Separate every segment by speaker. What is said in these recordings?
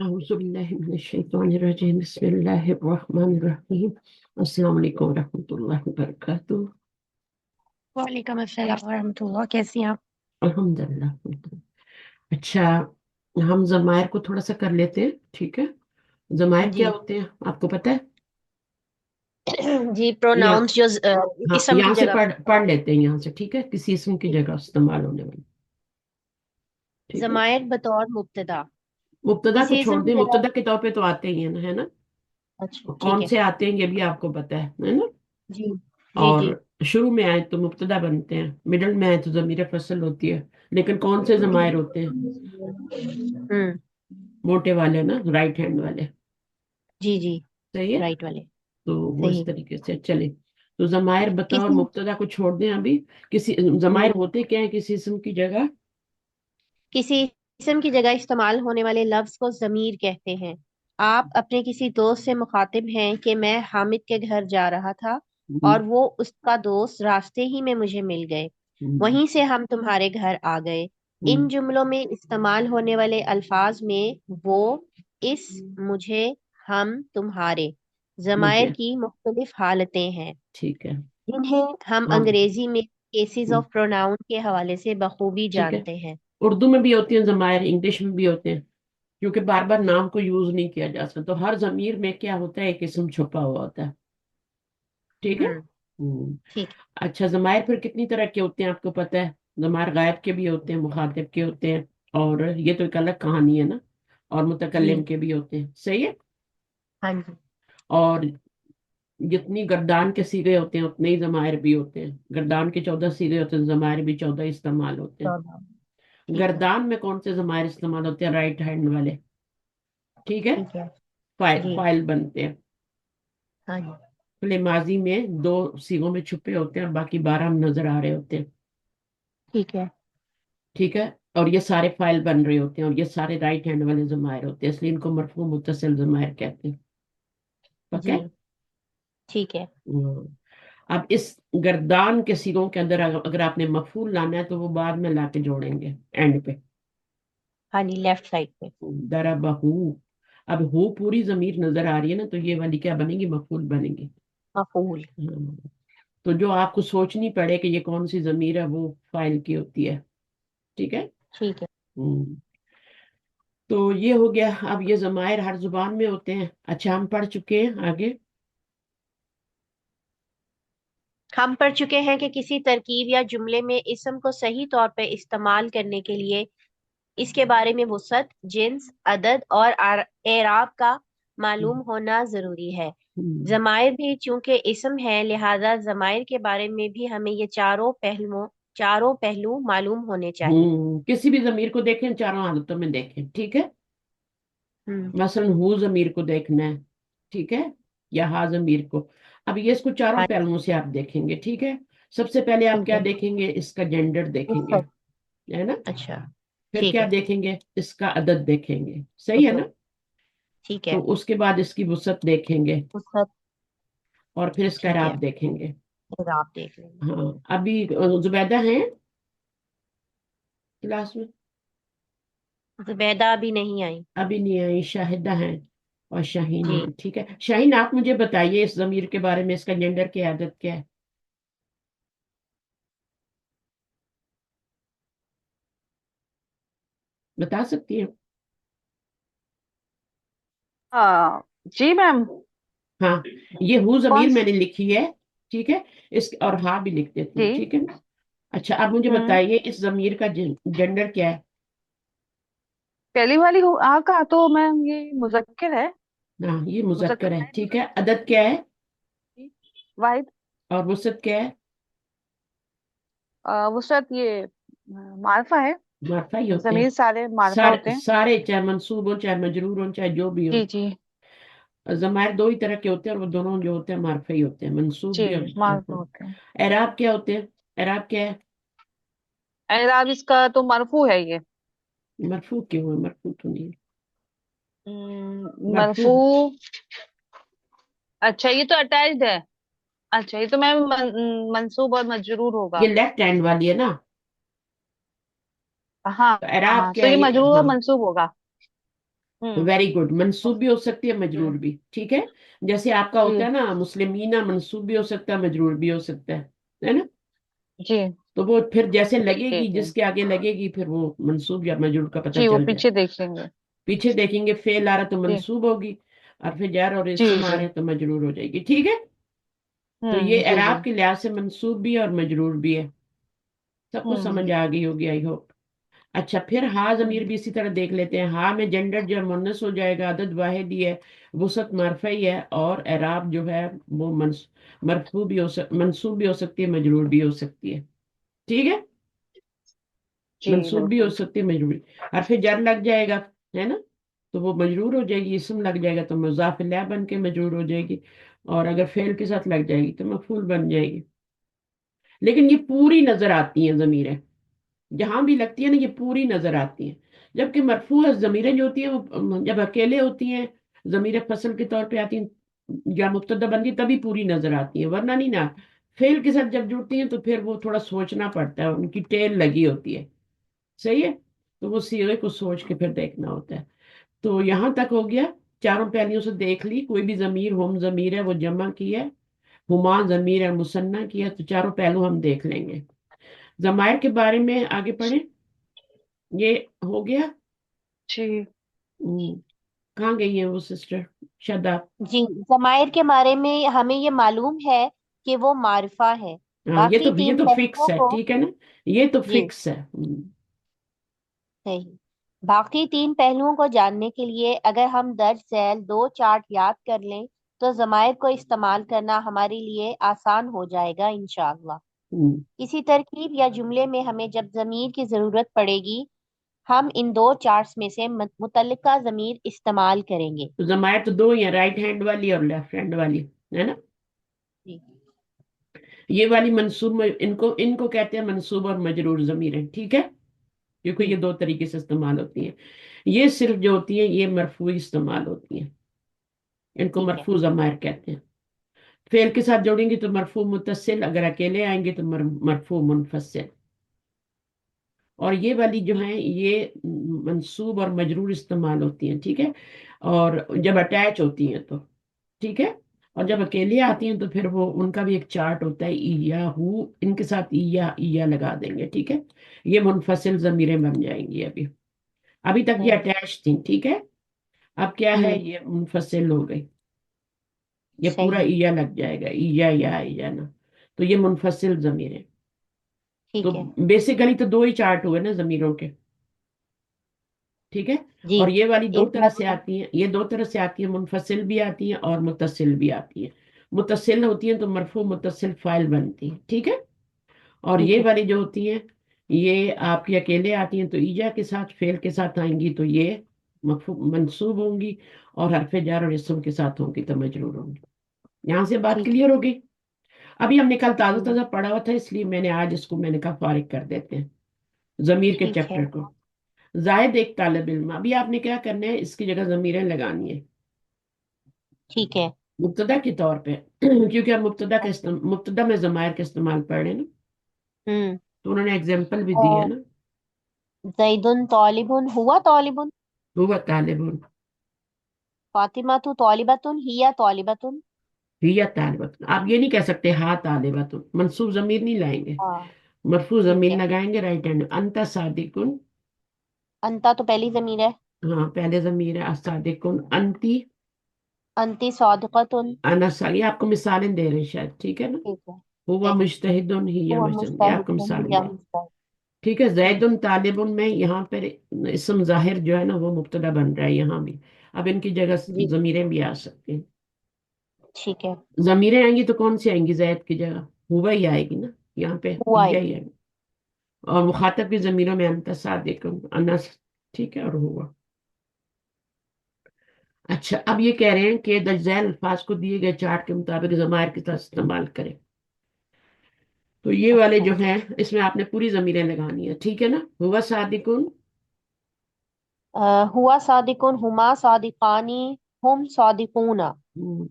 Speaker 1: अऊज़ुबिल्लाहिमिनश्शैतानिर्रजीम बिस्मिल्लाहिर्रहमानिर्रहीम अस्सलाम वालेकुम रहमतुल्लाहि व बरकातुहू।
Speaker 2: वालेकुम अस्सलाम वरहमतुल्लाह। कैसी हैं आप?
Speaker 1: अल्हम्दुलिल्लाह। अच्छा, हम ज़मायर को थोड़ा सा कर लेते हैं, ठीक है। ज़मायर क्या
Speaker 2: जी।
Speaker 1: होते हैं आपको पता है?
Speaker 2: जी,
Speaker 1: यहाँ,
Speaker 2: प्रोनाउंस जो
Speaker 1: हाँ,
Speaker 2: इसम की
Speaker 1: यहाँ से
Speaker 2: जगह
Speaker 1: पढ़
Speaker 2: पे
Speaker 1: पढ़
Speaker 2: इस्तेमाल।
Speaker 1: लेते हैं, यहाँ से, ठीक है, किसी इसम की
Speaker 2: ठीक
Speaker 1: जगह इस्तेमाल होने वाली,
Speaker 2: है।
Speaker 1: ठीक है।
Speaker 2: ज़मायर बतौर मुब्तदा
Speaker 1: मुब्तदा को
Speaker 2: किसी
Speaker 1: छोड़
Speaker 2: इसम
Speaker 1: दें,
Speaker 2: की जगह।
Speaker 1: मुब्तदा के तौर पे तो आते ही हैं ना, है ना।
Speaker 2: अच्छा, ठीक
Speaker 1: कौन
Speaker 2: है।
Speaker 1: से आते हैं ये भी आपको पता है ना।
Speaker 2: जी जी
Speaker 1: और
Speaker 2: जी।
Speaker 1: शुरू में आए तो मुब्तदा बनते हैं, मिडल में आए तो ज़मीर फसल होती है। लेकिन कौन से ज़मायर होते हैं?
Speaker 2: हम्म।
Speaker 1: मोटे वाले ना, राइट हैंड वाले।
Speaker 2: जी जी।
Speaker 1: सही है।
Speaker 2: राइट वाले।
Speaker 1: तो वो इस
Speaker 2: सही।
Speaker 1: तरीके से चले। तो ज़मायर बता और
Speaker 2: किसी।
Speaker 1: मुब्तदा को छोड़ दें अभी। किसी ज़मायर
Speaker 2: हम्म।
Speaker 1: होते क्या है किसी इसम की जगह?
Speaker 2: किसी इसम की जगह इस्तेमाल होने वाले लफ्ज को ज़मीर कहते हैं। आप अपने किसी दोस्त से मुखातिब हैं कि मैं हामिद के घर जा रहा था
Speaker 1: हम्म,
Speaker 2: और वो उसका दोस्त रास्ते ही में मुझे मिल गए।
Speaker 1: हम्म,
Speaker 2: वहीं से हम तुम्हारे घर आ गए। इन
Speaker 1: हम्म,
Speaker 2: जुमलों में इस्तेमाल होने वाले अल्फाज में वो, इस, मुझे, हम, तुम्हारे ज़मायर
Speaker 1: मुझे,
Speaker 2: की मुख्तलिफ हालतें हैं
Speaker 1: ठीक है।
Speaker 2: जिन्हें हम
Speaker 1: हाँ,
Speaker 2: अंग्रेजी में केसेस
Speaker 1: हम्म,
Speaker 2: ऑफ प्रोनाउन के हवाले से बखूबी
Speaker 1: ठीक है।
Speaker 2: जानते हैं।
Speaker 1: उर्दू में भी होती हैं ज़मायर, इंग्लिश में भी होते हैं। क्योंकि बार बार नाम को यूज नहीं किया जा सकता, तो हर ज़मीर में क्या होता है, एक इसम छुपा हुआ होता है, ठीक है।
Speaker 2: हम्म। ठीक।
Speaker 1: अच्छा, जमायर फिर कितनी तरह के होते हैं आपको पता है? जमायर गायब के भी होते हैं, मुखातिब के होते हैं, और ये तो एक अलग कहानी है ना। और
Speaker 2: जी।
Speaker 1: मुतकल्लिम के भी होते हैं, सही है।
Speaker 2: हाँ जी।
Speaker 1: और जितनी गर्दान के सीगे होते हैं उतने ही जमायर भी होते हैं। गर्दान के 14 सीगे होते हैं, जमायर भी 14 इस्तेमाल होते हैं।
Speaker 2: 14। ठीक है।
Speaker 1: गर्दान में कौन से जमायर इस्तेमाल होते हैं? राइट हैंड वाले, ठीक है।
Speaker 2: ठीक है।
Speaker 1: फाइल
Speaker 2: जी।
Speaker 1: फाइल बनते हैं।
Speaker 2: हाँ जी।
Speaker 1: पहले माजी में दो सीगों में छुपे होते हैं और बाकी 12 हम नजर आ रहे होते हैं,
Speaker 2: ठीक है।
Speaker 1: ठीक है। और ये सारे फाइल बन रहे होते हैं, और ये सारे राइट हैंड वाले जमायर होते हैं, इसलिए इनको मरफू मुत्तसिल जमायर कहते हैं। ओके।
Speaker 2: जी। ठीक है।
Speaker 1: अब इस गर्दान के सिरों के अंदर अगर आपने मफूल लाना है तो वो बाद में लाके जोड़ेंगे एंड पे।
Speaker 2: हाँ जी, लेफ्ट साइड पे।
Speaker 1: दरबहू। अब हु पूरी जमीर नजर आ रही है ना, तो ये वाली क्या बनेगी? मफूल बनेगी।
Speaker 2: मफूल।
Speaker 1: हाँ, तो जो आपको सोचनी पड़े कि ये कौन सी जमीर है, वो फाइल की होती है, ठीक है।
Speaker 2: ठीक है।
Speaker 1: हम्म, तो ये हो गया। अब ये जमायर हर जुबान में होते हैं। अच्छा, हम पढ़ चुके हैं आगे।
Speaker 2: हम पढ़ चुके हैं कि किसी तरकीब या जुमले में इसम को सही तौर पे इस्तेमाल करने के लिए इसके बारे में वसअत, जिन्स, अदद और एराब का मालूम
Speaker 1: हम्म,
Speaker 2: होना जरूरी है।
Speaker 1: हम्म,
Speaker 2: जमायर भी चूंकि इसम है, लिहाजा जमायर के बारे में भी हमें ये चारों पहलू मालूम होने चाहिए।
Speaker 1: किसी भी जमीर को देखें, चारों हालतों में देखें, ठीक है।
Speaker 2: हम्म।
Speaker 1: मसलन हु जमीर को देखना है, ठीक है, या हा जमीर को। अब ये इसको चारों
Speaker 2: हाँ।
Speaker 1: पहलुओं से आप देखेंगे, ठीक है। सबसे पहले आप
Speaker 2: ठीक
Speaker 1: क्या
Speaker 2: है।
Speaker 1: देखेंगे? इसका जेंडर देखेंगे,
Speaker 2: इसका।
Speaker 1: है ना।
Speaker 2: अच्छा।
Speaker 1: फिर
Speaker 2: ठीक
Speaker 1: क्या
Speaker 2: है।
Speaker 1: देखेंगे? इसका अदद देखेंगे, सही है
Speaker 2: उसका।
Speaker 1: ना।
Speaker 2: ठीक
Speaker 1: तो
Speaker 2: है।
Speaker 1: उसके बाद इसकी वसअत देखेंगे,
Speaker 2: उसका।
Speaker 1: और फिर इसका
Speaker 2: ठीक है।
Speaker 1: राब देखेंगे।
Speaker 2: फिर आप देख लेंगे।
Speaker 1: हाँ, अभी जुबैदा हैं क्लास में?
Speaker 2: जुबैदा अभी नहीं आई।
Speaker 1: अभी नहीं आई। शाहिदा हैं और शाहीन
Speaker 2: जी।
Speaker 1: है, ठीक है। शाहीन, आप मुझे बताइए इस जमीर के बारे में, इसका जेंडर क्या, आदत क्या है? बता सकती हैं?
Speaker 3: जी मैम।
Speaker 1: हाँ, ये हु
Speaker 3: कौन
Speaker 1: जमीर
Speaker 3: स-
Speaker 1: मैंने लिखी है, ठीक है। इस और हाँ भी लिख देती हूँ,
Speaker 3: जी।
Speaker 1: ठीक है ना। अच्छा, अब मुझे
Speaker 3: हम्म।
Speaker 1: बताइए इस जमीर का जेंडर क्या है?
Speaker 3: पहली वाली हो आ का तो मैम ये मुजक्कर है।
Speaker 1: हाँ, ये मुजक्कर
Speaker 3: मुजक्कर
Speaker 1: है,
Speaker 3: है,
Speaker 1: ठीक है। अदद क्या है?
Speaker 3: वाहिद।
Speaker 1: और वसत क्या है?
Speaker 3: वसरत ये मार्फा है।
Speaker 1: मार्फा ही होते हैं।
Speaker 3: जमीर सारे मार्फा
Speaker 1: सारे
Speaker 3: होते हैं।
Speaker 1: सारे, चाहे मंसूब हो, चाहे मजरूर हो, चाहे जो भी हो।
Speaker 3: जी जी।
Speaker 1: जमायर दो ही तरह के होते हैं, और वो दोनों जो होते हैं मार्फा ही होते हैं, मंसूब
Speaker 3: जी
Speaker 1: भी और
Speaker 3: मार्फा
Speaker 1: हाँ।
Speaker 3: होते हैं।
Speaker 1: एराब क्या होते हैं? एराब क्या है?
Speaker 3: एराब इसका तो मरफू है ये।
Speaker 1: मरफू क्यों है? मरफू तो नहीं है। मरफू,
Speaker 3: मरफू। अच्छा ये तो अटैच्ड है। अच्छा ये तो मैम मंसूब और मजरूर
Speaker 1: ये
Speaker 3: होगा।
Speaker 1: लेफ्ट हैंड वाली है ना।
Speaker 3: हाँ।
Speaker 1: तो एराब
Speaker 3: हाँ
Speaker 1: क्या
Speaker 3: तो
Speaker 1: है
Speaker 3: ये
Speaker 1: ये?
Speaker 3: मजरूर और
Speaker 1: हाँ,
Speaker 3: मंसूब होगा।
Speaker 1: Very good. मंसूब भी हो सकती है, मजरूर भी, ठीक है। जैसे आपका होता
Speaker 3: जी
Speaker 1: है ना मुस्लिमीना, मंसूब भी हो सकता है, मजरूर भी हो सकता है ना।
Speaker 3: जी
Speaker 1: तो वो फिर जैसे लगेगी,
Speaker 3: ठीक है।
Speaker 1: जिसके आगे लगेगी, फिर वो मंसूब या मजरूर का पता
Speaker 3: जी वो
Speaker 1: चल जाए।
Speaker 3: पीछे देखेंगे।
Speaker 1: पीछे देखेंगे, फेल आ रहा तो
Speaker 3: जी
Speaker 1: मंसूब होगी, और फिर जार और
Speaker 3: जी
Speaker 1: इसम आ
Speaker 3: जी।
Speaker 1: रहे हैं तो मजरूर हो जाएगी, ठीक है। तो ये
Speaker 3: जी जी।
Speaker 1: एराब के लिहाज से मंसूब भी है और मजरूर भी है। सबको समझ
Speaker 3: हम्म
Speaker 1: आ गई होगी, आई होप। अच्छा, फिर हा जमीर
Speaker 3: हम्म
Speaker 1: भी इसी तरह देख लेते हैं। हा में जेंडर जो है मुन्नस हो जाएगा, अदद वाहिद ही है, वसत मरफा ही है, और एराब जो है वो मरफू भी मंसूब भी हो सकती है, मजरूर भी हो सकती है, ठीक है।
Speaker 3: जी
Speaker 1: मंसूब भी हो
Speaker 3: बिल्कुल।
Speaker 1: सकती है, मजरूर भी। और फिर जर लग जाएगा, है ना, तो वो मजरूर हो जाएगी। इसम लग जाएगा तो मुजाफ इलैह बन के मजरूर हो जाएगी। और अगर फेल के साथ लग जाएगी तो मफूल बन जाएगी। लेकिन ये पूरी नजर आती हैं जमीरें, जहां भी लगती है ना, ये पूरी नजर आती हैं। जबकि मरफू जमीरें जो होती हैं वो जब अकेले होती हैं, जमीरें फसल के तौर पे आती हैं या मुब्तदा बनती, तभी पूरी नजर आती हैं, वरना नहीं ना। फेल के साथ जब जुड़ती हैं तो फिर वो थोड़ा सोचना पड़ता है, उनकी टेल लगी होती है, सही है। तो वो सीगे को सोच के फिर देखना होता है। तो यहां तक हो गया। चारों पहलियों से देख ली, कोई भी जमीर होम जमीर है वो जमा की है, हुमा जमीर है मुसन्ना की है, तो चारों पहलू हम देख लेंगे। जमायर के बारे में आगे पढ़े, ये हो गया।
Speaker 3: जी
Speaker 1: हम्म, कहाँ गई है वो सिस्टर शादाब?
Speaker 2: जी, जमायर के बारे में हमें ये मालूम है कि वो मारिफा है।
Speaker 1: हाँ,
Speaker 2: बाकी
Speaker 1: ये
Speaker 2: तीन
Speaker 1: तो फिक्स
Speaker 2: पहलुओं
Speaker 1: है,
Speaker 2: को,
Speaker 1: ठीक है ना, ये तो
Speaker 2: जी
Speaker 1: फिक्स है।
Speaker 2: सही, बाकी तीन पहलुओं को जानने के लिए अगर हम दर्ज झैल दो चार्ट याद कर लें तो जमायर को इस्तेमाल करना हमारे लिए आसान हो जाएगा इंशाअल्लाह।
Speaker 1: हम्म,
Speaker 2: किसी तरकीब या जुमले में हमें जब जमीर की जरूरत पड़ेगी, हम इन दो चार्ट्स में से मुतल्लिका जमीर इस्तेमाल करेंगे।
Speaker 1: तो जमायर तो दो ही है, राइट हैंड वाली और लेफ्ट हैंड वाली, है ना।
Speaker 2: जी
Speaker 1: ये वाली मंसूब इनको इनको कहते हैं मंसूब और मजरूर जमीरें, ठीक है, क्योंकि
Speaker 2: जी
Speaker 1: ये दो तरीके से इस्तेमाल होती हैं। ये सिर्फ जो होती है ये मरफू इस्तेमाल होती हैं, इनको
Speaker 2: ठीक है।
Speaker 1: मरफू जमायर कहते हैं। फेल के साथ जोड़ेंगे तो मरफू मुतसिल, अगर अकेले आएंगे तो मरफू मुनफसिल। और ये वाली जो
Speaker 2: ठीक
Speaker 1: है ये मंसूब और मजरूर इस्तेमाल होती हैं, ठीक है। और जब अटैच होती हैं तो, ठीक है। और जब अकेले आती हैं तो फिर वो उनका भी एक चार्ट होता है, ईया हु, इनके साथ ईया लगा देंगे, ठीक है। ये मुनफसिल जमीरें बन जाएंगी। अभी अभी तक ये
Speaker 2: है।
Speaker 1: अटैच थी, ठीक है। अब क्या है,
Speaker 2: जी
Speaker 1: ये मुनफसिल हो गई, ये पूरा
Speaker 2: सही।
Speaker 1: ईया लग जाएगा, ईया ना। तो ये मुनफसिल जमीरें। तो
Speaker 2: ठीक है।
Speaker 1: बेसिकली तो दो ही चार्ट हुए ना जमीरों के, ठीक है।
Speaker 2: जी,
Speaker 1: और ये वाली दो
Speaker 2: एक
Speaker 1: तरह से
Speaker 2: मरतबा।
Speaker 1: आती हैं, ये दो तरह से आती है, मुनफसिल भी आती हैं और मुत्तसिल भी आती हैं। मुत्तसिल होती हैं तो मरफू मुत्तसिल फाइल बनती है, ठीक है। और
Speaker 2: ठीक
Speaker 1: ये
Speaker 2: है।
Speaker 1: वाली जो होती हैं, ये आपकी अकेले आती हैं तो ईजा के साथ, फेल के साथ आएंगी तो ये मंसूब होंगी, और हरफ जार और इसम के साथ होंगी तो मजरूर होंगी। यहाँ से बात
Speaker 2: ठीक है।
Speaker 1: क्लियर होगी। अभी हमने कल ताज़ा
Speaker 2: हम्म,
Speaker 1: ताज़ा पढ़ा हुआ था, इसलिए मैंने आज इसको मैंने कहा फारिग कर देते हैं, जमीर के
Speaker 2: ठीक है।
Speaker 1: चैप्टर को। जायद एक तालिब इल्म, अभी आपने क्या करना है, इसकी जगह जमीरें लगानी है
Speaker 2: ठीक है।
Speaker 1: मुब्तदा के तौर पे क्योंकि हम
Speaker 2: अच्छा।
Speaker 1: मुब्तदा में जमायर का इस्तेमाल पढ़ रहे हैं ना,
Speaker 2: हम्म।
Speaker 1: तो उन्होंने एग्जाम्पल भी दी है
Speaker 2: और
Speaker 1: ना।
Speaker 2: जैदुन तौलिबुन हुआ तौलिबुन,
Speaker 1: हुआ तालिबुन,
Speaker 2: फातिमा तू तौलिबतुन हिया तौलिबतुन।
Speaker 1: हिया तालिबतुन। आप ये नहीं कह सकते हा तालिबतुन, मंसूब जमीर नहीं लाएंगे,
Speaker 2: हाँ
Speaker 1: मरफू
Speaker 2: ठीक
Speaker 1: जमीर
Speaker 2: है।
Speaker 1: लगाएंगे राइट हैंड। अंता सादिकुन,
Speaker 2: अंता तो पहली जमीर है।
Speaker 1: हाँ पहले जमीर है, असादिकुन अंती,
Speaker 2: अंती सादिकतुन।
Speaker 1: अनसा, ये आपको मिसालें दे रहे हैं शायद, ठीक है ना।
Speaker 2: ठीक है।
Speaker 1: हुआ
Speaker 2: सही।
Speaker 1: मुजतहिदुन हिया
Speaker 2: हुआ
Speaker 1: मुजतहिद, ये आपको
Speaker 2: मुजतहिदुन
Speaker 1: मिसालें
Speaker 2: हिया
Speaker 1: दे,
Speaker 2: मुजतहिद।
Speaker 1: ठीक है।
Speaker 2: ठीक।
Speaker 1: जैदुन तालिबुन में यहाँ पर इसम जाहिर जो है ना वो मुब्तदा बन रहा है यहाँ भी। अब इनकी जगह
Speaker 2: जी
Speaker 1: जमीरें भी आ सकती हैं।
Speaker 2: ठीक है।
Speaker 1: जमीरें आएंगी तो कौन सी आएंगी, जैद की जगह हुआ ही आएगी ना, यहाँ पे
Speaker 2: हुआ
Speaker 1: या ही
Speaker 2: आएगी।
Speaker 1: आएगी। और मुखातब की जमीरों में अंत सादिक अनस, ठीक है, और हुआ। अच्छा, अब ये कह रहे हैं कि दर्जैल अल्फाज को दिए गए चार्ट के मुताबिक जमायर की तरह इस्तेमाल करें। तो ये वाले
Speaker 2: अच्छा।
Speaker 1: जो हैं इसमें आपने पूरी जमीरें लगानी है, ठीक है ना। हुआ सादिकुन,
Speaker 2: हुआ सादिकुन हुमा सादिकानी हुम सादिकूना।
Speaker 1: हम्म,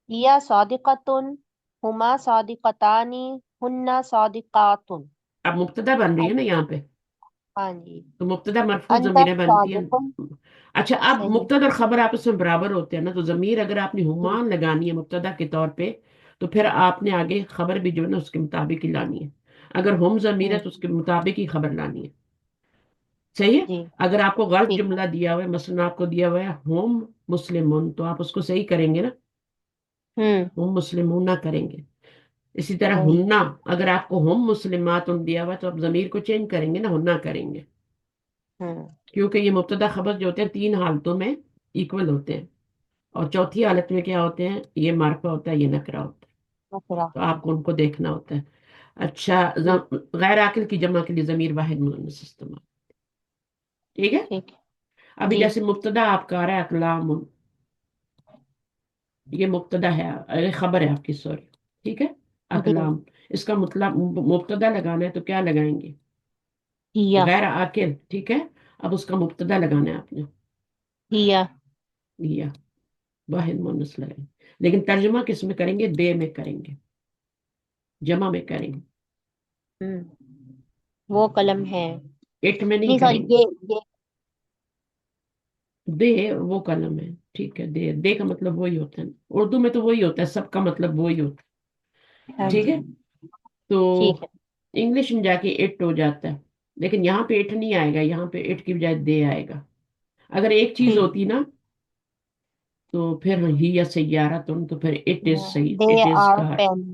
Speaker 2: हिया सादिकतुन हुमा सादिकतानी हुन्ना सादिकातुन।
Speaker 1: अब मुब्तदा बन रही है ना यहाँ पे,
Speaker 2: हाँ जी।
Speaker 1: تو مبتدا مرفوع
Speaker 2: अंत
Speaker 1: ضمیریں بنتی ہیں.
Speaker 2: सादिकुन।
Speaker 1: اچھا اب
Speaker 2: सही।
Speaker 1: مبتدا اور خبر آپس میں برابر ہوتے ہیں نا، تو ضمیر اگر آپ نے
Speaker 2: जी
Speaker 1: ہمان لگانی ہے مبتدا کے طور پہ، تو پھر آپ نے آگے خبر بھی جو ہے نا اس کے مطابق ہی لانی ہے. اگر ہم ضمیر ہے تو اس کے مطابق ہی خبر لانی ہے. صحیح ہے.
Speaker 2: जी
Speaker 1: اگر آپ کو غلط
Speaker 2: ठीक
Speaker 1: جملہ دیا ہوا ہے، مثلا آپ کو دیا ہوا ہے ہم مسلمون، تو آپ اس کو صحیح کریں گے نا،
Speaker 2: है।
Speaker 1: ہم مسلمون نہ کریں گے. اسی طرح
Speaker 2: वही।
Speaker 1: ہننا، اگر آپ کو ہم مسلمات دیا ہوا ہے تو آپ ضمیر کو چینج کریں گے نا، ہننا کریں گے.
Speaker 2: हम्म।
Speaker 1: کیونکہ یہ مبتدا خبر جو ہوتے ہیں تین حالتوں میں ایکول ہوتے ہیں، اور چوتھی حالت میں کیا ہوتے ہیں، یہ معرفہ ہوتا ہے، یہ نکرہ ہوتا ہے.
Speaker 2: नखरा।
Speaker 1: تو آپ کو ان کو دیکھنا ہوتا ہے. اچھا
Speaker 2: ठीक।
Speaker 1: غیر عاقل کی جمع کے لیے ضمیر واحد مؤنث استعمال. ٹھیک ہے.
Speaker 2: ठीक।
Speaker 1: ابھی
Speaker 2: जी
Speaker 1: جیسے مبتدا آپ کا آ رہا ہے اقلام، یہ مبتدا ہے، یہ خبر ہے آپ کی، سوری. ٹھیک ہے.
Speaker 2: जी
Speaker 1: اقلام، اس کا مطلب مبتدا لگانا ہے تو کیا لگائیں گے،
Speaker 2: हिया।
Speaker 1: غیر عاقل. ٹھیک ہے. اب اس کا مبتدا لگانا ہے آپ نے،
Speaker 2: हिया।
Speaker 1: یا واحد مؤنث لگائیں. لیکن ترجمہ کس میں کریں گے، دے میں کریں گے، جمع میں کریں گے.
Speaker 2: वो कलम है।
Speaker 1: اٹ میں نہیں
Speaker 2: नहीं
Speaker 1: کریں
Speaker 2: सॉरी
Speaker 1: گے.
Speaker 2: ये।
Speaker 1: دے وہ قلم ہے. ٹھیک ہے. دے، دے کا مطلب وہی ہوتا ہے، اردو میں تو وہی ہوتا ہے، سب کا مطلب وہی ہوتا ہے.
Speaker 2: हाँ
Speaker 1: ٹھیک
Speaker 2: जी
Speaker 1: ہے. تو
Speaker 2: ठीक है।
Speaker 1: انگلش میں جا کے اٹ ہو جاتا ہے، لیکن یہاں پہ اٹ نہیں آئے گا، یہاں پہ اٹ کی بجائے دے آئے گا. اگر ایک چیز
Speaker 2: ठीक।
Speaker 1: ہوتی نا تو پھر ہی یا سیارہ تم، تو پھر اٹ از صحیح،
Speaker 2: they
Speaker 1: it is
Speaker 2: are
Speaker 1: car.
Speaker 2: Pen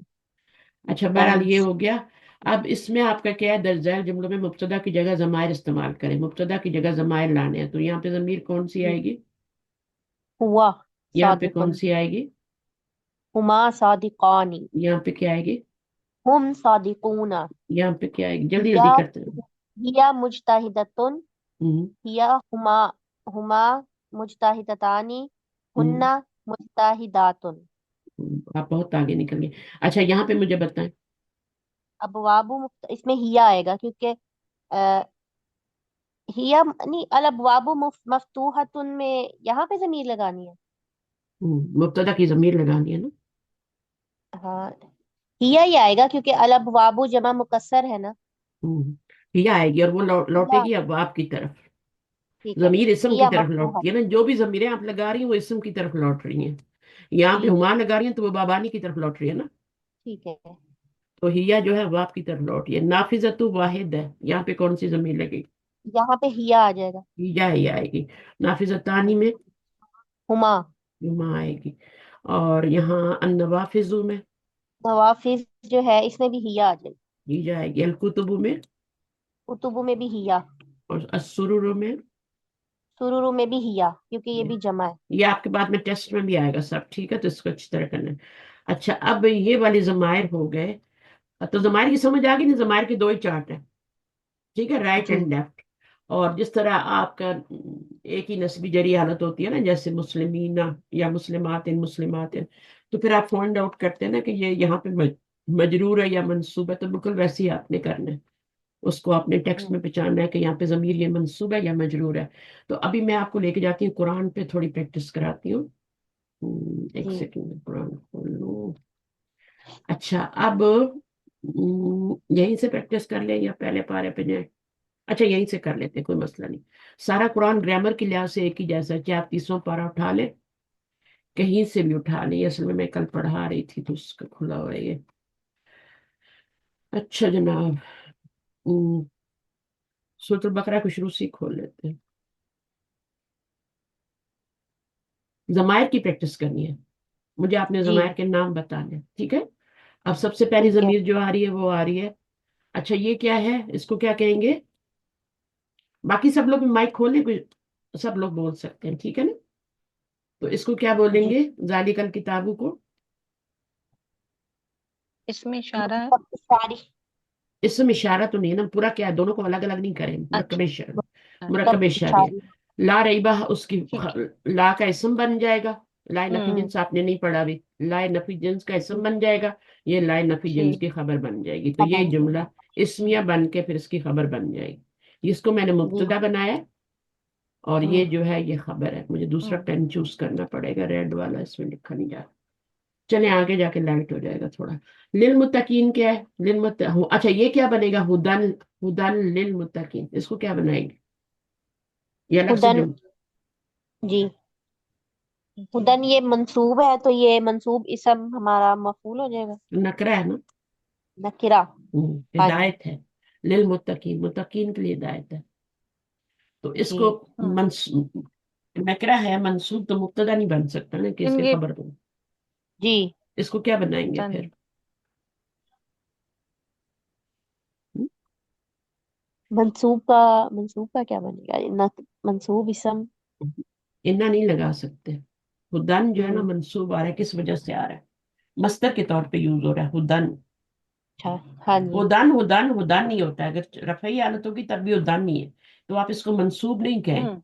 Speaker 1: اچھا بہرحال یہ
Speaker 2: पेन्स।
Speaker 1: ہو گیا. اب اس میں آپ کا کیا ہے، درج ذیل جملوں میں مبتدا کی جگہ ضمائر استعمال کریں، مبتدا کی جگہ ضمائر لانے ہیں. تو یہاں پہ ضمیر کون سی آئے گی،
Speaker 2: हुआ
Speaker 1: یہاں پہ کون
Speaker 2: सादिकुन।
Speaker 1: سی آئے گی،
Speaker 2: हुमा सादिकानी।
Speaker 1: یہاں پہ کیا آئے گی،
Speaker 2: हम सादिकूना।
Speaker 1: یہاں پہ کیا آئے گی، جلدی
Speaker 2: हिया
Speaker 1: جلدی کرتے ہیں.
Speaker 2: हिया मुजताहिदतुन।
Speaker 1: ہوں،
Speaker 2: हिया हुमा हुमा मुजताहिदतानी।
Speaker 1: ہوں،
Speaker 2: हुन्ना मुजताहिदातुन।
Speaker 1: آپ بہت آگے نکل گئے. اچھا یہاں پہ مجھے بتائیں.
Speaker 2: इसमें हिया आएगा क्योंकि हिया नहीं अल अबवाबु मफ्तूहतुन में यहाँ पे जमीर लगानी है।
Speaker 1: مبتدا کی ضمیر لگانی ہے نا.
Speaker 2: हाँ हिया ही आएगा क्योंकि अल अबवाबु जमा मुकस्सर है ना।
Speaker 1: ہوں، یہ آئے گی اور وہ لوٹے
Speaker 2: हिया
Speaker 1: گی اب آپ کی طرف.
Speaker 2: ठीक है।
Speaker 1: ضمیر اسم کی
Speaker 2: हिया
Speaker 1: طرف
Speaker 2: मफ्तूहा।
Speaker 1: لوٹتی ہے نا، جو بھی ضمیریں آپ لگا رہی ہیں وہ اسم کی طرف لوٹ رہی ہیں. یہاں پہ
Speaker 2: ठीक
Speaker 1: ہما
Speaker 2: है
Speaker 1: لگا رہی ہیں تو وہ بابانی کی طرف لوٹ رہی ہے نا.
Speaker 2: ठीक ہے
Speaker 1: تو ہیا جو ہے وہ آپ کی طرف لوٹ ہے. نافذۃ واحد ہے، یہاں پہ کون سی ضمیر لگے گی،
Speaker 2: यहाँ पे हिया आ जाएगा।
Speaker 1: ہیا ہی آئے گی. نافذتانی میں
Speaker 2: हुमा।
Speaker 1: ہما آئے گی. اور یہاں النوافذ میں
Speaker 2: नवाफिज जो है इसमें भी हिया आ जाएगी।
Speaker 1: ہی جائے گی. الکتب میں
Speaker 2: कुतुबु में भी हिया।
Speaker 1: اور السرر میں.
Speaker 2: सुरुरु में भी हिया क्योंकि ये भी जमा है।
Speaker 1: یہ آپ کے بعد میں ٹیسٹ میں بھی آئے گا سب. ٹھیک ہے. تو اس کو اچھی طرح کرنا ہے. اچھا اب یہ والی ضمائر ہو گئے. تو ضمائر کی سمجھ آ گئی نا، ضمائر کے دو ہی چارٹ ہیں. ٹھیک ہے، رائٹ
Speaker 2: जी
Speaker 1: اینڈ لیفٹ. اور جس طرح آپ کا ایک ہی نسبی جری حالت ہوتی ہے نا، جیسے مسلمین یا مسلمات مسلمات، تو پھر آپ فائنڈ آؤٹ کرتے ہیں نا کہ یہ یہاں پہ مجرور ہے یا منصوب ہے. تو بالکل ویسے ہی آپ نے کرنا ہے، اس کو اپنے ٹیکسٹ میں پہچاننا ہے کہ یہاں پہ ضمیر یہ منصوب ہے یا مجرور ہے. تو ابھی میں آپ کو لے کے جاتی ہوں قرآن پہ، تھوڑی پریکٹس کراتی ہوں. ایک
Speaker 2: जी
Speaker 1: سیکنڈ میں قرآن کھول لوں. اچھا اب یہیں سے پریکٹس کر لیں یا پہلے پارے پہ جائیں. اچھا یہیں سے کر لیتے ہیں، کوئی مسئلہ نہیں. سارا قرآن گرامر کے لحاظ سے ایک ہی جیسا ہے، چاہے آپ 30واں پارا اٹھا لیں، کہیں سے بھی اٹھا لیں. اصل میں کل پڑھا رہی تھی تو اس کا کھلا ہوا ہے یہ. اچھا جناب، سورۃ البقرہ کو شروع سے ہی کھول لیتے ہیں. ضمائر کی پریکٹس کرنی ہے. مجھے آپ نے
Speaker 2: जी
Speaker 1: ضمائر کے نام بتا دیں. ٹھیک ہے. اب سب سے پہلی
Speaker 2: ठीक है।
Speaker 1: ضمیر جو آ رہی ہے وہ آ رہی ہے. اچھا یہ کیا ہے، اس کو کیا کہیں گے، باقی سب لوگ مائک کھولیں، سب لوگ بول سکتے ہیں. ٹھیک ہے نا. تو اس کو کیا بولیں
Speaker 2: जी
Speaker 1: گے، ذالک الکتاب کو.
Speaker 3: اس میں اشارہ ہے؟
Speaker 2: मतलब सारी
Speaker 1: اسم اشارہ تو نہیں ہے نا، پورا کیا ہے، دونوں کو الگ الگ نہیں کریں، مرکب
Speaker 3: اچھا
Speaker 1: اشارہ،
Speaker 2: मतलब
Speaker 1: مرکب اشاریہ.
Speaker 2: सारी।
Speaker 1: لا ریبہ اس کی
Speaker 3: ٹھیک ہے۔
Speaker 1: لا کا اسم بن جائے گا. لائے نفی
Speaker 3: ہوں
Speaker 1: جنس آپ نے نہیں پڑھا بھی، لائے نفی جنس کا اسم بن جائے گا. یہ لائے نفی جنس
Speaker 3: ٹھیک
Speaker 1: کی خبر بن جائے گی. تو
Speaker 2: खबर
Speaker 1: یہ جملہ اسمیہ بن کے پھر اس کی خبر بن جائے گی. اس کو میں نے
Speaker 2: जी
Speaker 1: مبتدا بنایا، اور یہ
Speaker 2: हम्म
Speaker 1: جو ہے یہ خبر ہے. مجھے دوسرا
Speaker 3: ہوں
Speaker 1: پین چوز کرنا پڑے گا، ریڈ والا، اس میں لکھا نہیں جاتا. चले आगे जाके लाइट हो जाएगा थोड़ा। लिलमुत्तकीन क्या है? अच्छा, ये क्या बनेगा? हुदन, हुदन लिलमुत्तकीन, इसको क्या बनाएंगे? ये अलग से
Speaker 2: हुदन,
Speaker 1: जुम
Speaker 2: जी, हुदन ये मंसूब है, तो ये मंसूब इसम हमारा मफूल हो जाएगा।
Speaker 1: नकरा है ना।
Speaker 2: नकिरा। हाँ जी।
Speaker 1: हिदायत है। लिलमुत्तकीन, मुत्तकीन के लिए हिदायत है। तो
Speaker 2: जी।
Speaker 1: इसको मंस नकरा है, मंसूब तो मुब्तदा नहीं बन सकता ना कि इसके
Speaker 3: ये
Speaker 1: खबर दो।
Speaker 2: जी।
Speaker 1: इसको क्या बनाएंगे
Speaker 3: पता
Speaker 1: फिर?
Speaker 3: नहीं।
Speaker 2: मंसूब का क्या बनेगा? मंसूब इसम।
Speaker 1: इतना नहीं लगा सकते। हुदन जो है ना
Speaker 2: हम्म।
Speaker 1: मंसूब आ रहा है, किस वजह से आ रहा है? मस्दर के तौर पे यूज हो रहा है हुदन।
Speaker 2: अच्छा। हाँ जी।
Speaker 1: हुदन हुदन हुदन नहीं होता है, अगर रफई हालत होगी तब भी हुदन नहीं है। तो आप इसको मंसूब नहीं कहें।
Speaker 3: हम्म।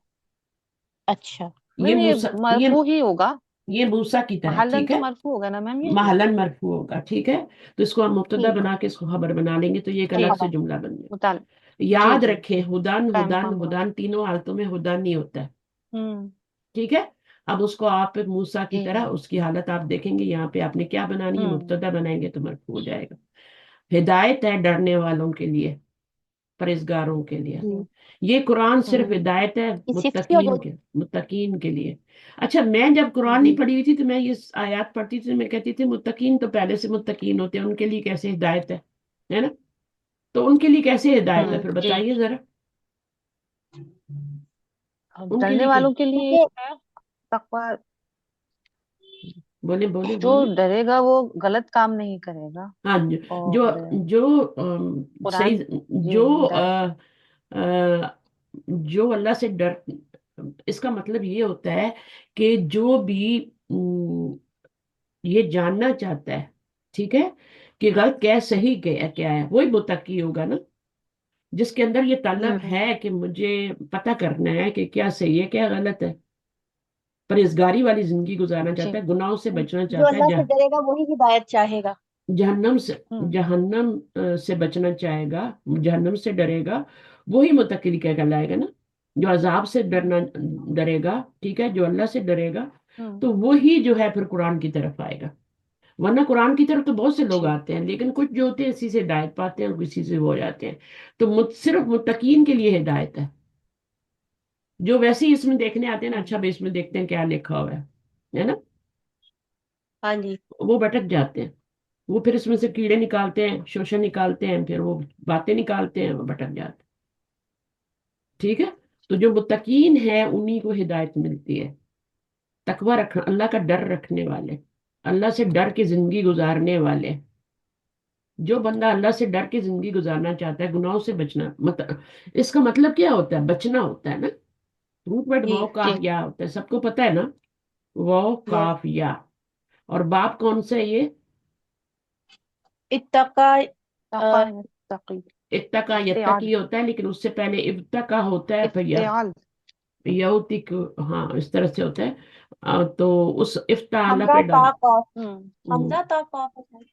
Speaker 2: अच्छा।
Speaker 1: ये
Speaker 3: मैम ये
Speaker 1: मूसा,
Speaker 3: मरफू ही होगा।
Speaker 1: ये मूसा की तरह,
Speaker 3: महल्लन
Speaker 1: ठीक
Speaker 3: तो
Speaker 1: है।
Speaker 3: मरफू होगा ना मैम ये।
Speaker 1: महलन मरफू होगा, ठीक है। तो इसको हम मुब्तदा
Speaker 2: ठीक है।
Speaker 1: बना के इसको खबर बना लेंगे, तो ये एक
Speaker 3: जी
Speaker 1: अलग से
Speaker 2: खबर।
Speaker 1: जुमला बन जाए।
Speaker 3: मुताल जी
Speaker 1: याद
Speaker 3: जी।
Speaker 1: रखें, हुदन
Speaker 3: टाइम
Speaker 1: हुदन
Speaker 3: कम हुआ।
Speaker 1: हुदन तीनों हालतों में हुदन नहीं होता है।
Speaker 3: हम्म।
Speaker 1: ठीक है। अब उसको आप मूसा की
Speaker 3: जी।
Speaker 1: तरह उसकी हालत आप देखेंगे, यहाँ पे आपने क्या बनानी है,
Speaker 3: हम्म।
Speaker 1: मुब्तदा बनाएंगे तो मरफू हो जाएगा। हिदायत है डरने वालों के लिए, परहेजगारों के लिए।
Speaker 2: जी।
Speaker 1: ये कुरान सिर्फ
Speaker 3: हम्म।
Speaker 1: हिदायत है
Speaker 2: ये सिफ्त की हो जाएगी।
Speaker 1: मुत्तकीन के लिए। अच्छा, मैं जब कुरान नहीं
Speaker 2: जी।
Speaker 1: पढ़ी हुई थी तो मैं ये आयत पढ़ती थी, मैं कहती थी मुत्तकीन तो पहले से मुत्तकीन होते हैं, उनके लिए कैसे हिदायत है ना? तो उनके लिए कैसे हिदायत है फिर
Speaker 3: जी।
Speaker 1: बताइए जरा।
Speaker 3: और
Speaker 1: उनके
Speaker 3: डरने
Speaker 1: लिए क्या?
Speaker 3: वालों के लिए
Speaker 2: क्योंकि
Speaker 3: है तकवा।
Speaker 1: बोले बोले
Speaker 3: जो
Speaker 1: बोले।
Speaker 3: डरेगा वो गलत काम नहीं करेगा।
Speaker 1: हाँ, जो
Speaker 3: और
Speaker 1: जो सही,
Speaker 3: कुरान। जी।
Speaker 1: जो
Speaker 3: डर।
Speaker 1: अ, जो अल्लाह से डर, इसका मतलब ये होता है कि जो भी ये जानना चाहता है, ठीक है, कि गलत क्या है सही क्या क्या है, वही मुत्तकी होगा ना। जिसके अंदर ये तलब
Speaker 3: हम्म।
Speaker 1: है कि मुझे पता करना है कि क्या सही है क्या गलत है, परहेजगारी वाली जिंदगी गुजारना
Speaker 3: जी।
Speaker 1: चाहता है, गुनाहों से बचना
Speaker 2: जो
Speaker 1: चाहता है,
Speaker 2: अल्लाह से डरेगा वही हिदायत चाहेगा।
Speaker 1: जहन्नम से,
Speaker 3: हम्म।
Speaker 1: जहन्नम से बचना चाहेगा, जहन्नम से डरेगा, वही मुत्तकी कहलाएगा ना। जो अजाब से डरना, डरेगा, ठीक है, जो अल्लाह से डरेगा,
Speaker 3: हम्म।
Speaker 1: तो वही जो है फिर कुरान की तरफ आएगा। वरना कुरान की तरफ तो बहुत से लोग
Speaker 3: जी।
Speaker 1: आते हैं, लेकिन कुछ जो होते हैं इसी से हिदायत पाते हैं और किसी से वो हो जाते हैं। तो सिर्फ मुत्तकीन के लिए हिदायत है। जो वैसे ही इसमें देखने आते हैं ना,
Speaker 3: हम्म।
Speaker 1: अच्छा भाई इसमें देखते हैं क्या लिखा हुआ है ना,
Speaker 2: हाँ जी।
Speaker 1: वो भटक जाते हैं। वो फिर इसमें से कीड़े निकालते हैं, शोषण निकालते हैं, फिर वो बातें निकालते हैं, वो भटक जाते हैं। ठीक है। तो जो मुत्तकीन है उन्हीं को हिदायत मिलती है। तकवा रख, अल्लाह का डर रखने वाले, अल्लाह से डर के जिंदगी गुजारने वाले। जो बंदा अल्लाह से डर के जिंदगी गुजारना चाहता है, गुनाहों से बचना, मतलब इसका मतलब क्या होता है? बचना होता है ना। रूट वर्ड
Speaker 2: जी।
Speaker 1: वाव
Speaker 3: जी।
Speaker 1: काफ या होता है, सबको पता है ना। वाव
Speaker 2: यस।
Speaker 1: काफ या। और बाप कौन सा है ये?
Speaker 2: इत्तका।
Speaker 3: तका तकी।
Speaker 1: इत्तका
Speaker 3: इफ्तियाल।
Speaker 1: यत्तकी होता है, लेकिन उससे पहले इब्तका होता है, फिर
Speaker 3: इफ्तियाल।
Speaker 1: यौतिक, हाँ इस तरह से होता है। तो उस इफ्ताला
Speaker 2: हमजा
Speaker 1: पे
Speaker 2: ता
Speaker 1: डाल।
Speaker 2: कौफ।
Speaker 1: हम्म,
Speaker 2: हमजा ता कौफ होता है।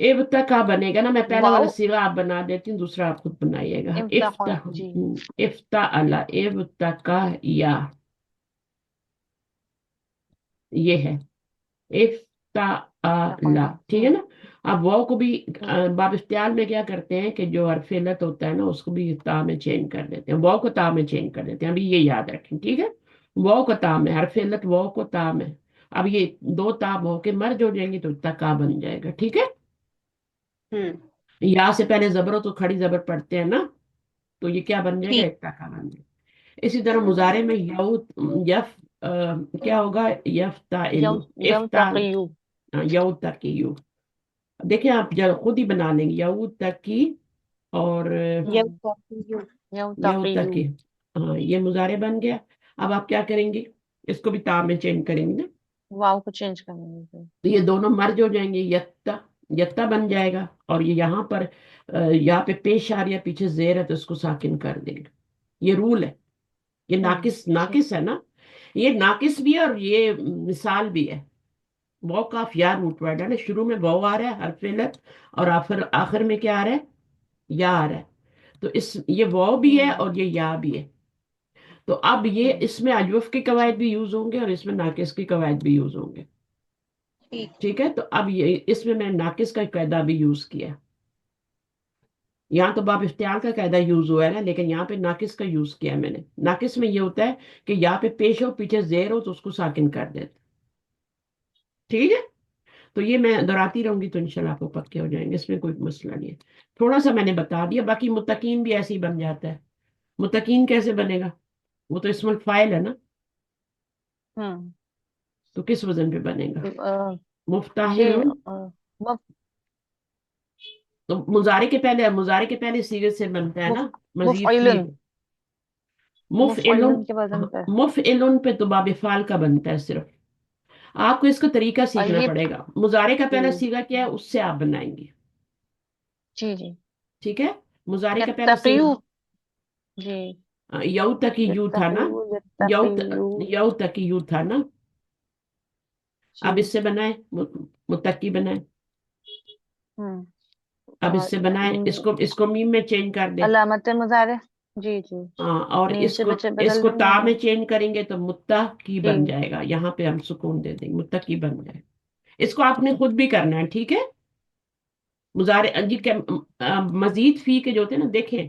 Speaker 1: इब्तका बनेगा ना, मैं पहला वाला
Speaker 3: वाओ।
Speaker 1: सिगा आप बना देती हूँ, दूसरा आप खुद बनाइएगा।
Speaker 3: इम्तहा जी।
Speaker 1: इफ्ताला, इब्तका या, ये है इफ्ताला,
Speaker 3: तका।
Speaker 1: ठीक है ना। अब वाव को भी
Speaker 2: ठीक।
Speaker 1: बाब इख्तियार में क्या करते हैं कि जो हरफ इल्लत होता है ना उसको भी ता में चेंज कर देते हैं, वाव को ता में चेंज कर देते हैं। अभी ये याद रखें, ठीक है। वाव को ता में, हरफ इल्लत वाव को ता में। अब ये दो ता हो के मर्ज हो जाएंगे तो तका बन जाएगा, ठीक है।
Speaker 2: हम्म।
Speaker 1: या से पहले जबर हो तो खड़ी जबर पढ़ते हैं ना, तो ये क्या बन जाएगा?
Speaker 2: ठीक।
Speaker 1: एक तका बन जाएगा। इसी तरह मुजारे में यफ क्या होगा?
Speaker 3: यौ
Speaker 1: यफ्ताइलु,
Speaker 3: यौ
Speaker 1: इफ्ता,
Speaker 3: तकीयु।
Speaker 1: यऊ तकी। देखिए आप जब खुद ही बना लेंगे, यऊ तकी और
Speaker 2: ये
Speaker 3: हम्म। यौ
Speaker 1: यऊ
Speaker 3: तकीयु।
Speaker 1: तकी। हाँ, ये मुजारे बन गया। अब आप क्या करेंगे? इसको भी ता में चेंज करेंगे ना,
Speaker 3: वाव को चेंज करेंगे।
Speaker 1: तो ये दोनों मर्ज हो जाएंगे, यत्ता, यत्ता बन जाएगा। और ये यहाँ पर यहाँ पे पेश आ रही है, पीछे जेर है तो इसको साकिन कर देंगे। ये रूल है। ये नाकिस
Speaker 3: जी।
Speaker 1: नाकिस है ना। ये नाकिस भी है और ये मिसाल भी है। वाव काफ या रूट वर्ड है ना, शुरू में वाव आ रहा है हरफ इल्लत, और आखिर आखिर में क्या आ रहा है? या आ रहा है। तो इस ये वाव भी है
Speaker 3: हम्म।
Speaker 1: और ये या भी है। तो अब ये
Speaker 3: हम्म।
Speaker 1: इसमें अजवफ के कवायद भी यूज होंगे और इसमें नाकिस के कवायद भी यूज होंगे।
Speaker 2: ٹھیک
Speaker 1: ٹھیک ہے، تو اب یہ اس میں ناقص کا قاعدہ بھی یوز کیا. یہاں تو باب افتعال کا قاعدہ یوز ہوا ہے نا، لیکن یہاں پہ ناقص کا یوز کیا میں نے. ناقص میں یہ ہوتا ہے کہ یہاں پہ پیش ہو پیچھے زیر ہو تو اس کو ساکن کر دیتے. ٹھیک ہے، تو یہ میں دہراتی رہوں گی تو انشاءاللہ آپ کو پکے ہو جائیں گے، اس میں کوئی مسئلہ نہیں ہے. تھوڑا سا میں نے بتا دیا، باقی متقین بھی ایسے ہی بن جاتا ہے. متقین کیسے بنے گا؟ وہ تو اسم الفاعل ہے نا،
Speaker 3: ہوں
Speaker 1: تو کس وزن پہ بنے گا؟
Speaker 3: آ، یہ
Speaker 1: مفتاحلون.
Speaker 3: مف
Speaker 1: تو مضارع کے پہلے صیغے سے بنتا ہے نا،
Speaker 3: مف
Speaker 1: مزید فی.
Speaker 3: مفعلن
Speaker 1: مفعلن.
Speaker 3: مفعلن کے وزن پہ.
Speaker 1: مفعلن پہ تو باب فعل کا بنتا ہے صرف. آپ کو اس کا طریقہ
Speaker 3: اور
Speaker 1: سیکھنا
Speaker 3: یہ
Speaker 1: پڑے گا. مضارع کا پہلا
Speaker 3: جی
Speaker 1: صیغہ کیا ہے، اس سے آپ بنائیں گے.
Speaker 3: جی جی
Speaker 1: ٹھیک ہے، مضارع کا پہلا صیغہ.
Speaker 3: یتقیو. جی
Speaker 1: یو تک یو تھا نا.
Speaker 3: یتقیو
Speaker 1: یو
Speaker 3: یتقیو.
Speaker 1: یو تک یو تھا نا. اب اس
Speaker 3: جی
Speaker 1: سے بنائے، متقی بنائے.
Speaker 3: ہوں
Speaker 1: اب اس
Speaker 3: اور
Speaker 1: سے بنائے، اس کو میم میں چینج کر دیں.
Speaker 3: علامت مضارع. جی جی
Speaker 1: ہاں، اور
Speaker 3: میم
Speaker 1: اس
Speaker 3: سے
Speaker 1: کو
Speaker 3: بچے
Speaker 1: اس
Speaker 3: بدل
Speaker 1: کو
Speaker 3: دیں
Speaker 1: تا
Speaker 3: گے.
Speaker 1: میں چینج کریں گے تو متقی
Speaker 3: جی
Speaker 1: بن جائے گا. یہاں پہ ہم سکون دے دیں گے، متقی بن جائے. اس کو آپ نے خود بھی کرنا ہے. ٹھیک ہے، مضارع جی مزید فی کے جو ہوتے ہیں نا، دیکھیں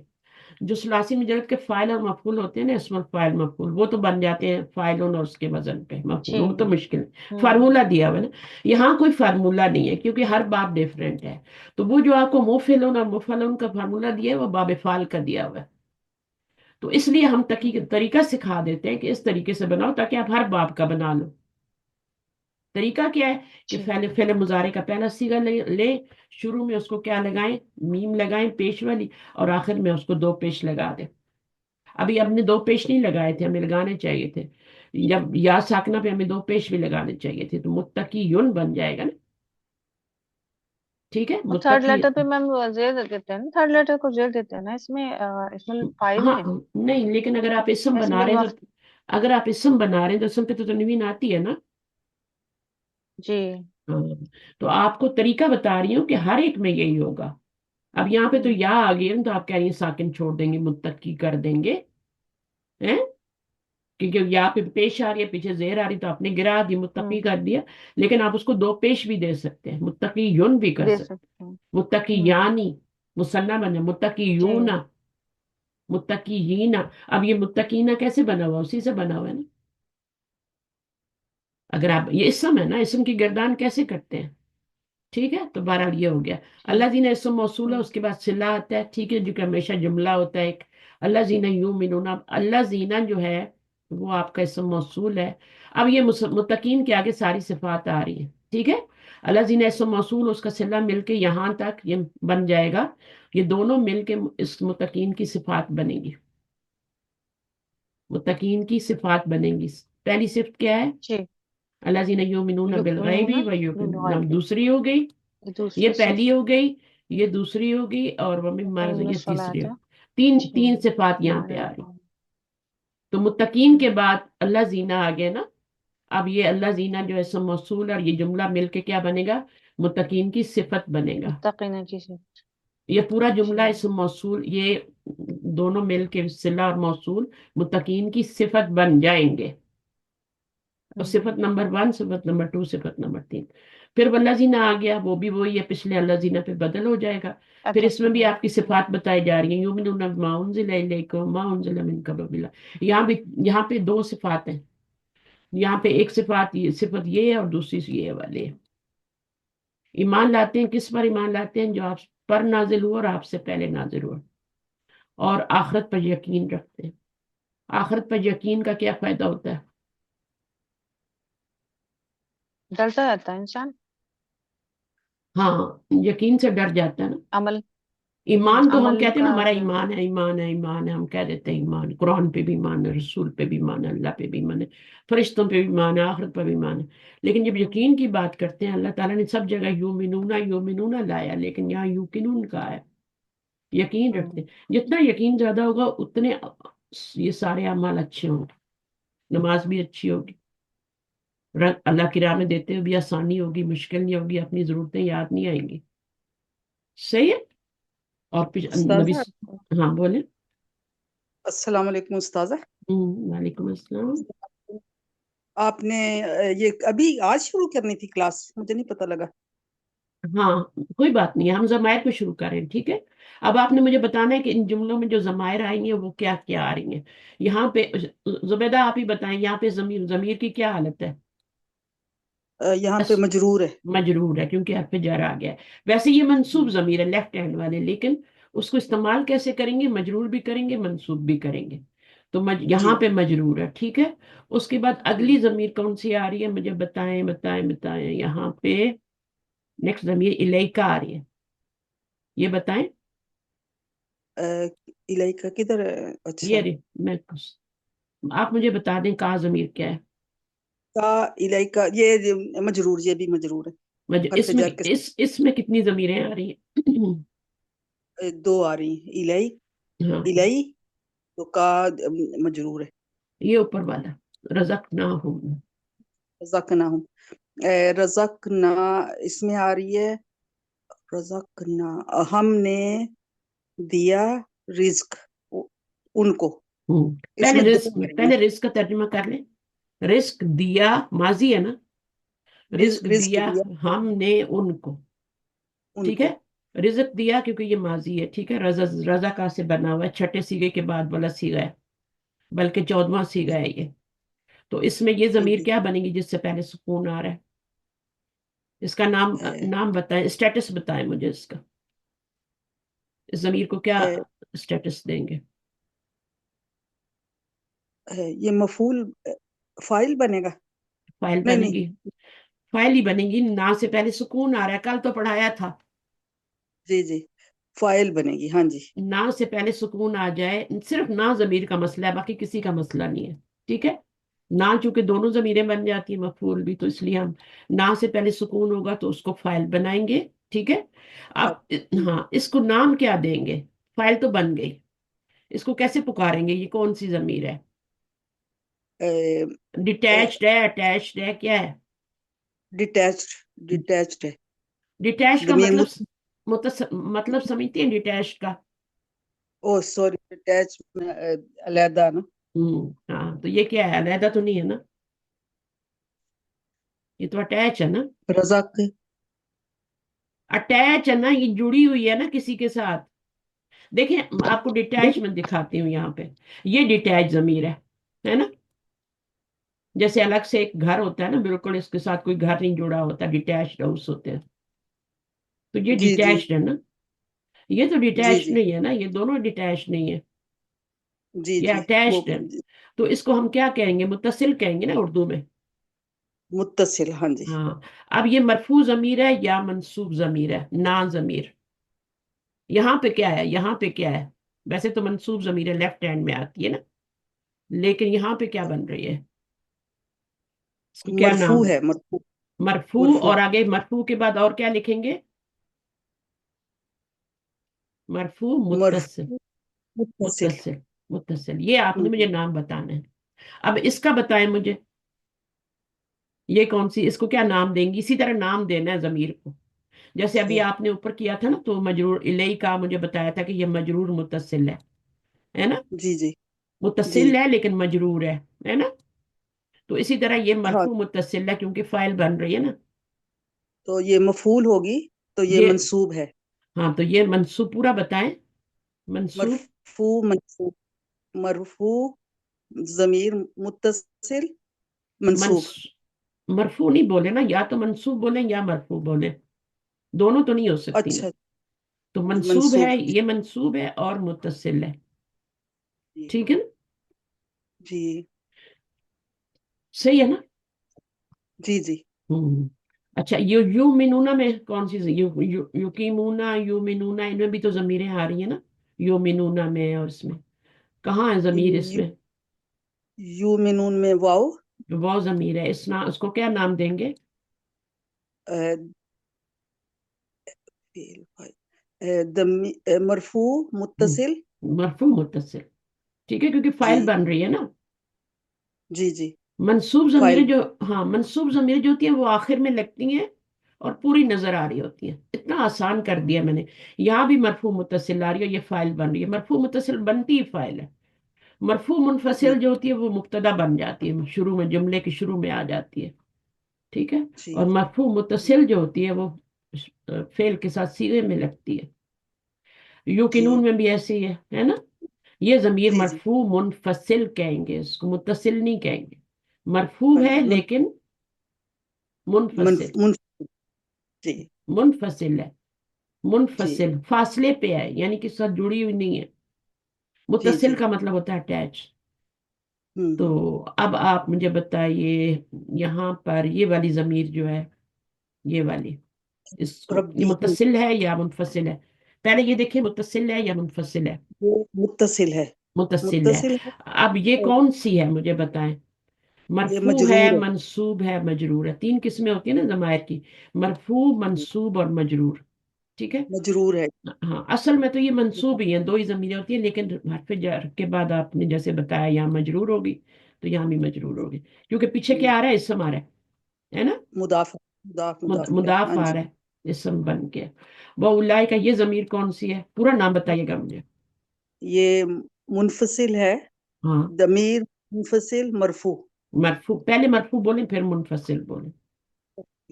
Speaker 1: جو ثلاثی مجرد کے فاعل اور مفعول ہوتے ہیں نا، اسم الفاعل مفعول، وہ تو بن جاتے ہیں فاعلون اور اس کے وزن پہ مفعول،
Speaker 3: جی
Speaker 1: وہ تو مشکل ہے.
Speaker 3: ہوں
Speaker 1: فارمولہ دیا ہوا ہے نا. یہاں کوئی فارمولہ نہیں ہے کیونکہ ہر باب ڈیفرنٹ ہے. تو وہ جو آپ کو مفعلون اور مفعلون کا فارمولہ دیا ہے وہ باب فعال کا دیا ہوا ہے. تو اس لیے ہم طریقہ سکھا دیتے ہیں کہ اس طریقے سے بناؤ تاکہ آپ ہر باب کا بنا لو. طریقہ کیا ہے کہ
Speaker 3: جی
Speaker 1: فعل مضارع کا پہلا صیغہ لیں، شروع میں اس کو کیا لگائیں، میم لگائیں پیش والی، اور آخر میں اس کو دو پیش لگا دیں. ابھی ہم نے دو پیش نہیں لگائے تھے، ہمیں لگانے چاہیے تھے. جب یا ساکنہ پہ ہمیں دو پیش بھی لگانے چاہیے تھے، تو متقیون بن جائے گا نا. ٹھیک ہے،
Speaker 3: اور تھرڈ
Speaker 1: متقی.
Speaker 3: لیٹر پہ میم زیر دے دیتے ہیں نا، تھرڈ لیٹر کو زیر دیتے ہیں نا اس میں اس میں فائل
Speaker 1: ہاں
Speaker 3: میں.
Speaker 1: نہیں، لیکن اگر آپ اسم
Speaker 3: اس
Speaker 1: بنا
Speaker 3: میں
Speaker 1: رہے ہیں تو اگر آپ اسم بنا رہے ہیں تو اسم پہ تو تنوین آتی ہے نا.
Speaker 3: جی
Speaker 1: ہاں، تو آپ کو طریقہ بتا رہی ہوں کہ ہر ایک میں یہی ہوگا. اب یہاں پہ تو
Speaker 3: ہوں
Speaker 1: یا آ گیا نا، تو آپ کہہ رہی ہیں ساکن چھوڑ دیں گے، متقی کر دیں گے. ہیں؟ کیونکہ یا پہ پیش آ رہی ہے، پیچھے زیر آ رہی، تو آپ نے گرا دی،
Speaker 3: ہوں
Speaker 1: متقی کر دیا. لیکن آپ اس کو دو پیش بھی دے سکتے ہیں، متقی یون بھی کر
Speaker 3: دے
Speaker 1: سکتے
Speaker 3: سکتے ہیں.
Speaker 1: ہیں. متقی
Speaker 3: ہوں
Speaker 1: یعنی مسنہ بنے، متقی
Speaker 3: جی
Speaker 1: یون، متقی ہینا. اب یہ متقینہ کیسے بنا ہوا؟ اسی سے بنا ہوا ہے نا. اگر آپ یہ اسم ہے نا، اسم کی گردان کیسے کرتے ہیں؟ ٹھیک ہے، تو بہرحال یہ ہو گیا.
Speaker 3: جی
Speaker 1: اللہ زینہ اسم موصول ہے،
Speaker 3: ہوں
Speaker 1: اس کے بعد صلہ آتا ہے. ٹھیک ہے، جو کہ ہمیشہ جملہ ہوتا ہے ایک. اللہ زینہ یؤمنون، اللہ زینہ جو ہے وہ آپ کا اسم موصول ہے. اب یہ متقین کے آگے ساری صفات آ رہی ہیں. ٹھیک ہے، اللہ زینہ اسم موصول، اس کا صلہ مل کے یہاں تک یہ بن جائے گا. یہ دونوں مل کے اس متقین کی صفات بنے گی. متقین کی صفات بنیں گی. پہلی صفت کیا ہے؟
Speaker 3: جی
Speaker 1: الذین یؤمنون بالغیب
Speaker 3: یؤمنون
Speaker 1: و
Speaker 3: بالغیب.
Speaker 1: دوسری ہو گئی.
Speaker 3: یہ
Speaker 1: یہ
Speaker 3: دوسری
Speaker 1: پہلی
Speaker 3: صفت
Speaker 1: ہو گئی، یہ دوسری ہو گئی، اور ومما
Speaker 3: قیم
Speaker 1: یہ تیسری
Speaker 3: الصلاۃ.
Speaker 1: ہو. تین
Speaker 3: جی
Speaker 1: تین صفات یہاں
Speaker 3: ہمارے
Speaker 1: پہ آ رہی.
Speaker 3: رقم.
Speaker 1: تو متقین کے بعد اللہ زینہ آ گیا نا. اب یہ اللہ زینہ جو ہے اسم موصول اور یہ جملہ مل کے کیا بنے گا؟ متقین کی صفت بنے گا.
Speaker 3: متقین کی صفت.
Speaker 1: یہ پورا جملہ
Speaker 3: جی
Speaker 1: اسم موصول، یہ دونوں مل کے صلہ اور موصول متقین کی صفت بن جائیں گے. اور
Speaker 3: ہوں
Speaker 1: صفت نمبر 1، صفت نمبر 2، صفت نمبر 3. پھر واللہ زینہ آ گیا، وہ بھی وہی ہے، پچھلے اللہ زینہ پہ بدل ہو جائے گا. پھر
Speaker 3: اچھا
Speaker 1: اس میں
Speaker 3: اچھا.
Speaker 1: بھی آپ کی صفات بتائی جا رہی ہیں، یؤمنون بما انزل الیکم وما انزل من قبل. یہاں پہ دو صفات ہیں. یہاں پہ ایک صفت یہ ہے اور دوسری یہ والے. ایمان لاتے ہیں کس پر؟ ایمان لاتے ہیں جو آپ پر نازل ہوا اور آپ سے پہلے نازل ہوا، اور آخرت پر یقین رکھتے ہیں. آخرت پر یقین کا کیا فائدہ ہوتا ہے؟
Speaker 3: ڈرتا رہتا ہے انسان.
Speaker 1: ہاں، یقین سے ڈر جاتا ہے نا.
Speaker 3: عمل.
Speaker 1: ایمان تو ہم
Speaker 3: عمل
Speaker 1: کہتے ہیں نا،
Speaker 3: کا
Speaker 1: ہمارا
Speaker 3: جو.
Speaker 1: ایمان ہے، ایمان ہے، ایمان ہے، ہم کہہ دیتے ہیں ایمان. قرآن پہ بھی ایمان ہے، رسول پہ بھی ایمان ہے، اللہ پہ بھی ایمان ہے، فرشتوں پہ بھی ایمان ہے، آخرت پہ بھی ایمان ہے. لیکن جب
Speaker 3: ہوں
Speaker 1: یقین کی بات کرتے ہیں، اللہ تعالیٰ نے سب جگہ یومنون یومنون لایا، لیکن یہاں یوقنون کا ہے. یقین رکھتے
Speaker 3: ہوں
Speaker 1: ہیں. جتنا یقین زیادہ ہوگا اتنے یہ سارے اعمال اچھے ہوں گے. نماز بھی اچھی ہوگی، اللہ کی راہ میں دیتے ہوئے بھی آسانی ہوگی، مشکل نہیں ہوگی، اپنی ضرورتیں یاد نہیں آئیں گی. صحیح ہے. اور پھر نبی.
Speaker 4: استاذہ
Speaker 1: ہاں بولیں.
Speaker 4: السلام علیکم استاذہ.
Speaker 1: وعلیکم السلام.
Speaker 4: آپ نے یہ ابھی آج شروع کرنی تھی کلاس؟ مجھے نہیں پتہ لگا.
Speaker 1: ہاں کوئی بات نہیں ہے، ہم ضمائر کو شروع کریں، ٹھیک ہے. اب آپ نے مجھے بتانا ہے کہ ان جملوں میں جو ضمائر آئی ہیں وہ کیا کیا آ رہی ہیں. یہاں پہ زبیدہ آپ ہی بتائیں، یہاں پہ ضمیر کی کیا حالت ہے؟
Speaker 4: یہاں پہ مجرور ہے.
Speaker 1: مجرور ہے کیونکہ حرف جر آ گیا ہے. ویسے یہ منصوب ضمیر ہے لیفٹ ہینڈ والے، لیکن اس کو استعمال کیسے کریں گے؟ مجرور بھی کریں گے، منصوب بھی کریں گے. تو یہاں
Speaker 4: جی.
Speaker 1: پہ مجرور ہے، ٹھیک ہے. اس کے بعد اگلی ضمیر کون سی آ رہی ہے؟ مجھے بتائیں بتائیں بتائیں. یہاں پہ نیکسٹ ضمیر الیکا آ رہی ہے، یہ بتائیں.
Speaker 4: الیکا کدھر ہے؟ اچھا.
Speaker 1: یہ رہی، میں آپ مجھے بتا دیں کا ضمیر کیا ہے.
Speaker 4: کا الیکا یہ مجرور، یہ بھی مجرور ہے. حرف
Speaker 1: اس میں
Speaker 4: جر کے
Speaker 1: اس میں کتنی ضمیریں آ رہی ہیں؟
Speaker 4: دو آ رہی ہیں.
Speaker 1: ہاں
Speaker 4: الی تو کا مجرور ہے.
Speaker 1: یہ اوپر والا رزقناہم.
Speaker 4: رزقنا ہوں. رزقنا اس میں آ رہی ہے رزقنا، ہم نے دیا رزق ان کو. اس
Speaker 1: پہلے
Speaker 4: میں دو
Speaker 1: رزق
Speaker 4: آ رہی ہیں.
Speaker 1: پہلے رزق کا ترجمہ کر لیں. رزق دیا ماضی ہے نا، رزق
Speaker 4: رزق
Speaker 1: دیا
Speaker 4: دیا
Speaker 1: ہم نے ان کو،
Speaker 4: ان
Speaker 1: ٹھیک
Speaker 4: کو.
Speaker 1: ہے. رزق دیا کیونکہ یہ ماضی ہے، ٹھیک ہے. رضا کا سے بنا ہوا ہے، چھٹے سیگے کے بعد والا سیگا ہے، بلکہ 14واں سیگا ہے یہ. تو اس میں یہ ضمیر
Speaker 4: جی.
Speaker 1: کیا بنے گی جس سے پہلے سکون آ رہا ہے؟ اس کا نام بتائیں، اسٹیٹس بتائیں مجھے اس کا. اس ضمیر کو کیا اسٹیٹس دیں گے؟
Speaker 4: یہ مفعول فاعل بنے گا.
Speaker 1: فائل
Speaker 4: نہیں
Speaker 1: بنے
Speaker 4: نہیں.
Speaker 1: گی، فائل ہی بنے گی. نا سے پہلے سکون آ رہا ہے، کل تو پڑھایا تھا.
Speaker 4: جی جی فاعل بنے گی. ہاں جی.
Speaker 1: نا سے پہلے سکون آ جائے، صرف نا ضمیر کا مسئلہ ہے، باقی کسی کا مسئلہ نہیں ہے، ٹھیک ہے. نا چونکہ دونوں ضمیریں بن جاتی ہیں، مفعول بھی، تو اس لیے ہم نا سے پہلے سکون ہوگا تو اس کو فائل بنائیں گے، ٹھیک ہے. اب ہاں اس کو نام کیا دیں گے؟ فائل تو بن گئی، اس کو کیسے پکاریں گے؟ یہ کون سی ضمیر ہے؟ ڈیٹیچڈ ہے، اٹیچڈ ہے، کیا ہے؟
Speaker 4: ڈیٹیچڈ ہے.
Speaker 1: ڈیٹیچ کا
Speaker 4: ضمیر
Speaker 1: مطلب مطلب سمجھتے ہیں ڈیٹیچ کا؟
Speaker 4: او سوری ڈیٹیچ میں علیحدہ نا.
Speaker 1: ہاں تو یہ کیا ہے؟ علیحدہ تو نہیں ہے نا، یہ تو اٹیچ ہے نا.
Speaker 4: رزق
Speaker 1: اٹیچ ہے نا، یہ جڑی ہوئی ہے نا کسی کے ساتھ. دیکھیں آپ کو ڈیٹیچ میں دکھاتی ہوں یہاں پہ. یہ ڈیٹیچ ضمیر ہے نا. جیسے الگ سے ایک گھر ہوتا ہے نا، بالکل اس کے ساتھ کوئی گھر نہیں جڑا ہوتا، ڈیٹیچڈ ہاؤس ہوتے ہیں. تو یہ
Speaker 4: جی جی
Speaker 1: ڈیٹیچڈ ہے نا، یہ تو
Speaker 4: جی
Speaker 1: ڈیٹیچڈ
Speaker 4: جی
Speaker 1: نہیں ہے نا، یہ دونوں ڈیٹیچڈ نہیں ہے،
Speaker 4: جی
Speaker 1: یہ
Speaker 4: جی وہ
Speaker 1: اٹیچڈ ہے. تو اس کو ہم کیا کہیں گے؟ متصل کہیں گے نا اردو میں.
Speaker 4: متصل. ہاں جی.
Speaker 1: ہاں اب یہ مرفوع ضمیر ہے یا منصوب ضمیر ہے؟ نا ضمیر. یہاں پہ کیا ہے؟ یہاں پہ کیا ہے؟ ویسے تو منصوب ضمیر ہے، لیفٹ ہینڈ میں آتی ہے نا، لیکن یہاں پہ کیا بن رہی ہے؟ اس کو کیا نام
Speaker 4: مرفوع
Speaker 1: ہے؟
Speaker 4: ہے. مرفوع.
Speaker 1: مرفوع.
Speaker 4: مرفوع
Speaker 1: اور آگے مرفوع کے بعد اور کیا لکھیں گے؟ مرفوع متصل.
Speaker 4: مرفوع متصل.
Speaker 1: متصل. متصل، یہ آپ نے مجھے
Speaker 4: ہم،
Speaker 1: نام بتانا ہے. اب اس کا بتائیں مجھے، یہ کون سی، اس کو کیا نام دیں گی؟ اسی طرح نام دینا ہے ضمیر کو. جیسے ابھی آپ نے اوپر کیا تھا نا، تو مجرور الیہ کا مجھے بتایا تھا کہ یہ مجرور متصل ہے نا.
Speaker 4: جی جی جی.
Speaker 1: متصل ہے لیکن مجرور ہے نا. تو اسی طرح یہ
Speaker 4: ہاں
Speaker 1: مرفوع متصل ہے کیونکہ فائل بن رہی ہے نا.
Speaker 4: تو یہ مفعول ہوگی تو یہ
Speaker 1: یہ
Speaker 4: منصوب ہے.
Speaker 1: ہاں تو یہ منصوب پورا بتائیں. منصوب
Speaker 4: مرفوع منصوب. مرفوع ضمیر متصل منصوب.
Speaker 1: مرفوع نہیں بولے نا، یا تو منصوب بولیں یا مرفوع بولیں، دونوں تو نہیں ہو سکتی نا.
Speaker 4: اچھا.
Speaker 1: تو منصوب ہے،
Speaker 4: منصوب.
Speaker 1: یہ منصوب ہے اور متصل ہے،
Speaker 4: جی
Speaker 1: ٹھیک ہے نا.
Speaker 4: جی
Speaker 1: صحیح ہے نا.
Speaker 4: جی جی.
Speaker 1: اچھا یومنونا میں کون سی یقیمونا یومنونا، ان میں بھی تو ضمیریں آ رہی ہیں نا. یومنونا میں اور اس میں کہاں ہے ضمیر؟ اس میں
Speaker 4: یومنون میں واو.
Speaker 1: وہ ضمیر ہے، اس کو کیا نام دیں گے؟
Speaker 4: مرفوع متصل.
Speaker 1: مرفوع متصل، ٹھیک ہے، کیونکہ
Speaker 4: جی
Speaker 1: فائل بن رہی ہے نا.
Speaker 4: جی جی.
Speaker 1: منصوب
Speaker 4: فائل.
Speaker 1: ضمیریں جو ہاں منصوب ضمیریں جو ہوتی ہیں وہ آخر میں لگتی ہیں اور پوری نظر آ رہی ہوتی ہیں. اتنا آسان کر دیا میں نے. یہاں بھی مرفوع متصل آ رہی ہے، یہ فائل بن رہی ہے. مرفوع متصل بنتی ہی فائل ہے. मरफू मुनफसिल जो होती है वो मुब्तदा बन जाती है, शुरू में, जुमले के शुरू में आ जाती है, ठीक है।
Speaker 4: जी
Speaker 1: और मरफू मुतसिल जो होती है वो फेल के साथ सीधे में लगती है। यूकिनून
Speaker 4: जी
Speaker 1: में भी ऐसे ही है ना। ये जमीर
Speaker 4: जी जी।
Speaker 1: मरफू मुनफसिल कहेंगे, इसको मुत्तसिल नहीं कहेंगे। मरफू है
Speaker 4: मुन,
Speaker 1: लेकिन
Speaker 4: मुन,
Speaker 1: मुनफसिल,
Speaker 4: मुन, जी
Speaker 1: मुनफसिल है,
Speaker 4: जी
Speaker 1: मुनफसिल फासले पे है, यानी कि साथ जुड़ी हुई नहीं है।
Speaker 4: जी
Speaker 1: मुत्तसिल
Speaker 4: जी।
Speaker 1: का मतलब होता है अटैच। तो
Speaker 4: हम्म।
Speaker 1: अब आप मुझे बताइए, यहाँ पर ये वाली जमीर जो है, ये वाली, इसको ये
Speaker 4: रब्बी,
Speaker 1: मुत्तसिल है या मुनफसिल है? पहले ये देखिए, मुत्तसिल है या मुनफसिल है?
Speaker 4: ये मुत्तसिल है।
Speaker 1: मुत्तसिल है।
Speaker 4: मुत्तसिल है।
Speaker 1: अब ये
Speaker 4: और
Speaker 1: कौन सी है मुझे बताएं?
Speaker 4: ये
Speaker 1: मरफू है,
Speaker 4: मजरूर है।
Speaker 1: मंसूब है, मजरूर है। तीन किस्में होती है ना जमायर की, मरफू, मंसूब और मजरूर, ठीक है।
Speaker 4: मजरूर है।
Speaker 1: हाँ, असल में तो ये मंसूब ही है, दो ही जमीरें होती है, लेकिन हरफ जर के बाद आपने जैसे बताया यहाँ मजरूर होगी, तो यहाँ भी मजरूर होगी, क्योंकि पीछे क्या आ रहा है, इसम आ रहा है ना,
Speaker 4: मुदाफ मुदाफ इलैह।
Speaker 1: मुदाफ
Speaker 4: हाँ
Speaker 1: आ
Speaker 4: जी।
Speaker 1: रहा है, इसम बन के। वो उलाई का ये जमीर कौन सी है, पूरा नाम बताइएगा मुझे।
Speaker 4: ये मुनफसिल है।
Speaker 1: हाँ,
Speaker 4: दमीर मुनफसिल मरफू।
Speaker 1: मरफू, पहले मरफू बोले फिर मुनफसिल बोले,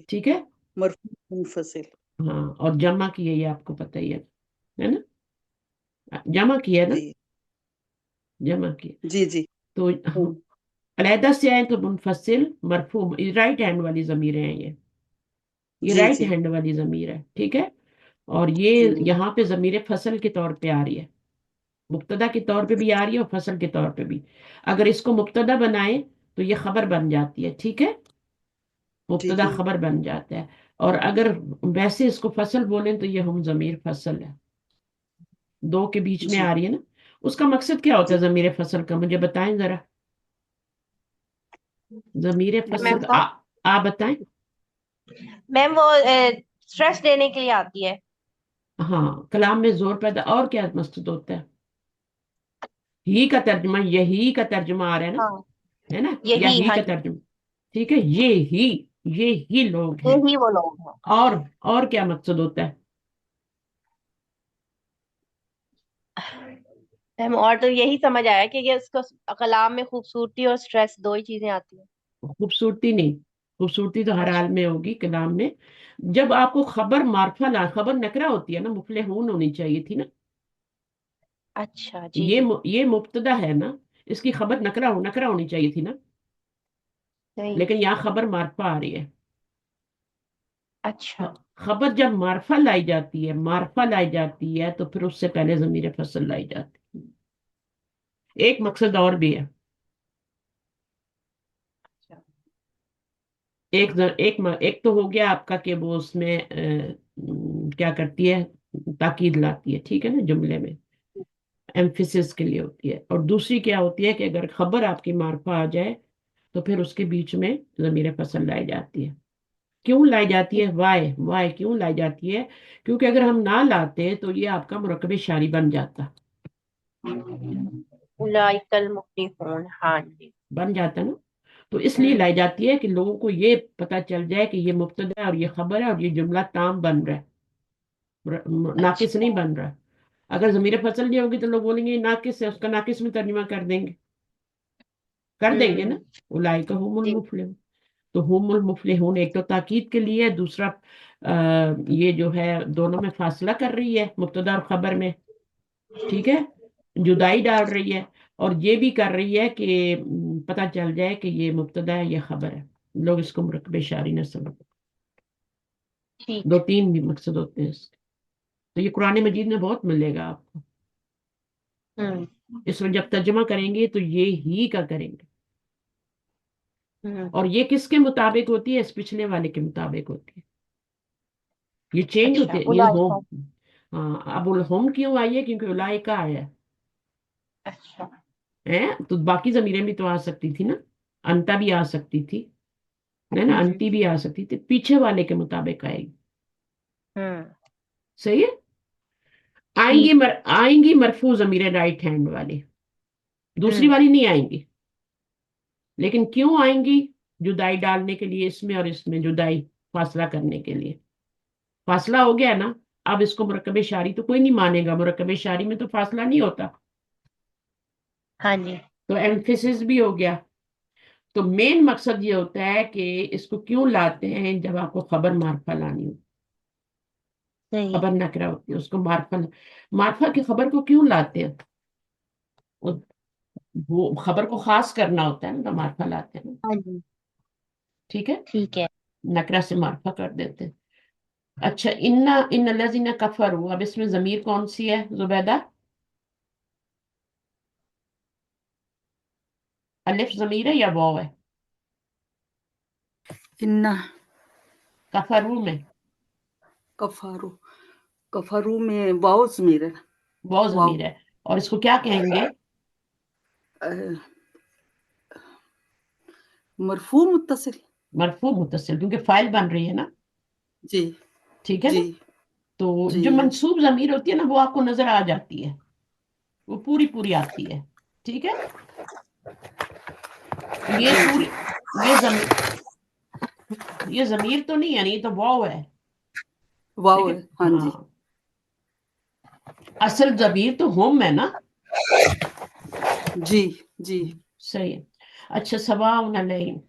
Speaker 1: ठीक है।
Speaker 4: मरफू मुनफसिल।
Speaker 1: हाँ, और जमा की है, ये आपको पता ही है ना, जमा की है ना,
Speaker 4: जी
Speaker 1: जमा की है।
Speaker 4: जी जी।
Speaker 1: तो
Speaker 4: हम्म,
Speaker 1: अलहदा से आए तो मुनफसिल, मरफू, राइट हैंड वाली जमीरें हैं ये
Speaker 4: जी
Speaker 1: राइट
Speaker 4: जी
Speaker 1: हैंड वाली जमीर है, ठीक है। और ये
Speaker 4: जी
Speaker 1: यहाँ पे जमीर फसल के तौर पे आ रही है, मुब्तदा के तौर पे भी आ रही है और फसल के तौर पे भी। अगर इसको मुब्तदा बनाए तो ये खबर बन जाती है, ठीक है,
Speaker 4: जी
Speaker 1: मुब्तदा
Speaker 4: जी
Speaker 1: खबर बन जाता है। और अगर वैसे इसको फसल बोले तो ये हम जमीर फसल है, दो के बीच में
Speaker 4: जी
Speaker 1: आ रही है ना। उसका मकसद क्या होता
Speaker 4: जी।
Speaker 1: है जमीर फसल का, मुझे बताएं जरा, जमीर
Speaker 2: मैम
Speaker 1: फसल का
Speaker 2: वो
Speaker 1: आप बताएं।
Speaker 2: मैम वो स्ट्रेस देने के लिए आती है।
Speaker 1: हाँ, कलाम में जोर पैदा, और क्या मकसद होता है? ही का तर्जुमा, यही का तर्जुमा आ रहा है ना,
Speaker 2: हाँ,
Speaker 1: है ना, या
Speaker 2: यही,
Speaker 1: ही
Speaker 2: हाँ
Speaker 1: का
Speaker 2: जी,
Speaker 1: तर्जुमा, ठीक है, ही, ये ही लोग हैं।
Speaker 2: यही वो लोग हैं।
Speaker 1: और क्या मकसद होता है?
Speaker 2: मैम और तो यही समझ आया कि ये उसको कलाम में खूबसूरती और स्ट्रेस दो ही चीजें आती हैं।
Speaker 1: खूबसूरती नहीं, खूबसूरती तो हर हाल
Speaker 2: अच्छा।
Speaker 1: में होगी कलाम में। जब आपको खबर मार्फा ला, खबर नकरा होती है ना, मुफलिहून होनी चाहिए थी ना,
Speaker 2: अच्छा जी जी।
Speaker 1: ये मुब्तदा है ना, इसकी खबर नकरा होनी चाहिए थी ना,
Speaker 2: नहीं।
Speaker 1: लेकिन यहाँ खबर मार्फा आ रही है।
Speaker 2: अच्छा।
Speaker 1: खबर जब मार्फा लाई जाती है, मार्फा लाई जाती है, तो फिर उससे पहले जमीर फसल लाई जाती है। एक मकसद और भी है,
Speaker 2: अच्छा।
Speaker 1: एक तो हो गया आपका कि वो उसमें क्या करती है, ताकीद लाती है, ठीक है ना, जुमले में एम्फिसिस के लिए होती है। और दूसरी क्या होती है कि अगर खबर आपकी मार्फा आ जाए तो फिर उसके बीच में जमीर फसल लाई जाती है। क्यों लाई जाती है, वाई क्यों लाई जाती है? क्योंकि अगर हम ना लाते तो ये आपका मुरकब शारी बन जाता,
Speaker 2: उलाइकल मुफ्लिहून, हाँ जी।
Speaker 1: बन जाता ना। तो इसलिए
Speaker 2: हम्म।
Speaker 1: लाई जाती है कि लोगों को ये पता चल जाए कि ये मुब्तदा है और ये खबर है और ये जुमला ताम बन रहा है, नाकिस नहीं
Speaker 2: अच्छा।
Speaker 1: बन रहा। अगर जमीर फसल नहीं होगी तो लोग बोलेंगे ये नाकिस है, उसका नाकिस में तर्जुमा कर देंगे ना।
Speaker 2: हम्म।
Speaker 1: उलाइका हुमुल
Speaker 2: जी।
Speaker 1: मुफलिहून। तो हुमुल मुफलिहून एक तो ताकीद के लिए है, दूसरा ये जो है दोनों में फासला कर रही है, मुब्तदा और खबर में, ठीक है, जुदाई डाल रही है। और ये भी कर रही है कि पता चल जाए कि ये मुब्तदा है, ये खबर है, लोग इसको मुरकब शारी न समझ।
Speaker 2: ठीक।
Speaker 1: दो तीन भी मकसद होते हैं इसके। तो ये कुरान मजीद में बहुत मिलेगा आपको।
Speaker 2: हम्म।
Speaker 1: इसमें जब तर्जमा करेंगे तो ये ही का करेंगे।
Speaker 2: हम्म।
Speaker 1: और ये किसके मुताबिक होती है, इस पिछले वाले के मुताबिक होती है, ये चेंज होती
Speaker 2: अच्छा,
Speaker 1: है, ये
Speaker 2: उलाइका।
Speaker 1: होम। हाँ, अब होम क्यों आई है, क्योंकि उलाइका आया
Speaker 2: अच्छा।
Speaker 1: है, तो बाकी जमीरें भी तो आ सकती थी ना, अंता भी आ सकती थी, है ना,
Speaker 2: हम्म।
Speaker 1: अंती भी आ सकती थी, पीछे वाले के मुताबिक आएगी।
Speaker 2: हम्म।
Speaker 1: सही है।
Speaker 2: ठीक।
Speaker 1: आएंगी मरफू जमीरें राइट हैंड वाली, दूसरी
Speaker 2: हम्म।
Speaker 1: वाली नहीं आएंगी। लेकिन क्यों आएंगी? जुदाई डालने के लिए, इसमें और इसमें जुदाई, फासला करने के लिए। फासला हो गया ना, अब इसको मुरकब शारी तो कोई नहीं मानेगा, मुरकब शारी में तो फासला नहीं होता,
Speaker 2: हाँ जी।
Speaker 1: तो एम्फेसिस भी हो गया। तो मेन मकसद ये होता है कि इसको क्यों लाते हैं, जब आपको खबर मार्फा लानी हो,
Speaker 2: सही।
Speaker 1: खबर नकरा होती है उसको मार्फा, मार्फा की खबर को क्यों लाते हैं, वो वो खबर को खास करना होता है ना, तो मार्फा लाते हैं ना।
Speaker 2: हाँ जी।
Speaker 1: ठीक है,
Speaker 2: ठीक है।
Speaker 1: नकरा से मार्फा कर देते हैं। अच्छा, इन्ना इन लजीना कफरू, अब इसमें जमीर कौन सी है जुबैदा? अलिफ जमीर है या वाव है?
Speaker 4: इन्ना
Speaker 1: कफरू में,
Speaker 4: कफारू, कफारू में वाव ज़मीर है।
Speaker 1: वाव
Speaker 4: वाव
Speaker 1: जमीर है, और इसको क्या कहेंगे?
Speaker 4: अ, मरफू मुत्तसिल।
Speaker 1: मरफू मुत्तसिल, क्योंकि फाइल बन रही है ना।
Speaker 4: जी
Speaker 1: ठीक है
Speaker 4: जी
Speaker 1: ना। तो
Speaker 4: जी
Speaker 1: जो मंसूब जमीर होती है ना, वो आपको नजर आ जाती है, वो पूरी पूरी आती है। ठीक है, ये
Speaker 4: जी
Speaker 1: पूरी, ये जमीर, ये जमीर तो नहीं है, नहीं, ये तो वाव है।
Speaker 4: वाव है,
Speaker 1: लेकिन
Speaker 4: हाँ जी।
Speaker 1: हाँ, असल जमीर तो हम है ना।
Speaker 4: जी जी
Speaker 1: सही है। अच्छा, सवाउन अलैहिम,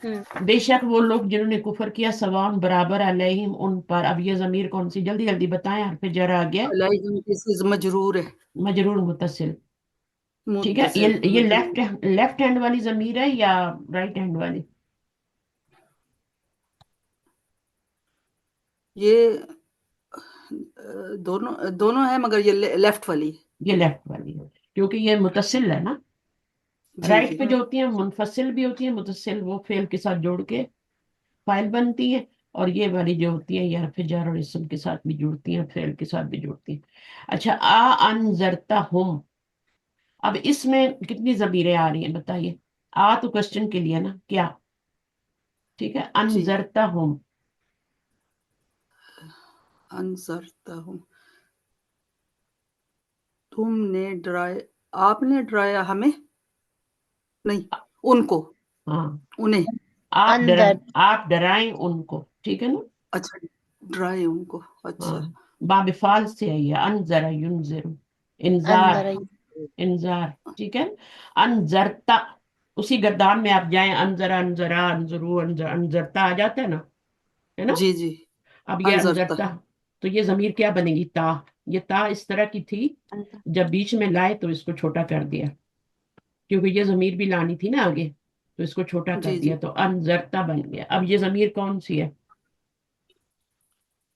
Speaker 2: हम्म।
Speaker 1: बेशक वो लोग जिन्होंने कुफर किया, सवाउन बराबर अलैहिम उन पर। अब ये जमीर कौन सी, जल्दी जल्दी बताएं, हर पे जरा आ गया।
Speaker 4: अलैहिम किसी मजरूर है।
Speaker 1: मजरूर मुत्तसिल। ठीक है,
Speaker 4: मुत्तसिल
Speaker 1: ये
Speaker 4: मजरूर।
Speaker 1: लेफ्ट हैंड वाली जमीर है या राइट हैंड वाली?
Speaker 4: ये दोनों दोनों है, मगर ये लेफ्ट वाली है।
Speaker 1: ये लेफ्ट वाली है, क्योंकि ये मुत्तसिल है ना।
Speaker 4: जी
Speaker 1: राइट
Speaker 4: जी
Speaker 1: पे जो होती है मुनफसिल भी होती है, मुत्तसिल वो फेल के साथ जोड़ के फाइल बनती है। और ये वाली जो होती है, ये हरफ जार और इसम के साथ भी जुड़ती हैं, फेल के साथ भी जुड़ती हैं। अच्छा, आ अनजरता हम, अब इसमें कितनी जमीरें आ रही हैं बताइए? आ तो क्वेश्चन के लिए ना, क्या? ठीक है,
Speaker 4: जी।
Speaker 1: अनजरता हम,
Speaker 4: अनसरता हूँ, तुमने डराया, आपने डराया हमें, नहीं, उनको,
Speaker 1: हाँ,
Speaker 4: उन्हें।
Speaker 2: अंदर।
Speaker 1: आप डराएं उनको, ठीक है ना।
Speaker 4: अच्छा, डराए उनको, अच्छा।
Speaker 1: हाँ, बाबिफाल से आई है, अनजरा युनजिरु, इंजार,
Speaker 2: अंदर।
Speaker 1: इंजार। ठीक है, अनजरता, उसी गर्दान में आप जाएं, अनजरा, अनजरा, अनजरू, अनजरता आ जाता है ना, है ना।
Speaker 4: जी जी।
Speaker 1: अब ये
Speaker 4: अनजरता।
Speaker 1: अनजरता, तो ये जमीर क्या बनेगी? ता। ये ता इस तरह की थी,
Speaker 2: अंदर।
Speaker 1: जब बीच में लाए तो इसको छोटा कर दिया, क्योंकि ये जमीर भी लानी थी ना आगे, तो इसको छोटा कर
Speaker 4: जी
Speaker 1: दिया,
Speaker 4: जी।
Speaker 1: तो अनजरता बन गया। अब ये जमीर कौन सी है?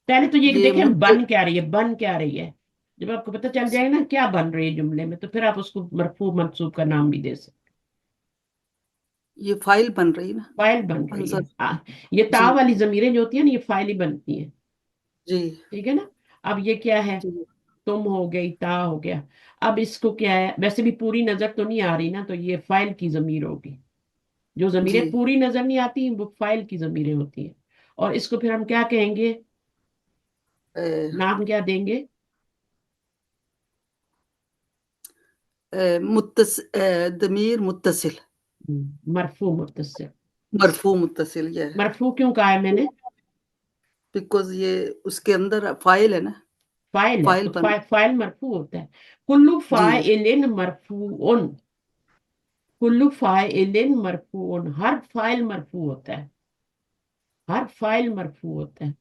Speaker 1: पहले तो ये
Speaker 4: ये
Speaker 1: देखें
Speaker 4: मुद्दे,
Speaker 1: बन क्या रही है, बन क्या रही है। जब आपको पता चल जाएगा ना क्या बन रही है जुमले में, तो फिर आप उसको मरफू मंसूब का नाम भी दे सकते।
Speaker 4: ये फाइल बन रही ना।
Speaker 1: फाइल बन रही
Speaker 4: आंसर।
Speaker 1: है, ये ता
Speaker 4: जी
Speaker 1: वाली जमीरें जो होती है ना, ये फाइल ही बनती हैं।
Speaker 4: जी
Speaker 1: ठीक है ना। अब ये क्या है?
Speaker 4: जी
Speaker 1: तुम हो गई, ता हो गया। अब इसको क्या है, वैसे भी पूरी नजर तो नहीं आ रही ना, तो ये फाइल की जमीर होगी। जो
Speaker 4: जी।
Speaker 1: जमीरें पूरी नजर नहीं आती वो फाइल की जमीरें होती हैं। और इसको फिर हम क्या कहेंगे,
Speaker 4: अ,
Speaker 1: नाम क्या देंगे?
Speaker 4: दमीर मुत्तसिल,
Speaker 1: मरफू मुत्तसिल।
Speaker 4: मरफू मुत्तसिल ये है,
Speaker 1: मरफू क्यों कहा है मैंने?
Speaker 4: बिकॉज़ ये उसके अंदर फाइल है ना,
Speaker 1: फाइल है,
Speaker 4: फाइल
Speaker 1: तो
Speaker 4: बन।
Speaker 1: फाइल मरफू होता है। कुल्लु
Speaker 4: जी
Speaker 1: फाइलिन मरफूउन, कुल्लु फाइलिन मरफूउन, हर फाइल मरफू होता है, हर फाइल मरफू होता है।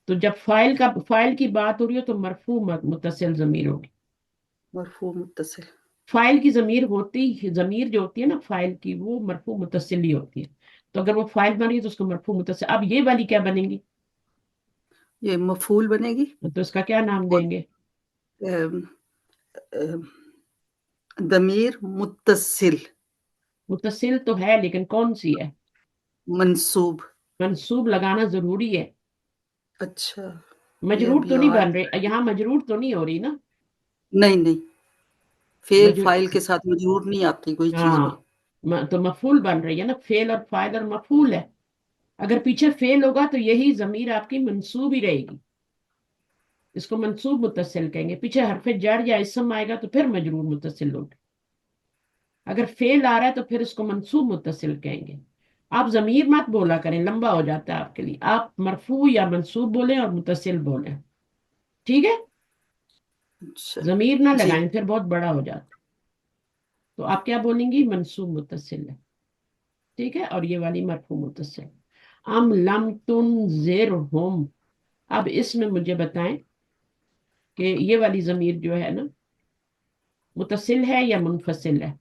Speaker 1: तो जब फाइल की बात हो रही हो तो मरफू मुत्तसिल जमीर होगी।
Speaker 4: मरफू मुत्तसिल।
Speaker 1: फाइल की जमीर होती, जमीर जो होती है ना फाइल की, वो मरफू मुत्तसिल ही होती है। तो अगर वो फाइल बन रही है तो उसको मरफू मुत्तसिल। अब ये वाली क्या बनेगी?
Speaker 4: ये मफूल बनेगी।
Speaker 1: तो इसका क्या नाम
Speaker 4: और
Speaker 1: देंगे?
Speaker 4: अम, अम, दमीर मुत्तसिल
Speaker 1: मुत्तसिल तो है, लेकिन कौन सी है?
Speaker 4: मंसूब।
Speaker 1: मंसूब लगाना जरूरी है।
Speaker 4: अच्छा, ये
Speaker 1: मजरूर
Speaker 4: अभी
Speaker 1: तो नहीं
Speaker 4: याद।
Speaker 1: बन रहे यहाँ, मजरूर तो नहीं हो रही ना।
Speaker 4: नहीं नहीं, फेल फाइल
Speaker 1: मजरूर,
Speaker 4: के साथ मजरूर नहीं आती कोई चीज़ भी।
Speaker 1: हाँ, तो मफूल बन रही है ना, फेल और फाइल और मफूल है। अगर पीछे फेल होगा तो यही जमीर आपकी मंसूब ही रहेगी, इसको मंसूब मुत्तसिल कहेंगे। पीछे हरफ जर या इसम आएगा तो फिर मजरूर मुत्तसिल होगा। अगर फेल आ रहा है तो फिर इसको मंसूब मुत्तसिल कहेंगे। आप जमीर मत बोला करें, लंबा हो जाता है आपके लिए। आप मरफू या मंसूब बोलें और मुत्तसिल बोलें। ठीक है,
Speaker 4: अच्छा।
Speaker 1: जमीर ना
Speaker 4: जी
Speaker 1: लगाएं, फिर बहुत बड़ा हो जाता है। تو آپ کیا بولیں گی؟ منصوب متصل ہے، ٹھیک ہے، اور یہ والی مرفوع متصل. ام لم تنذرہم، اب اس میں مجھے بتائیں کہ یہ والی ضمیر جو ہے نا متصل ہے یا منفصل ہے؟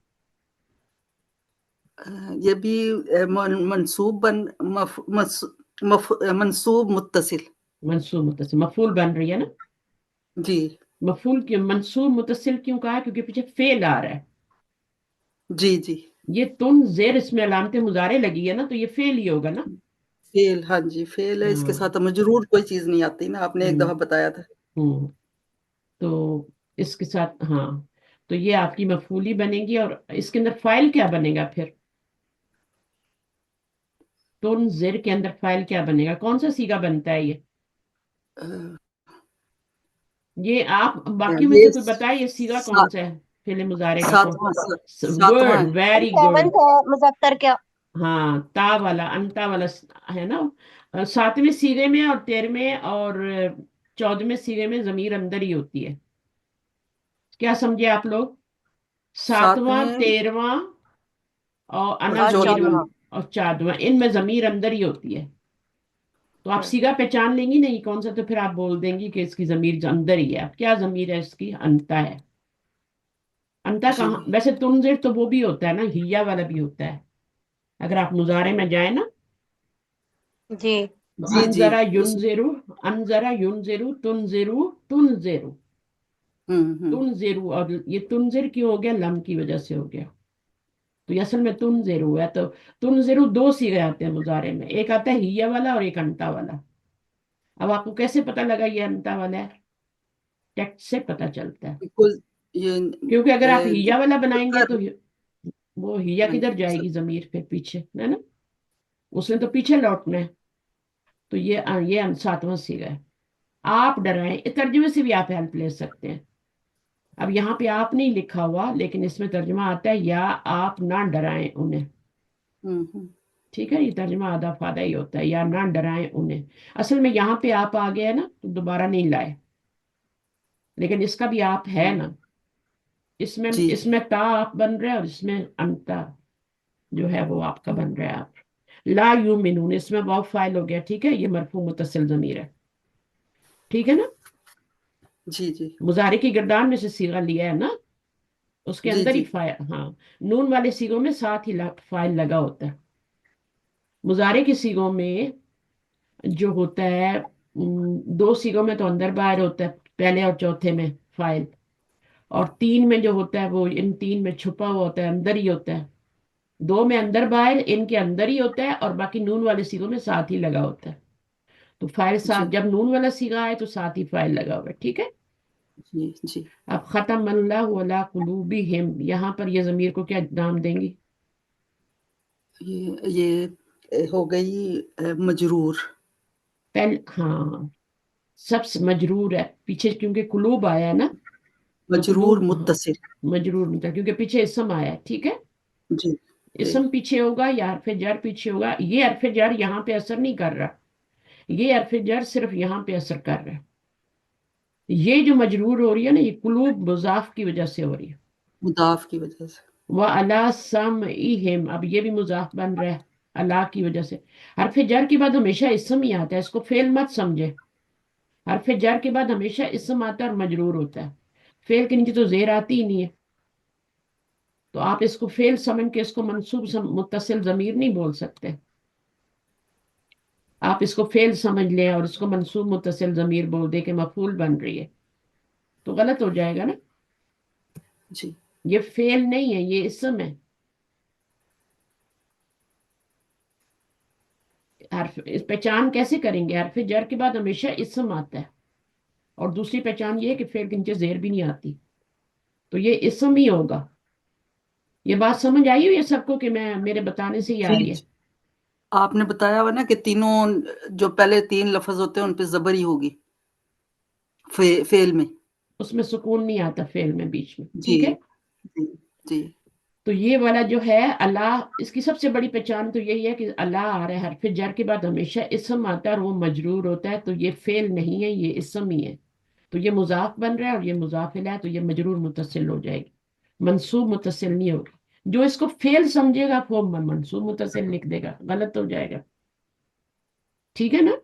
Speaker 4: یہ بھی منصوب منصوب متصل.
Speaker 1: منصوب متصل، مفعول بن رہی ہے نا.
Speaker 4: جی
Speaker 1: مفعول کی منصوب متصل کیوں کہا؟ کیونکہ پیچھے فعل آ رہا ہے.
Speaker 4: جی جی.
Speaker 1: یہ تن زیر اس میں علامت مضارع لگی ہے نا، تو یہ فعل ہی ہوگا نا.
Speaker 4: فعل، ہاں جی فعل ہے، اس کے
Speaker 1: ہاں.
Speaker 4: ساتھ مجرور کوئی چیز نہیں آتی نا، آپ نے ایک
Speaker 1: ہوں
Speaker 4: دفعہ بتایا تھا.
Speaker 1: ہوں تو اس کے ساتھ ہاں، تو یہ آپ کی مفعولی بنے گی. اور اس کے اندر فائل کیا بنے گا پھر؟ تن زیر کے اندر فائل کیا بنے گا؟ کون سا سیگا بنتا ہے یہ آپ باقیوں میں
Speaker 4: یہ
Speaker 1: سے کوئی بتائے یہ سیگا کون
Speaker 4: سات
Speaker 1: سا ہے فعل مضارع کا؟ کون؟
Speaker 4: ساتواں ساتواں
Speaker 1: گڈ،
Speaker 4: ہے.
Speaker 1: Very good.
Speaker 2: سیونتھ ہے مذکر کیا؟
Speaker 1: ہاں، تا والا، انتا والا ہے نا. 7ویں سیغے میں اور 13ویں اور 14ویں سیغے میں ضمیر اندر ہی ہوتی ہے. کیا سمجھے آپ لوگ؟ 7واں،
Speaker 4: ساتویں
Speaker 1: 13واں اور
Speaker 4: اور
Speaker 1: انا
Speaker 2: اور
Speaker 1: ضمیروں
Speaker 4: 14واں.
Speaker 2: 14واں؟
Speaker 1: اور 14واں، ان میں ضمیر اندر ہی ہوتی ہے. تو آپ سیگا پہچان لیں گی نہیں کون سا، تو پھر آپ بول دیں گی کہ اس کی ضمیر اندر ہی ہے. اب کیا ضمیر ہے اس کی؟ انتا ہے. انتا
Speaker 4: جی
Speaker 1: کہاں؟ ویسے تنظر تو وہ بھی ہوتا ہے نا، ہیا والا بھی ہوتا ہے. اگر آپ مضارع میں جائیں نا
Speaker 2: جی
Speaker 1: تو
Speaker 4: جی جی
Speaker 1: انذرا
Speaker 4: اس
Speaker 1: ینذرو، انذرا ینذرو، تنذرو، تنذرو،
Speaker 4: ہوں.
Speaker 1: تنذرو. اور یہ تنذر کیوں ہو گیا؟ لم کی وجہ سے ہو گیا. تو یہ اصل میں تنذرو ہے. تو تنذرو دو صیغے آتے ہیں مضارع میں، ایک آتا ہے ہیا والا اور ایک انتا والا. اب آپ کو کیسے پتا لگا یہ انتا والا ہے؟ ٹیکسٹ سے پتا چلتا ہے.
Speaker 4: بالکل. یہ
Speaker 1: کیونکہ اگر آپ ہیا والا بنائیں گے
Speaker 4: مذکر،
Speaker 1: تو وہ ہیا
Speaker 4: ہاں
Speaker 1: کدھر
Speaker 4: جی
Speaker 1: جائے گی؟ ضمیر پھر پیچھے ہے نا، اس نے تو پیچھے لوٹنا ہے. تو یہ 7واں صیغہ ہے. آپ ڈرائیں، اس ترجمے سے بھی آپ ہیلپ لے سکتے ہیں. اب یہاں پہ آپ نہیں لکھا ہوا لیکن اس میں ترجمہ آتا ہے یا آپ نہ ڈرائیں انہیں.
Speaker 4: ہوں.
Speaker 1: ٹھیک ہے، یہ ترجمہ آدھا فادہ ہی ہوتا ہے، یا نہ ڈرائیں انہیں. اصل میں یہاں پہ آپ آ گئے نا تو دوبارہ نہیں لائے، لیکن اس کا بھی آپ ہے نا. اس میں
Speaker 4: جی
Speaker 1: اس میں تا آپ بن رہے اور اس میں انتا جو ہے وہ آپ کا بن رہا ہے. آپ لا یومنون، اس میں واو فائل ہو گیا. ٹھیک ہے، یہ مرفوع متصل ضمیر ہے. ٹھیک ہے نا.
Speaker 4: جی جی
Speaker 1: مضارع کی گردان میں سے صیغہ لیا ہے نا، اس کے
Speaker 4: جی
Speaker 1: اندر ہی
Speaker 4: جی.
Speaker 1: فائل. ہاں، نون والے صیغوں میں ساتھ ہی فائل لگا ہوتا ہے. مضارع کی صیغوں میں جو ہوتا ہے دو صیغوں میں تو اندر باہر ہوتا ہے، پہلے اور چوتھے میں فائل. اور 3 میں جو ہوتا ہے وہ ان 3 میں چھپا ہوا ہوتا ہے، اندر ہی ہوتا ہے. 2 میں اندر باہر، ان کے اندر ہی ہوتا ہے، اور باقی نون والے صیغوں میں ساتھ ہی لگا ہوتا ہے. تو فائل
Speaker 4: جی
Speaker 1: ساتھ، جب نون والا صیغہ آئے تو ساتھ ہی فائل لگا ہوا ہے. ٹھیک ہے.
Speaker 4: جی جی.
Speaker 1: اب ختم اللہ علی قلوبہم، یہاں پر یہ ضمیر کو کیا نام دیں گی؟
Speaker 4: یہ ہو گئی مجرور.
Speaker 1: ہاں، سب سے مجرور ہے پیچھے، کیونکہ قلوب آیا ہے نا. تو
Speaker 4: مجرور
Speaker 1: قلوب، ہاں،
Speaker 4: متصل.
Speaker 1: مجرور مطلب کیونکہ پیچھے اسم آیا ہے. ٹھیک ہے.
Speaker 4: جی جی
Speaker 1: اسم پیچھے ہوگا یا حرف جر پیچھے ہوگا. یہ حرف جر یہاں پہ اثر نہیں کر رہا، یہ حرف جر صرف یہاں پہ اثر کر رہا ہے. یہ جو مجرور ہو رہی ہے نا، یہ قلوب مضاف کی وجہ سے ہو رہی ہے.
Speaker 4: مضاف کی وجہ سے.
Speaker 1: وَعَلَىٰ سَمْعِهِمْ، اب یہ بھی مضاف بن رہا ہے اللہ کی وجہ سے. حرف جر کے بعد ہمیشہ اسم ہی آتا ہے، اس کو فعل مت سمجھے. حرف جر کے بعد ہمیشہ اسم آتا ہے اور مجرور ہوتا ہے. فعل کے نیچے تو زیر آتی ہی نہیں ہے. تو آپ اس کو فعل سمجھ کے اس کو منصوب متصل ضمیر نہیں بول سکتے. آپ اس کو فعل سمجھ لیں اور اس کو منصوب متصل ضمیر بول دیں کہ مفعول بن رہی ہے، تو غلط ہو جائے گا نا.
Speaker 4: جی
Speaker 1: یہ فعل نہیں ہے، یہ اسم ہے. پہچان کیسے کریں گے؟ حرف جر کے بعد ہمیشہ اسم آتا ہے، اور دوسری پہچان یہ ہے کہ فعل کے نیچے زیر بھی نہیں آتی، تو یہ اسم ہی ہوگا. یہ بات سمجھ آئی ہوئی ہے سب کو کہ میں میرے بتانے سے ہی آ
Speaker 4: جی.
Speaker 1: رہی ہے؟
Speaker 4: آپ نے بتایا ہوا نا کہ تینوں جو پہلے 3 لفظ ہوتے ہیں ان پہ زبر ہی ہوگی فعل میں.
Speaker 1: اس میں سکون نہیں آتا فعل میں بیچ میں.
Speaker 4: جی
Speaker 1: ٹھیک ہے.
Speaker 4: جی جی.
Speaker 1: تو یہ والا جو ہے اللہ، اس کی سب سے بڑی پہچان تو یہی ہے کہ اللہ آ رہا ہے حرف جر کے بعد ہمیشہ اسم آتا ہے اور وہ مجرور ہوتا ہے. تو یہ فعل نہیں ہے، یہ اسم ہی ہے. تو یہ مضاف بن رہا ہے اور یہ مضاف الیہ ہے، تو یہ مجرور متصل ہو جائے گی. मंसूब मुत्तसिल नहीं होगी। जो इसको फेल समझेगा वो मंसूब मुत्तसिल लिख देगा, गलत हो जाएगा। ठीक है ना?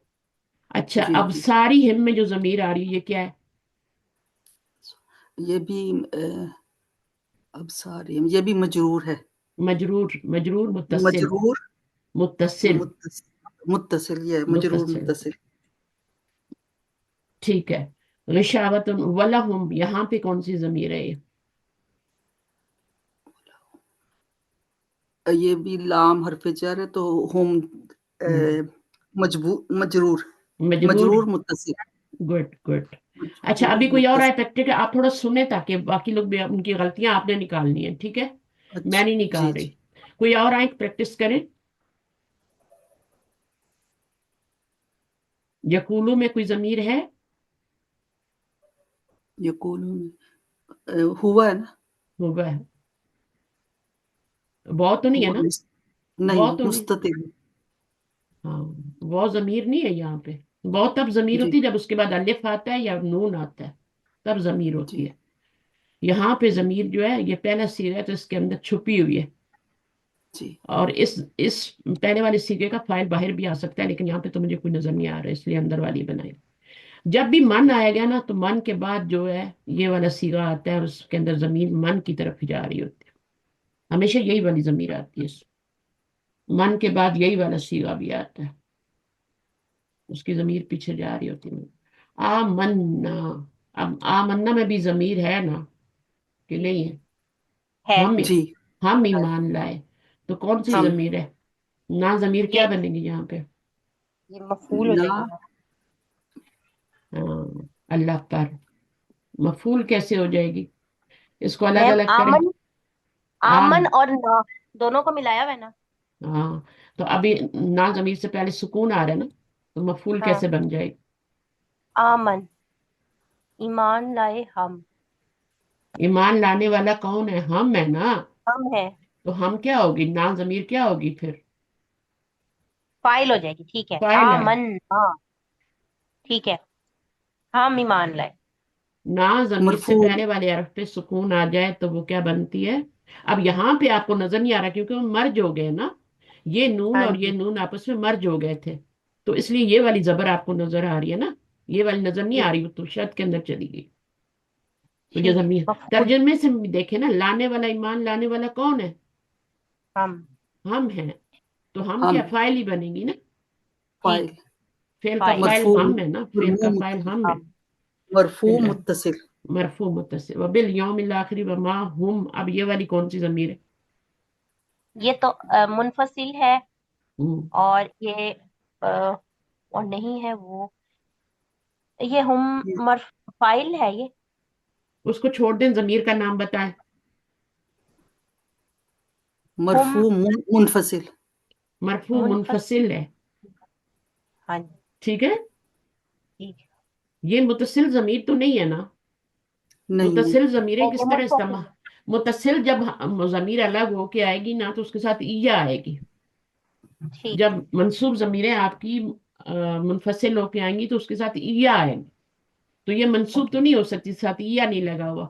Speaker 1: अच्छा,
Speaker 4: जी
Speaker 1: अब
Speaker 4: जी।
Speaker 1: सारी हिम में जो जमीर आ रही है ये क्या है?
Speaker 4: ये भी अब सारी ये भी मजरूर है।
Speaker 1: मजरूर, मजरूर मुत्तसिल,
Speaker 4: मजरूर
Speaker 1: मुत्तसिल,
Speaker 4: मुत्तसिल, ये मजरूर
Speaker 1: मुत्तसिल।
Speaker 4: मुत्तसिल।
Speaker 1: ठीक है। गिशावतुन वलहुम, यहाँ पे कौन सी जमीर है ये?
Speaker 4: ये भी लाम हरफ जर है तो हम
Speaker 1: हम्म,
Speaker 4: मजरूर,
Speaker 1: मजरूर।
Speaker 4: मजरूर मुत्तसिल।
Speaker 1: Good good. अच्छा,
Speaker 4: मजरूर
Speaker 1: अभी कोई और आए
Speaker 4: मुत्तसिल।
Speaker 1: प्रैक्टिकल, आप थोड़ा सुने ताकि बाकी लोग भी उनकी गलतियां आपने निकालनी है, ठीक है? मैं
Speaker 4: अच्छा
Speaker 1: नहीं
Speaker 4: जी
Speaker 1: निकाल रही।
Speaker 4: जी।
Speaker 1: कोई और आए प्रैक्टिस करें। यकूलू में कोई जमीर है?
Speaker 4: यकूलून हुआ है ना।
Speaker 1: होगा है। बहुत तो नहीं है
Speaker 4: हुआ
Speaker 1: ना?
Speaker 4: नहीं
Speaker 1: बहुत तो नहीं।
Speaker 4: मुस्ततिल।
Speaker 1: हाँ, वो जमीर नहीं है यहाँ पे। बहुत तब जमीर
Speaker 4: जी
Speaker 1: होती है जब उसके बाद अलिफ आता है या नून आता है, तब जमीर होती
Speaker 4: जी
Speaker 1: है। यहाँ पे जमीर जो है ये पहला सीगा है तो इसके अंदर छुपी हुई है।
Speaker 4: जी।
Speaker 1: और इस पहले वाले सीगे का फाइल बाहर भी आ सकता है, लेकिन यहाँ पे तो मुझे कोई नजर नहीं आ रहा है, इसलिए अंदर वाली बनाई। जब भी मन आएगा ना तो मन के बाद जो है ये वाला सीगा आता है और उसके अंदर जमीन मन की तरफ ही जा रही होती है। हमेशा यही वाली जमीर आती है। मन के बाद यही वाला सीगा भी आता है, उसकी जमीर पीछे जा रही होती है। आमन्ना। अब आमन्ना में भी जमीर है ना कि नहीं है?
Speaker 2: है।
Speaker 1: हम
Speaker 4: जी
Speaker 1: हम ईमान लाए, तो कौन सी
Speaker 2: हम,
Speaker 4: जी।
Speaker 1: जमीर है? ना जमीर क्या
Speaker 2: ये
Speaker 1: बनेगी यहाँ पे?
Speaker 2: ये मफूल हो
Speaker 4: ना
Speaker 2: जाएगी ना।
Speaker 1: हाँ, अल्लाह पर। मफूल कैसे हो जाएगी? इसको अलग
Speaker 2: मैम
Speaker 1: अलग करें।
Speaker 2: आमन,
Speaker 1: आम।
Speaker 2: आमन और ना दोनों को मिलाया हुआ है ना।
Speaker 1: हाँ, तो अभी ना जमीर से पहले सुकून आ रहा है ना, तो मफूल
Speaker 2: हाँ,
Speaker 1: कैसे बन जाएगी?
Speaker 2: आमन, ईमान लाए हम।
Speaker 1: ईमान लाने वाला कौन है? हम है ना।
Speaker 2: हम है।
Speaker 1: तो हम क्या होगी? ना जमीर क्या होगी फिर?
Speaker 2: फाइल हो जाएगी, ठीक है,
Speaker 1: फाइल है।
Speaker 2: आमन। हाँ, ठीक है, हम ईमान लाए।
Speaker 1: ना जमीर से
Speaker 4: मरफू।
Speaker 1: पहले वाले हरफ पे सुकून आ जाए तो वो क्या बनती है? अब यहाँ पे आपको नजर नहीं आ रहा क्योंकि वो मर्ज हो गए ना। ये नून
Speaker 2: हाँ
Speaker 1: और ये
Speaker 2: जी।
Speaker 1: नून आपस में मर्ज हो गए थे, तो इसलिए ये वाली जबर आपको नजर आ रही है ना। ये वाली नजर नहीं
Speaker 2: ठीक,
Speaker 1: आ रही, वो तो शर्त के अंदर चली गई। तो ये
Speaker 2: ठीक है,
Speaker 1: जमीर
Speaker 2: मफूल।
Speaker 1: तर्जमे से भी देखे ना, लाने वाला, ईमान लाने वाला कौन है?
Speaker 2: हम।
Speaker 1: हम हैं। तो हम क्या
Speaker 4: हम
Speaker 1: फाइल ही बनेगी ना।
Speaker 2: ठीक,
Speaker 4: फाइल।
Speaker 1: फेल का
Speaker 2: फाइल।
Speaker 1: फाइल
Speaker 4: मरफू
Speaker 1: हम है ना, फेल
Speaker 4: मरमू
Speaker 1: का फाइल
Speaker 4: मुत्तसिल।
Speaker 1: हम है।
Speaker 2: हम।
Speaker 4: मरफू
Speaker 1: फिर
Speaker 4: मुत्तसिल।
Speaker 1: मरफू मुत्तसिल व बिल यौमिल आखिर व मा हुम, अब ये वाली कौन सी जमीर है?
Speaker 2: ये तो मुनफसिल है।
Speaker 1: हम्म,
Speaker 2: और ये और नहीं है वो, ये हम
Speaker 4: ये
Speaker 2: मर्फ फाइल है ये।
Speaker 1: उसको छोड़ दें, जमीर का नाम बताएं।
Speaker 2: हम
Speaker 4: मरफू मुनफसिल।
Speaker 1: मरफू
Speaker 2: मुनफसिल।
Speaker 1: मुनफसिल है।
Speaker 2: हाँ जी,
Speaker 1: ठीक है।
Speaker 2: ठीक है।
Speaker 1: ये मुतसिल जमीर तो नहीं है ना।
Speaker 4: नहीं नहीं।
Speaker 1: मुतसिल जमीरें
Speaker 2: ये
Speaker 1: किस तरह
Speaker 2: मुनफसिल
Speaker 1: इस्तेमाल?
Speaker 2: है।
Speaker 1: मुतसिल जब जमीर अलग होके आएगी ना तो उसके साथ ईया आएगी।
Speaker 2: ठीक है,
Speaker 1: जब मंसूब जमीरें आपकी मुनफसिल होके आएंगी तो उसके साथ ईया आएगी। तो ये मंसूब तो
Speaker 2: ओके,
Speaker 1: नहीं हो सकती, साथ ईया नहीं लगा हुआ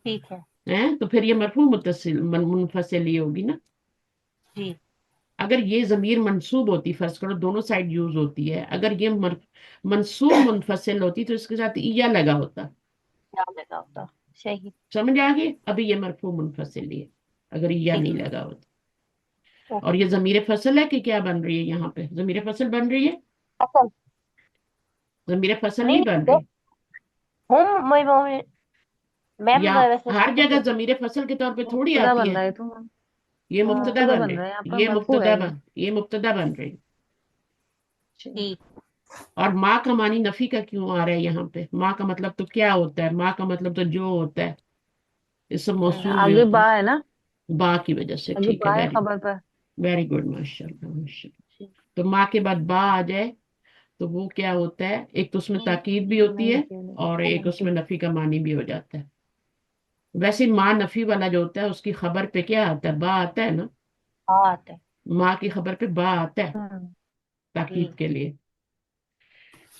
Speaker 2: ठीक है।
Speaker 1: है, तो फिर ये मरफू मुतसिल मुनफसिल ही होगी ना।
Speaker 2: जी,
Speaker 1: अगर ये जमीर मंसूब होती, फर्ज करो दोनों साइड यूज होती है, अगर ये मंसूब मुनफसिल होती तो इसके साथ ईया लगा होता।
Speaker 2: क्या लगा होता। सही।
Speaker 1: समझ आ गई? अभी ये मरफू मुनफसिल ही है अगर ईया
Speaker 2: ठीक
Speaker 1: नहीं
Speaker 2: है,
Speaker 1: लगा होता। और
Speaker 2: ओके।
Speaker 1: ये जमीर फसल है कि क्या बन रही है? यहाँ पे जमीर फसल बन रही है।
Speaker 2: असल,
Speaker 1: जमीर फसल
Speaker 2: नहीं
Speaker 1: नहीं
Speaker 2: नहीं
Speaker 1: बन रही।
Speaker 2: हम मैम
Speaker 1: या
Speaker 2: वैसे
Speaker 1: हर
Speaker 2: तो
Speaker 1: जगह जमीर फसल के तौर पे थोड़ी
Speaker 3: मुब्तदा
Speaker 1: आती
Speaker 3: बन
Speaker 1: है।
Speaker 3: रहा है तो।
Speaker 1: ये
Speaker 3: हाँ
Speaker 1: मुब्तदा
Speaker 3: मुब्तदा
Speaker 1: बन
Speaker 3: बन
Speaker 1: रही।
Speaker 3: रहा है, यहाँ पर
Speaker 1: ये
Speaker 3: मरफू है
Speaker 1: मुब्तदा
Speaker 3: ये।
Speaker 1: बन ये मुब्तदा बन रही।
Speaker 3: जी।
Speaker 2: ठीक।
Speaker 1: और माँ का मानी नफी का क्यों आ रहा है यहाँ पे? माँ का मतलब तो क्या होता है? माँ का मतलब तो जो होता है, इसम मौसूल में
Speaker 3: आगे
Speaker 1: होता
Speaker 3: बा
Speaker 1: है।
Speaker 3: है ना।
Speaker 1: बा की वजह से,
Speaker 3: आगे
Speaker 1: ठीक है,
Speaker 3: बा है
Speaker 1: वेरी
Speaker 3: खबर पर।
Speaker 1: वेरी गुड, माशाल्लाह माशाल्लाह।
Speaker 2: ठीक।
Speaker 1: तो माँ के बाद बा आ जाए तो वो क्या होता है? एक तो उसमें
Speaker 2: ठीक।
Speaker 1: ताकीद भी होती है
Speaker 3: नहीं क्यों
Speaker 1: और एक
Speaker 3: नहीं।
Speaker 1: उसमें नफी का मानी भी हो जाता है। वैसे माँ नफी वाला जो होता है उसकी खबर पे क्या आता है? बा आता है ना।
Speaker 2: हाँ आता है।
Speaker 1: माँ की खबर पे बा आता है
Speaker 3: हम्म।
Speaker 1: ताकीद
Speaker 2: जी।
Speaker 1: के लिए।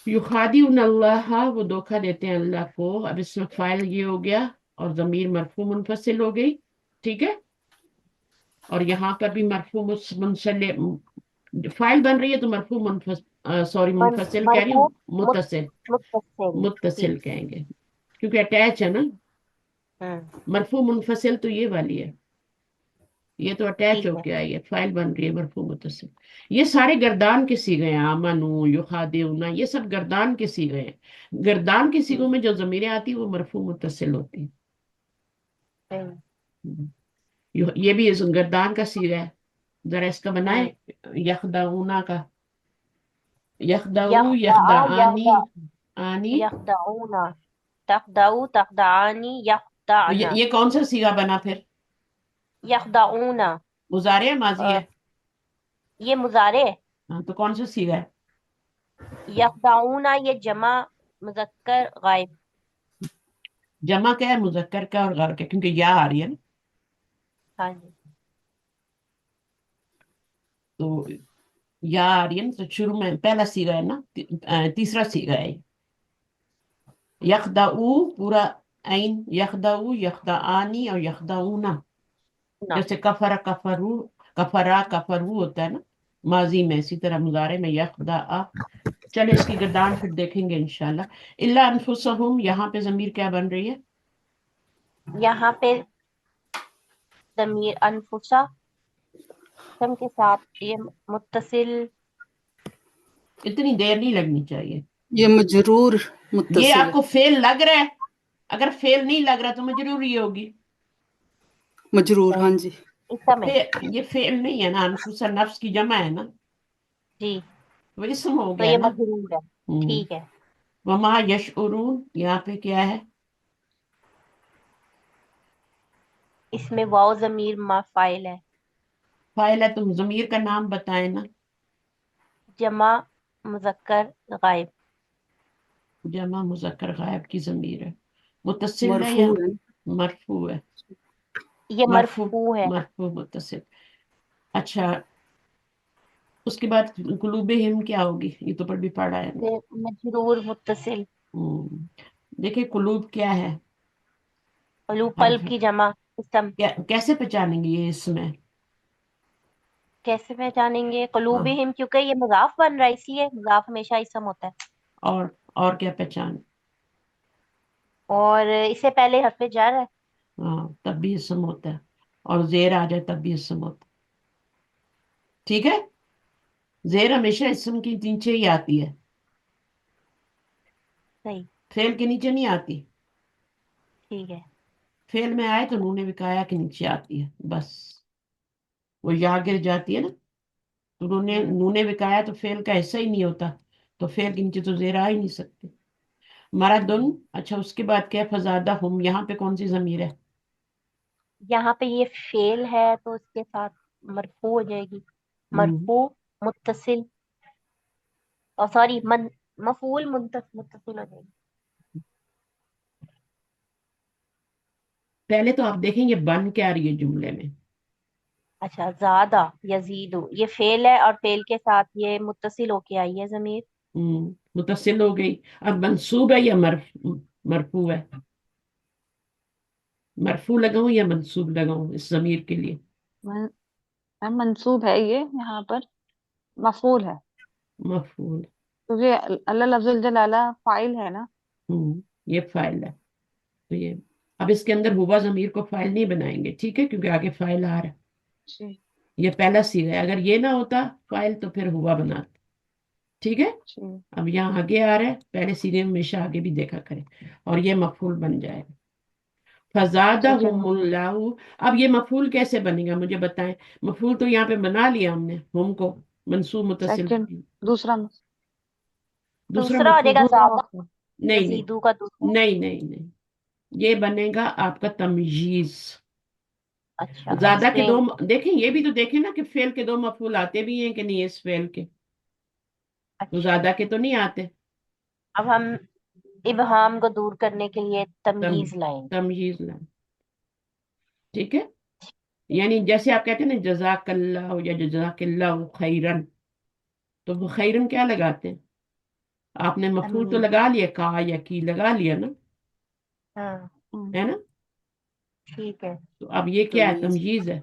Speaker 1: युखादिउन अल्लाह, वो धोखा देते हैं अल्लाह को। अब इसमें फाइल ये हो गया। اور ضمیر مرفوع منفصل ہو گئی. ٹھیک ہے. اور یہاں پر بھی مرفوع منفصل فائل بن رہی ہے تو مرفوع منفصل سوری منفصل کہہ رہی
Speaker 2: مرفوع
Speaker 1: ہوں، متصل.
Speaker 2: متصل. ٹھیک.
Speaker 1: متصل کہیں گے کیونکہ اٹیچ ہے نا.
Speaker 2: ہوں.
Speaker 1: مرفوع منفصل تو یہ والی ہے، یہ تو اٹیچ
Speaker 2: ٹھیک
Speaker 1: ہو
Speaker 2: ہے.
Speaker 1: کے آئی ہے، فائل بن رہی ہے مرفوع متصل. یہ سارے گردان کے صیغے ہیں، آمنو یخادعون، یہ سب گردان کے صیغے ہیں. گردان کے صیغوں میں جو ضمیریں آتی ہیں وہ مرفوع متصل ہوتی
Speaker 2: ہوں.
Speaker 1: ہیں. یہ بھی اس گردان کا صیغہ ہے. ذرا اس کا بنائیں یخدعونا کا. یخدعو
Speaker 2: یخدع
Speaker 1: یخدعانی
Speaker 2: یخدع
Speaker 1: آنی.
Speaker 2: یخدعون تخدعو تخدعانی یخدعن
Speaker 1: یہ کون سا صیغہ بنا پھر؟
Speaker 2: یخدعون.
Speaker 1: مضارع ہے ماضی ہے؟
Speaker 2: یہ مضارع ہے.
Speaker 1: ہاں تو کون سا صیغہ ہے؟
Speaker 2: یخدعون یہ جمع مذکر غائب.
Speaker 1: جمع کیا ہے مذکر کا اور غیر کا؟ کیونکہ یا آ رہی ہے نا.
Speaker 2: ہاں جی.
Speaker 1: تو یا آ رہی ہے نا، تو شروع میں پہلا صیغہ ہے نا، تیسرا صیغہ ہے. یخدعو پورا عین، یخدعو یخدعانی اور یخدعونا.
Speaker 2: نہ.
Speaker 1: جیسے کفرا کفرو، کفرا کفرو ہوتا ہے نا ماضی میں، اسی طرح مضارع میں یخدع. چلے اس کی گردان پھر دیکھیں گے انشاءاللہ. الا انفسہم، یہاں پہ ضمیر کیا بن رہی ہے؟
Speaker 2: یہاں پہ ضمیر انفسا سم کے ساتھ یہ متصل.
Speaker 1: اتنی دیر نہیں لگنی چاہیے.
Speaker 4: یہ مجرور
Speaker 1: یہ
Speaker 4: متصل
Speaker 1: آپ
Speaker 4: ہے.
Speaker 1: کو فعل لگ رہا ہے، اگر فعل نہیں لگ رہا تو مجرور ہی ہوگی.
Speaker 4: مجرور ہاں جی.
Speaker 2: اسم ہے.
Speaker 1: یہ فعل نہیں ہے نا، انفسا نفس کی جمع ہے نا،
Speaker 2: جی
Speaker 1: وہ اسم ہو
Speaker 2: تو
Speaker 1: گیا
Speaker 2: یہ
Speaker 1: نا.
Speaker 2: مجرور ہے. ٹھیک ہے.
Speaker 1: وما یشعرون، یہاں پہ کیا ہے؟
Speaker 2: اس میں واو ضمیر ما فاعل ہے.
Speaker 1: فاعل ہے، تم ضمیر کا نام بتائیں نا.
Speaker 2: جمع مذکر غائب.
Speaker 1: جمع مذکر غائب کی ضمیر ہے. متصل ہے یا
Speaker 4: مرفوع ہے.
Speaker 1: مرفوع ہے؟
Speaker 2: یہ
Speaker 1: مرفوع.
Speaker 2: مرفوع ہے.
Speaker 1: مرفوع متصل. اچھا اس کے بعد قلوبہم کیا ہوگی؟ یہ تو پر بھی پڑھا ہے نا.
Speaker 2: یہ مجرور متصل.
Speaker 1: دیکھیں قلوب کیا ہے؟
Speaker 2: قلوب
Speaker 1: حرف
Speaker 2: قلب کی جمع اسم.
Speaker 1: کیسے پہچانیں گے یہ اس میں؟
Speaker 2: کیسے پہچانیں گے؟
Speaker 1: ہاں.
Speaker 2: قلوبہم کیونکہ یہ مضاف بن رہا ہے، اسی لیے مضاف ہمیشہ اسم ہوتا ہے.
Speaker 1: اور اور کیا پہچان؟
Speaker 2: اور اس سے پہلے حرف جر ہے.
Speaker 1: ہاں تب بھی اسم ہوتا ہے، اور زیر آ جائے تب بھی اسم ہوتا ہے. ٹھیک ہے. زیر ہمیشہ اسم کی نیچے ہی آتی ہے،
Speaker 2: صحیح.
Speaker 1: فعل کے نیچے نہیں آتی.
Speaker 2: ٹھیک ہے.
Speaker 1: فعل میں آئے تو نون وقایا کے نیچے آتی ہے بس. وہ یا گر جاتی ہے نا، تو نون وقایا تو فعل کا حصہ ہی نہیں ہوتا، تو فعل کے نیچے تو زیر آ ہی نہیں سکتے. مردن. اچھا اس کے بعد کیا؟ فزادہ ہم، یہاں پہ کون سی ضمیر ہے؟
Speaker 2: یہاں پہ یہ فعل ہے تو اس کے ساتھ مرفوع ہو جائے گی. مرفوع متصل، اور سوری مفعول متصل ہو جائے گی.
Speaker 1: پہلے تو آپ دیکھیں یہ بن کے آ رہی ہے جملے میں.
Speaker 2: اچھا زیادہ یزید یہ فعل ہے اور فعل کے ساتھ یہ متصل ہو کے آئی ہے ضمیر.
Speaker 1: متصل ہو گئی. اب منصوب ہے یا مرفوع ہے؟ مرفوع لگاؤں یا منصوب لگاؤں اس ضمیر کے لیے؟
Speaker 3: منصوب ہے یہ یہاں پر، مفعول ہے
Speaker 1: مفعول.
Speaker 3: کیونکہ اللہ لفظ الجلالہ فاعل ہے نا.
Speaker 1: یہ فاعل ہے. تو یہ اب اس کے اندر ہوا ضمیر کو فاعل نہیں بنائیں گے، ٹھیک ہے، کیونکہ آگے فاعل آ رہا ہے.
Speaker 3: جی
Speaker 1: یہ پہلا صیغہ ہے، اگر یہ نہ ہوتا فاعل تو پھر ہوا بناتے. ٹھیک ہے.
Speaker 3: جی.
Speaker 1: اب یہاں آگے آ رہا ہے، پہلے صیغے میں ہمیشہ آگے بھی دیکھا کریں، اور یہ مفعول بن جائے گا.
Speaker 3: ٹھیک ہے.
Speaker 1: فزادہم اللہ. اب یہ مفعول کیسے بنے گا مجھے بتائیں. مفعول تو یہاں پہ بنا لیا ہم نے، ہم کو منصوب متصل.
Speaker 3: سیکنڈ دوسرا
Speaker 1: دوسرا
Speaker 2: دوسرا ہو جائے
Speaker 1: مفعول.
Speaker 2: گا
Speaker 3: دوسرا
Speaker 2: زیادہ
Speaker 3: مفعول.
Speaker 1: نہیں نہیں
Speaker 2: یزیدو کا دوسرا.
Speaker 1: نہیں نہیں نہیں، یہ بنے گا آپ کا تمجیز.
Speaker 2: اچھا
Speaker 1: زیادہ کے دو
Speaker 2: ایکسپلین.
Speaker 1: دیکھیں، یہ بھی تو دیکھیں نا کہ فعل کے دو مفعول آتے بھی ہیں کہ نہیں اس فعل کے. تو
Speaker 2: اچھا
Speaker 1: زیادہ کے تو نہیں آتے.
Speaker 2: اب ہم ابہام کو دور کرنے کے لیے
Speaker 1: تم
Speaker 2: تمییز لائیں گے.
Speaker 1: تمجیز لائیں. ٹھیک ہے. یعنی جیسے آپ کہتے ہیں نا جزاک اللہ یا جزاک اللہ خیرن، تو وہ خیرن کیا لگاتے ہیں؟ آپ نے مفعول تو
Speaker 2: تمییز.
Speaker 1: لگا لیا، کہا یا کی لگا لیا نا،
Speaker 2: ہاں.
Speaker 1: ہے نا.
Speaker 2: ٹھیک ہے.
Speaker 1: تو اب یہ کیا ہے؟
Speaker 4: تمیز.
Speaker 1: تمجیز ہے.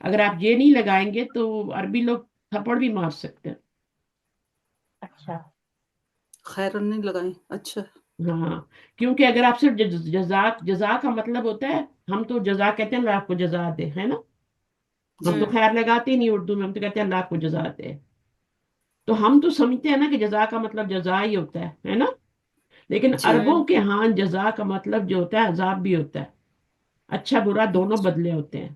Speaker 1: اگر آپ یہ نہیں لگائیں گے تو عربی لوگ تھپڑ بھی مار سکتے ہیں.
Speaker 2: اچھا.
Speaker 4: خیرن نہیں لگائیں. اچھا.
Speaker 1: ہاں، کیونکہ اگر آپ صرف جزا کا مطلب ہوتا ہے، ہم تو جزا کہتے ہیں اللہ آپ کو جزا دے، ہے نا. ہم تو
Speaker 4: جی.
Speaker 1: خیر لگاتے ہی نہیں اردو میں، ہم تو کہتے ہیں اللہ آپ کو جزا دے. تو ہم تو سمجھتے ہیں نا کہ جزا کا مطلب جزا ہی ہوتا ہے نا. لیکن
Speaker 4: جی.
Speaker 1: عربوں کے ہاں جزا کا مطلب جو ہوتا ہے عذاب بھی ہوتا ہے. اچھا برا دونوں بدلے ہوتے ہیں.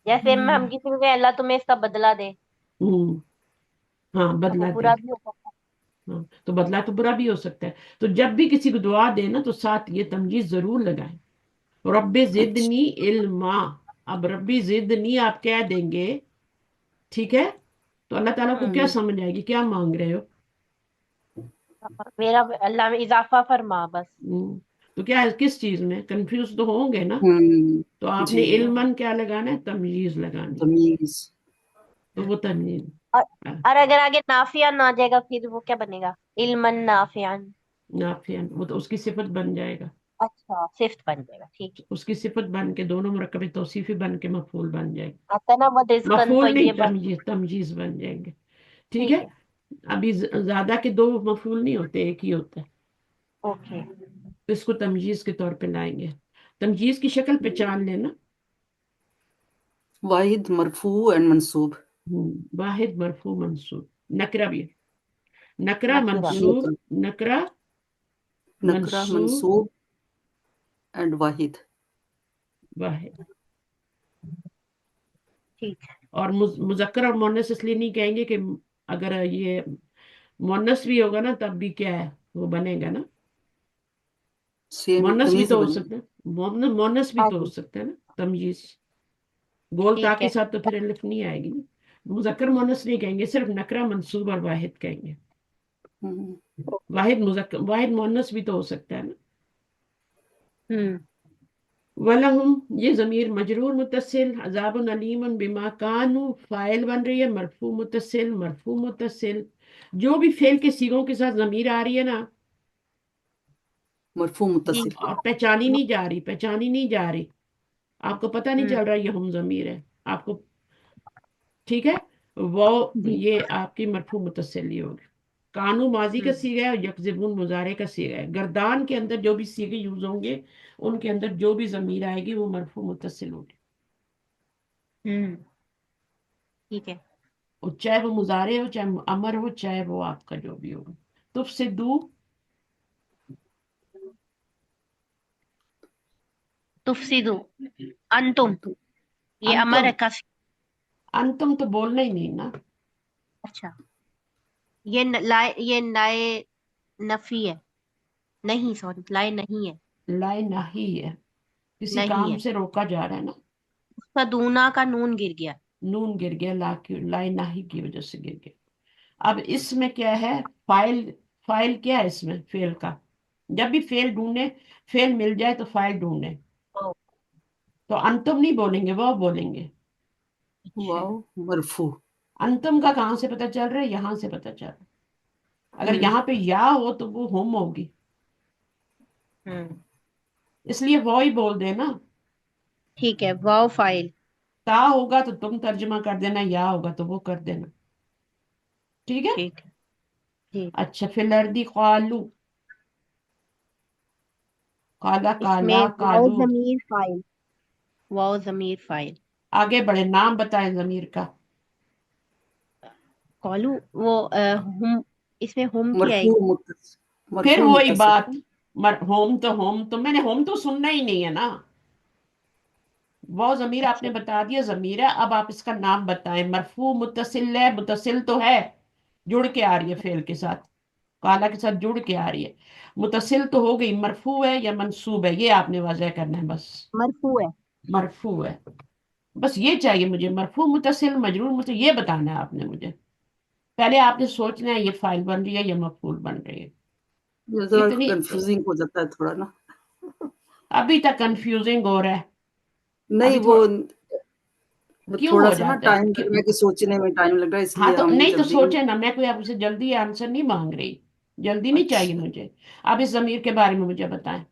Speaker 2: جیسے ہم کسی کو کہ اللہ تمہیں اس کا بدلہ دے،
Speaker 1: ہوں، ہاں
Speaker 2: تو وہ
Speaker 1: بدلہ دے.
Speaker 2: برا بھی ہو سکتا
Speaker 1: ہاں تو بدلہ تو برا بھی ہو سکتا ہے. تو جب بھی کسی کو دعا دے نا تو ساتھ یہ تمجیز ضرور لگائیں. رب
Speaker 4: اچھا.
Speaker 1: زدنی علما. اب ربی زدنی آپ کہہ دیں گے، ٹھیک ہے، تو اللہ تعالیٰ کو کیا سمجھ آئے گی کیا مانگ رہے ہو.
Speaker 2: ہے. میرا اللہ میں اضافہ فرما بس.
Speaker 1: ہوں، تو کیا کس چیز میں کنفیوز تو ہوں گے نا.
Speaker 4: ہوں.
Speaker 1: تو آپ نے
Speaker 4: جی.
Speaker 1: علمن کیا لگانا ہے؟ تمجیز لگانی.
Speaker 4: تمیز.
Speaker 1: تو وہ تمجیز.
Speaker 2: اور اور اگر آگے نافیہ نہ آ جائے گا پھر وہ کیا بنے گا؟ علمن نافیان.
Speaker 1: نافین وہ تو اس کی صفت بن جائے گا.
Speaker 2: اچھا صفت بن جائے گا. ٹھیک ہے.
Speaker 1: اس کی صفت بن کے دونوں مرکب توصیفی بن کے مفعول بن جائے گا.
Speaker 2: آتا ہے نا وہ رزقن تو
Speaker 1: مفعول
Speaker 2: یہ
Speaker 1: نہیں،
Speaker 2: بن.
Speaker 1: تمجیز بن جائیں گے. ٹھیک ہے.
Speaker 2: ٹھیک ہے.
Speaker 1: ابھی زیادہ کے دو مفعول نہیں ہوتے، ایک ہی ہوتا ہے.
Speaker 2: اوکے.
Speaker 1: تو اس کو تمجیز کے طور پہ لائیں گے. تمجیز کی شکل پہچان لینا.
Speaker 4: واحد مرفوع اینڈ منصوب.
Speaker 1: واحد مرفوع منصوب. نکرہ بھی. نکرہ
Speaker 2: نکرہ.
Speaker 1: منصوب. نکرہ
Speaker 4: نکرہ
Speaker 1: منصوب
Speaker 4: منصوب اینڈ واحد.
Speaker 1: واحد.
Speaker 2: ٹھیک ہے.
Speaker 1: اور مذکر اور مونس اس لیے نہیں کہیں گے کہ اگر یہ مونس بھی ہوگا نا تب بھی کیا ہے وہ بنے گا نا.
Speaker 4: سیم
Speaker 1: مونس بھی
Speaker 4: تمیز
Speaker 1: تو ہو
Speaker 4: بنے.
Speaker 1: سکتا ہے، مونس بھی
Speaker 2: ہاں
Speaker 1: تو ہو
Speaker 2: جی.
Speaker 1: سکتا ہے نا. تمجیز گول تا
Speaker 2: ٹھیک
Speaker 1: کے
Speaker 2: ہے.
Speaker 1: ساتھ تو پھر الف نہیں آئے گی نا. مذکر مونس نہیں کہیں گے، صرف نکرہ منصوب اور واحد کہیں گے.
Speaker 4: ہوں.
Speaker 1: واحد مذکر واحد مونس بھی تو ہو سکتا ہے نا.
Speaker 2: ہوں.
Speaker 1: وَلَهُمْ یہ ضمیر مجرور متصل عذاب علیم بما کانوا فاعل بن رہی ہے، مرفوع متصل مرفوع متصل. جو بھی فعل کے صیغوں کے ساتھ ضمیر آ رہی ہے نا
Speaker 4: مرفوع
Speaker 2: جی.
Speaker 4: متصل.
Speaker 1: اور پہچانی نہیں جا رہی، پہچانی نہیں جا رہی، آپ کو پتہ نہیں
Speaker 2: ہوں.
Speaker 1: چل رہا یہ ہم ضمیر ہے آپ کو. ٹھیک ہے. وہ
Speaker 2: جی.
Speaker 1: یہ آپ کی مرفوع متصل ہی ہوگی. کانو ماضی کا
Speaker 2: ہوں.
Speaker 1: صیغہ ہے اور یکذبون مضارع کا صیغہ ہے. گردان کے اندر جو بھی صیغے یوز ہوں گے ان کے اندر جو بھی ضمیر آئے گی وہ مرفوع متصل ہوگی.
Speaker 2: ہوں. ٹھیک ہے.
Speaker 1: اور چاہے وہ مضارع ہو، چاہے امر ہو، چاہے وہ آپ کا جو بھی ہو. تفسدو
Speaker 2: تفسدو. انتم. یہ امر
Speaker 1: انتم.
Speaker 2: ہے کس.
Speaker 1: انتم تو بولنا ہی نہیں نا.
Speaker 2: اچھا. یہ لائے یہ لائے نفی ہے. نہیں سوری لائے نہیں ہے.
Speaker 1: لائے نہیں ہے، کسی
Speaker 2: نہیں
Speaker 1: کام
Speaker 2: ہے.
Speaker 1: سے روکا جا رہا ہے نا.
Speaker 2: اس کا دونا کا نون گر گیا.
Speaker 1: نون گر گیا، لائے نہیں کی وجہ سے گر گیا. اب اس میں کیا ہے؟ فائل. فائل کیا ہے اس میں فعل کا؟ جب بھی فعل ڈھونڈے، فعل مل جائے تو فائل ڈھونڈے.
Speaker 2: او.
Speaker 1: تو انتم نہیں بولیں گے، وہ بولیں گے.
Speaker 2: اچھا.
Speaker 4: واو مرفوع.
Speaker 1: انتم کا کہاں سے پتہ چل رہا ہے؟ یہاں سے پتہ چل رہا ہے. اگر
Speaker 2: ہوں.
Speaker 1: یہاں پہ یا ہو تو وہ ہم ہوگی،
Speaker 2: ہوں.
Speaker 1: اس لیے وہ ہی بول دے نا.
Speaker 2: ٹھیک ہے. واو فائل.
Speaker 1: تا ہوگا تو تم ترجمہ کر دینا، یا ہوگا تو وہ کر دینا. ٹھیک ہے.
Speaker 2: ٹھیک ہے. ٹھیک.
Speaker 1: اچھا فی الارض قالو. کالا
Speaker 2: اس میں
Speaker 1: کالا
Speaker 2: واو
Speaker 1: کالو.
Speaker 2: ضمیر فائل. واو ضمیر فائل.
Speaker 1: آگے بڑھے، نام بتائیں ضمیر کا.
Speaker 2: کالو وہ ہم. اس میں ہم کی آئے
Speaker 4: مرفوع
Speaker 2: گی.
Speaker 4: متصل.
Speaker 1: پھر
Speaker 4: مرفوع
Speaker 1: وہی
Speaker 4: متصل.
Speaker 1: بات. ہوم تو میں نے ہوم تو سننا ہی نہیں ہے نا. وہ ضمیر آپ
Speaker 2: اچھا.
Speaker 1: نے بتا دیا ضمیر ہے، اب آپ اس کا نام بتائیں. مرفوع متصل ہے، متصل تو ہے، جڑ کے آ رہی ہے فعل کے ساتھ، کالا کے ساتھ جڑ کے آ رہی ہے. متصل تو ہو گئی، مرفوع ہے یا منصوب ہے یہ آپ نے واضح کرنا ہے بس.
Speaker 2: مرفوع ہے.
Speaker 1: مرفوع ہے، بس یہ چاہیے مجھے. مرفوع متصل مجرور متصل یہ بتانا ہے آپ نے مجھے. پہلے آپ نے سوچنا ہے یہ فائل بن رہی ہے یا مفعول بن رہی ہے.
Speaker 4: یہ ذرا
Speaker 1: اتنی
Speaker 4: کنفیوزنگ ہو جاتا ہے تھوڑا نا.
Speaker 1: ابھی تک کنفیوزنگ ہو رہا ہے.
Speaker 4: نہیں
Speaker 1: ابھی
Speaker 4: وہ
Speaker 1: تھوڑا کیوں
Speaker 4: تھوڑا
Speaker 1: ہو
Speaker 4: سا نا
Speaker 1: جاتا
Speaker 4: ٹائم
Speaker 1: ہے؟
Speaker 4: لگ رہا ہے کہ سوچنے میں ٹائم لگ رہا ہے اس
Speaker 1: ہاں
Speaker 4: لیے
Speaker 1: تو
Speaker 4: ہم بھی
Speaker 1: نہیں تو
Speaker 4: جلدی.
Speaker 1: سوچے نا، میں کوئی آپ سے جلدی آنسر نہیں مانگ رہی، جلدی نہیں چاہیے
Speaker 4: اچھا.
Speaker 1: مجھے. اب اس ضمیر کے بارے میں مجھے بتائیں.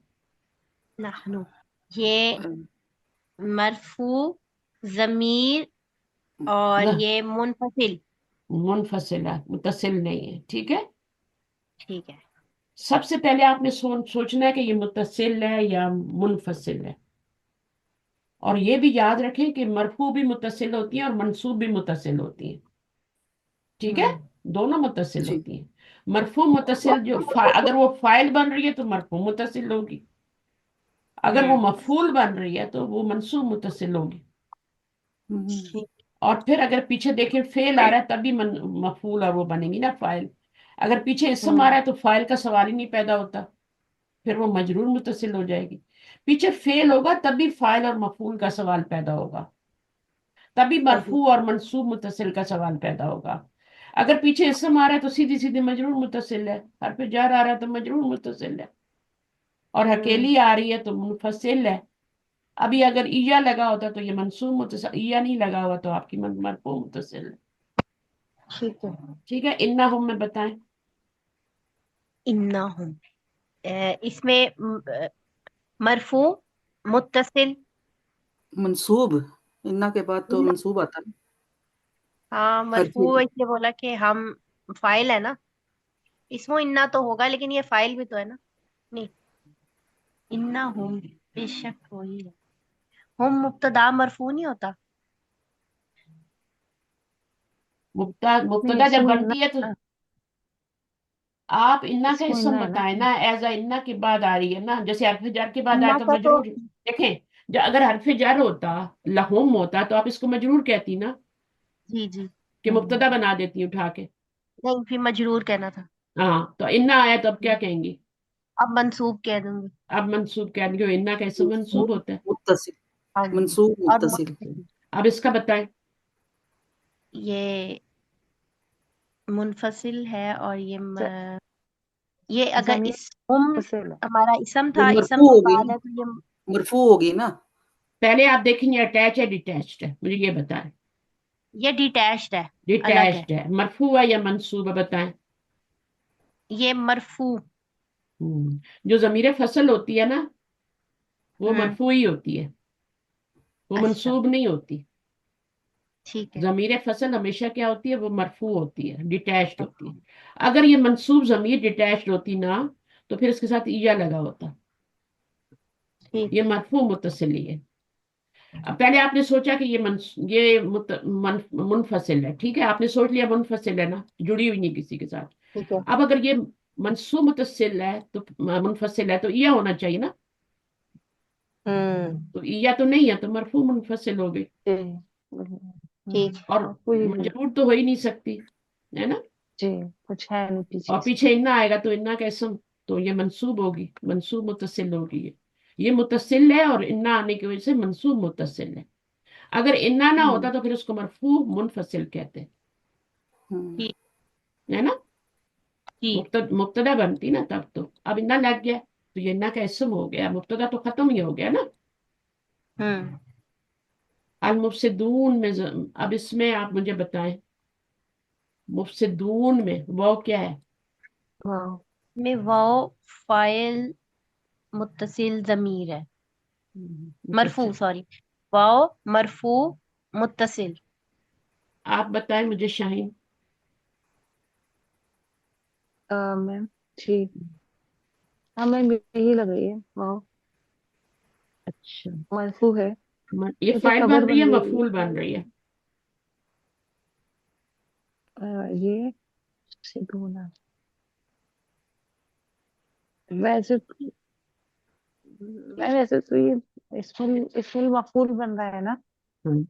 Speaker 2: نحنو. ये मरफू, जमीर और
Speaker 1: न-
Speaker 2: ये मुनफसिल।
Speaker 1: मुनफसिल है, मुत्तसिल नहीं है, ठीक है।
Speaker 2: ठीक है।
Speaker 1: सबसे पहले आपने सोचना है कि ये मुत्तसिल है या मुनफसिल है। और ये भी याद रखें कि मरफू भी मुत्तसिल होती है और मंसूब भी मुत्तसिल होती है, ठीक है। दोनों मुत्तसिल
Speaker 4: जी।
Speaker 1: होती है। मरफू मुत्तसिल अगर वो फाइल बन रही है तो मरफू मुत्तसिल होगी, अगर वो मफूल बन रही है तो वो मंसूब मुत्तसिल होगी।
Speaker 2: ठीक।
Speaker 1: और फिर अगर पीछे देखें फेल आ रहा है तभी मफूल और वो बनेगी ना फाइल। अगर पीछे इसम आ रहा है तो फाइल का सवाल ही नहीं पैदा होता, फिर वो मजरूर मुत्तसिल हो जाएगी। पीछे फेल होगा तभी फाइल और मफूल का सवाल पैदा होगा, तभी मरफू और मंसूब मुत्तसिल का सवाल पैदा होगा। अगर पीछे इसम आ रहा है तो सीधी सीधी मजरूर मुत्तसिल है, हरफ जार आ रहा है तो मजरूर मुत्तसिल है, और अकेली आ रही है तो मुनफसिल है। अभी अगर ईया लगा होता तो ये मंसूब मुत्तसिल, ईया नहीं लगा हुआ तो आपकी मरफू मुत्तसिल है,
Speaker 2: ठीक है।
Speaker 1: ठीक है। इन्ना हम में बताएं।
Speaker 2: इन्ना हूँ। इसमें मरफू, मुत्तसिल।
Speaker 4: मंसूब, इन्ना के बाद तो मंसूब आता है
Speaker 2: हाँ,
Speaker 4: हर
Speaker 2: मरफू
Speaker 4: चीज।
Speaker 2: इसलिए बोला कि हम फाइल है ना, इसमें इन्ना तो होगा लेकिन ये फाइल भी तो है ना। नहीं, इन्ना हूँ बेशक वही है। हम मुब्तदा मरफू नहीं होता।
Speaker 3: नहीं,
Speaker 1: मुब्तदा जब
Speaker 3: इसको इन्ना
Speaker 1: बनती है तो
Speaker 3: है ना,
Speaker 1: आप इन्ना का
Speaker 3: इसको
Speaker 1: इसम
Speaker 3: इन्ना है ना।
Speaker 1: बताएं ना, एज इन्ना के बाद आ रही है ना, जैसे हरफ जार के बाद आया
Speaker 2: इन्ना
Speaker 1: तो
Speaker 2: का तो
Speaker 1: मजरूर। देखें, अगर हरफ जार होता, लहुम होता, तो आप इसको मजरूर कहती ना,
Speaker 2: जी जी।
Speaker 1: कि मुब्तदा बना देती उठा के।
Speaker 2: नहीं, फिर मजरूर कहना था।
Speaker 1: हाँ, तो इन्ना आया तो अब क्या कहेंगी?
Speaker 2: अब मंसूब कह दूंगी।
Speaker 1: अब मंसूब कह देंगे, इन्ना का इसम मंसूब होता है।
Speaker 4: मुत्तसिल,
Speaker 2: हाँ जी।
Speaker 4: मंसूब
Speaker 2: और
Speaker 4: मुत्तसिल।
Speaker 2: मुत्तसिल,
Speaker 1: अब इसका बताएं।
Speaker 2: ये मुनफसिल है और
Speaker 3: ज-
Speaker 2: ये अगर
Speaker 3: जमीर
Speaker 2: इस हम
Speaker 3: मुत्तसिल है।
Speaker 2: हमारा इसम
Speaker 4: ये
Speaker 2: था, इसम
Speaker 4: मरफू
Speaker 2: के
Speaker 4: होगी
Speaker 2: बाद
Speaker 4: ना,
Speaker 2: है तो ये।
Speaker 4: मरफू होगी ना।
Speaker 1: पहले आप देखेंगे अटैच है डिटैच्ड है, मुझे ये बताएं।
Speaker 2: ये डिटैच्ड है, अलग है।
Speaker 1: डिटैच्ड है, मरफू है या मंसूब है, बताएं।
Speaker 2: ये मरफू।
Speaker 1: जो जमीर फसल होती है ना, वो
Speaker 2: हम्म।
Speaker 1: मरफू ही होती है, वो
Speaker 2: अच्छा।
Speaker 1: मंसूब नहीं होती।
Speaker 2: ठीक है।
Speaker 1: जमीर फसल हमेशा क्या होती है, वो मरफू होती है, डिटैच्ड होती है। अगर ये मंसूब जमीर डिटैच्ड होती ना, तो फिर इसके साथ ईया लगा होता।
Speaker 2: ठीक
Speaker 1: ये
Speaker 2: है।
Speaker 1: मरफू मुत्तसिल ही है। अब पहले आपने सोचा कि मुनफसिल है, ठीक है, आपने सोच लिया मुनफसिल है ना, जुड़ी हुई नहीं किसी के साथ।
Speaker 2: ठीक है।
Speaker 1: अब अगर ये मंसूब मुत्तसिल है तो मुनफसिल है तो ईया होना चाहिए ना,
Speaker 2: हम्म।
Speaker 1: तो ईया तो नहीं है, तो मरफू मुनफसिल हो गई।
Speaker 3: जी।
Speaker 2: ठीक।
Speaker 1: और
Speaker 3: कोई भी।
Speaker 1: मजबूर तो हो ही नहीं सकती, है ना।
Speaker 3: जी, कुछ है नहीं पीछे
Speaker 1: और
Speaker 3: इसके।
Speaker 1: पीछे इन्ना आएगा तो इन्ना का इसम, तो ये मंसूब होगी, मंसूब मुत्तसिल होगी। ये मुत्तसिल है और इन्ना आने की वजह से मंसूब मुत्तसिल है। अगर इन्ना ना होता तो फिर उसको मरफू मुनफसिल कहते हैं,
Speaker 4: हम्म।
Speaker 2: ठीक।
Speaker 1: है ना।
Speaker 2: ठीक।
Speaker 1: मुब्तदा बनती ना तब, तो अब इन्ना लग गया तो ये इन्ना का इसम हो गया, मुब्तदा तो खत्म ही हो गया ना।
Speaker 2: हम्म।
Speaker 1: अल मुफसिदून में अब इसमें आप मुझे बताएं, मुफसिदून में वो क्या है?
Speaker 3: वाह।
Speaker 2: में वाओ फाइल, मुत्तसिल जमीर है। मरफू,
Speaker 1: मुफस्सिद।
Speaker 2: सॉरी। वाओ मरफू, मुत्तसिल।
Speaker 1: आप बताएं मुझे शाहीन।
Speaker 3: मैम। जी। हाँ मैम, यही लग रही है, वाह।
Speaker 1: अच्छा,
Speaker 3: मरफू है।
Speaker 1: ये
Speaker 3: ये क्या
Speaker 1: फाइल
Speaker 3: खबर
Speaker 1: बन रही है
Speaker 3: बन गई
Speaker 1: मफूल
Speaker 3: है?
Speaker 1: बन रही है?
Speaker 3: ये सिगुना। वैसे मैं वैसे तो ये इसमें मफूल बन रहा है ना।